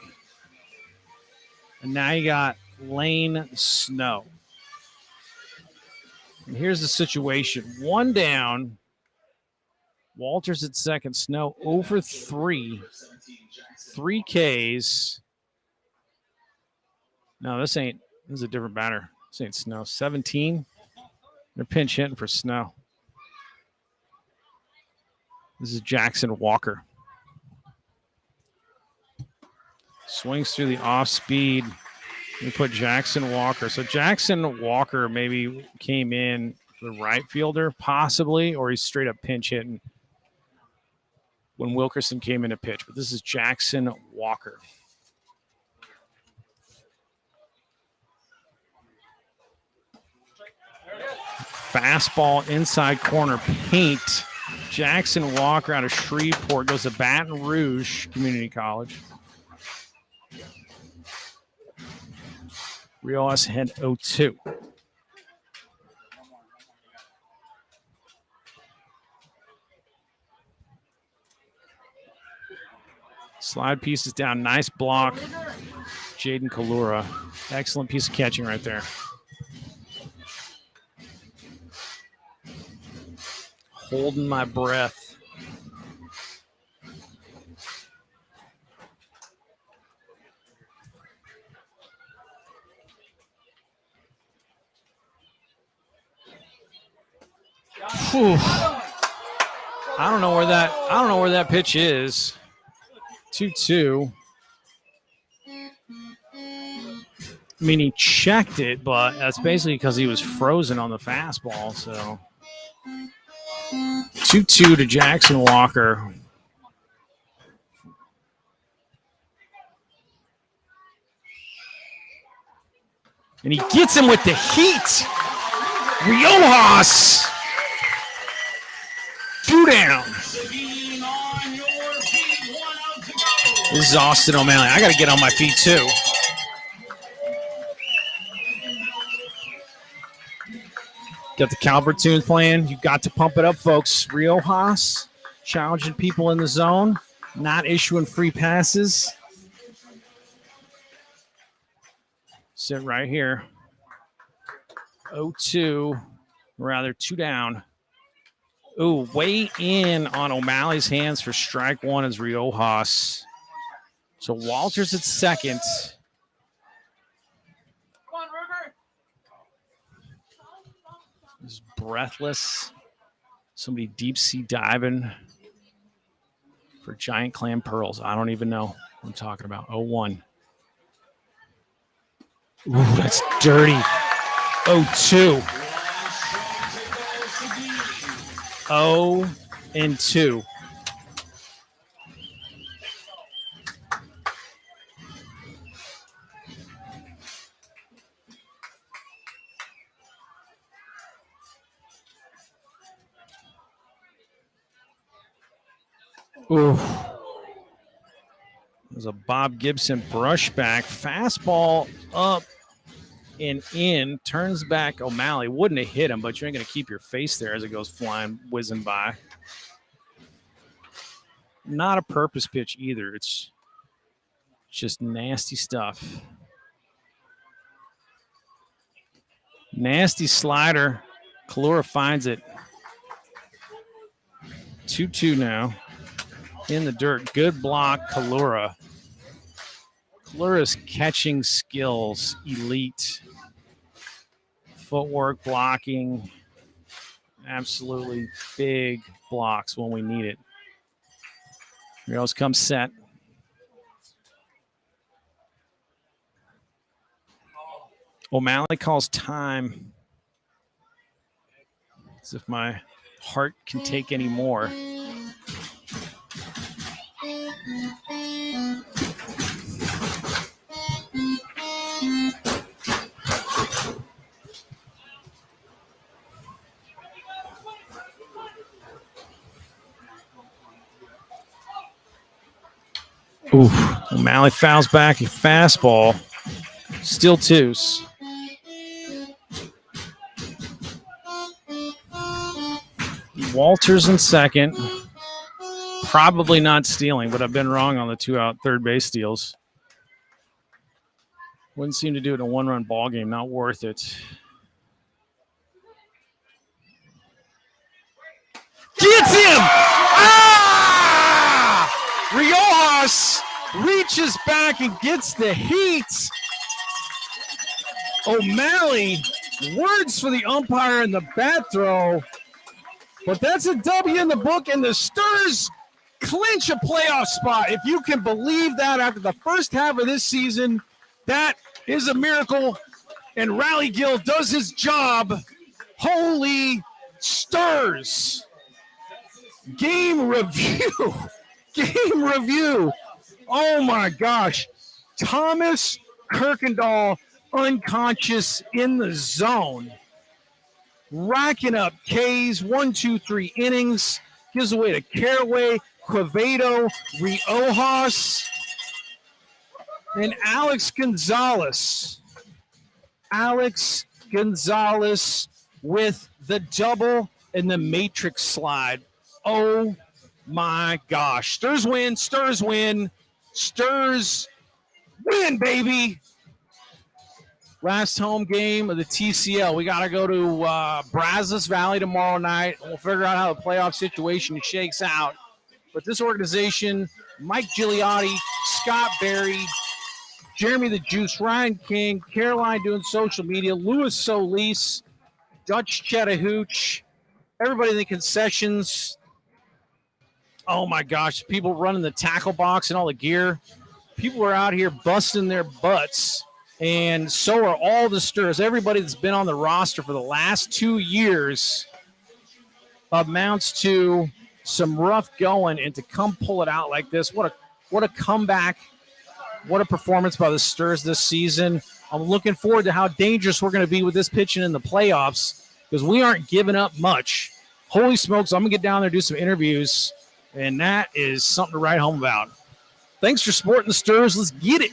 And now you got Lane Snow. And here's the situation. One down. Walters at second. Snow 0 for 3. 3 Ks. No, this is a different batter. This ain't Snow. 17. They're pinch hitting for Snow. This is Jackson Walker. Swings through the off speed. We put Jackson Walker. So Jackson Walker maybe came in the right fielder, possibly, or he's straight up pinch hitting when Wilkerson came in to pitch. But this is Jackson Walker. Fastball inside corner paint. Jackson Walker out of Shreveport goes to Baton Rouge Community College. Riojas had 0-2. Slide piece is down. Nice block. Jaden Kalura. Excellent piece of catching right there. Holding my breath. Whew. I don't know where that pitch is. 2-2. I mean, he checked it, but that's basically because he was frozen on the fastball. So 2-2 to Jackson Walker. And he gets him with the heat. Riojas. 2 down. This is Austin O'Malley. I got to get on my feet, too. Got the Calvert tunes playing. You got to pump it up, folks. Riojas challenging people in the zone, not issuing free passes. Sit right here. 0-2, rather 2 down. Ooh, way in on O'Malley's hands for strike one is Riojas. So Walters at second. Come on, Ruger. He's breathless. Somebody deep sea diving for giant clam pearls. I don't even know what I'm talking about. 0-1. Ooh, that's dirty. 0-2. 0-2. Ooh. There's a Bob Gibson brushback. Fastball up and in. Turns back O'Malley. Wouldn't have hit him, but you ain't going to keep your face there as it goes flying, whizzing by. Not a purpose pitch either. It's Just nasty stuff. Nasty slider. Kalura finds it. 2-2 now. In the dirt. Good block, Kalura. Kalura's catching skills, elite. Footwork, blocking. Absolutely big blocks when we need it. Here else comes set. O'Malley calls time. As if my heart can take any more. Oof. O'Malley fouls back a fastball. Still twos. Walters in second. Probably not stealing, but I've been wrong on the 2-out third base steals. Wouldn't seem to do it in a one-run ball game. Not worth it. Gets him! Ah! Riojas reaches back and gets the heat. O'Malley, words for the umpire in the bat throw. But that's a W in the book, and the Stars clinch a playoff spot. If you can believe that after the first half of this season, that is a miracle. And Rally Gill does his job. Holy Stars. Game review. Game review. Oh, my gosh. Thomas Kirkendall unconscious in the zone. Racking up Ks, 1, 2, 3 innings. Gives away to Caraway, Quevedo, Riojas, and Alex Gonzalez. Alex Gonzalez with the double and the matrix slide. Oh, my gosh. Stars win, Stars win, Stars win, baby. Last home game of the TCL. We got to go to Brazos Valley tomorrow night. We'll figure out how the playoff situation shakes out. But this organization, Mike Gigliotti, Scott Berry, Jeremy the Juice, Ryan King, Caroline doing social media, Louis Solis, Dutch Chattahoochee, everybody in the concessions. Oh, my gosh. People running the tackle box and all the gear. People are out here busting their butts. And so are all the Stars. Everybody that's been on the roster for the last 2 years amounts to some rough going. And to come pull it out like this, what a comeback. What a performance by the Stars this season. I'm looking forward to how dangerous we're going to be with this pitching in the playoffs because we aren't giving up much. Holy smokes, I'm going to get down there and do some interviews, and that is something to write home about. Thanks for supporting the Stars. Let's get it.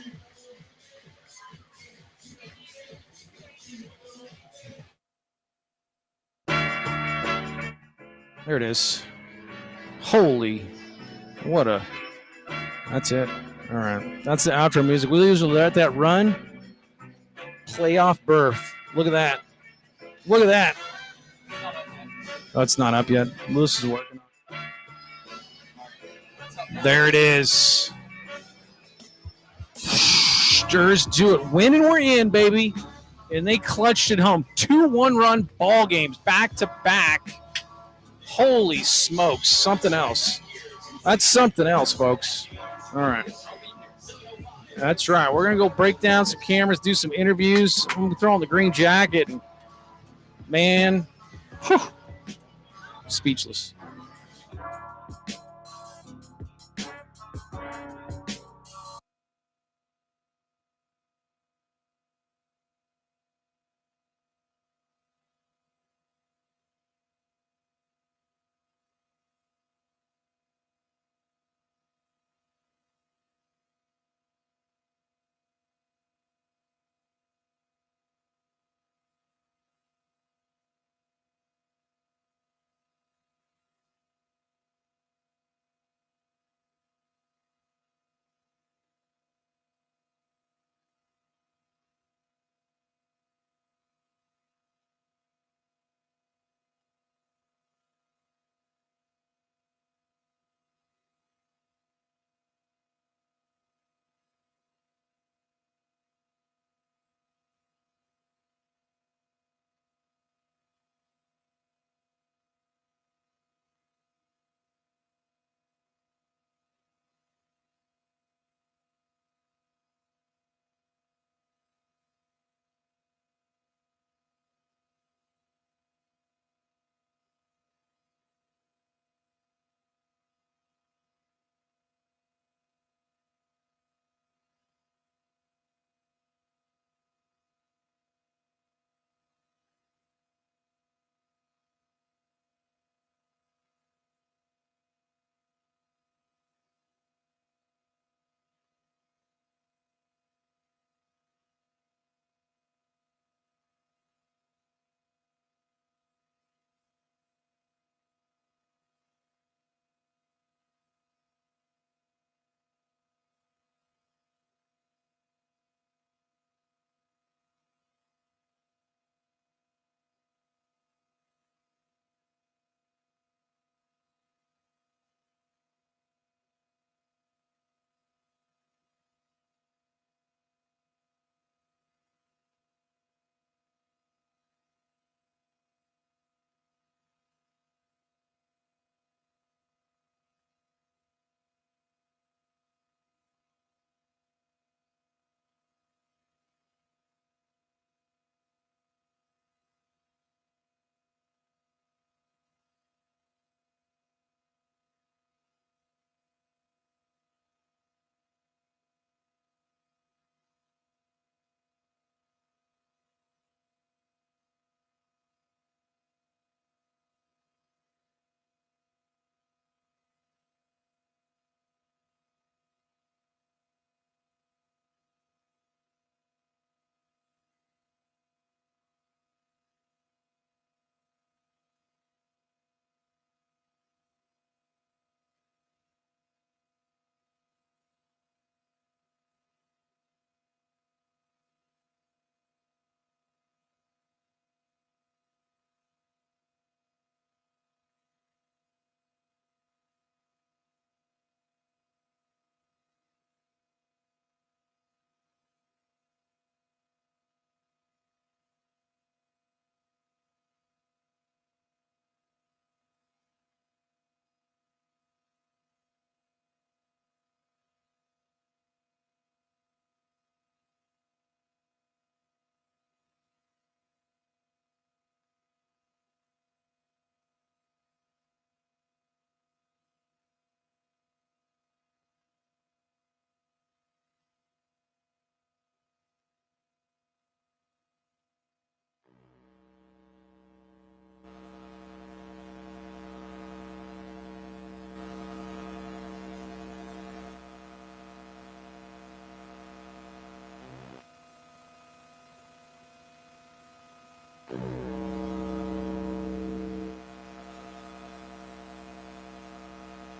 There it is. Holy, that's it. All right, that's the outro music. We usually let that run. Playoff berth. Look at that. Look at that. Oh, it's not up yet. Lewis is working on it. There it is. Stars do it. Win and we're in, baby. And they clutched it home. 2 one-run ball games back to back. Holy smokes. Something else. That's something else, folks. All right. That's right. We're going to go break down some cameras, do some interviews. I'm going to throw on the green jacket. And man, whew, speechless.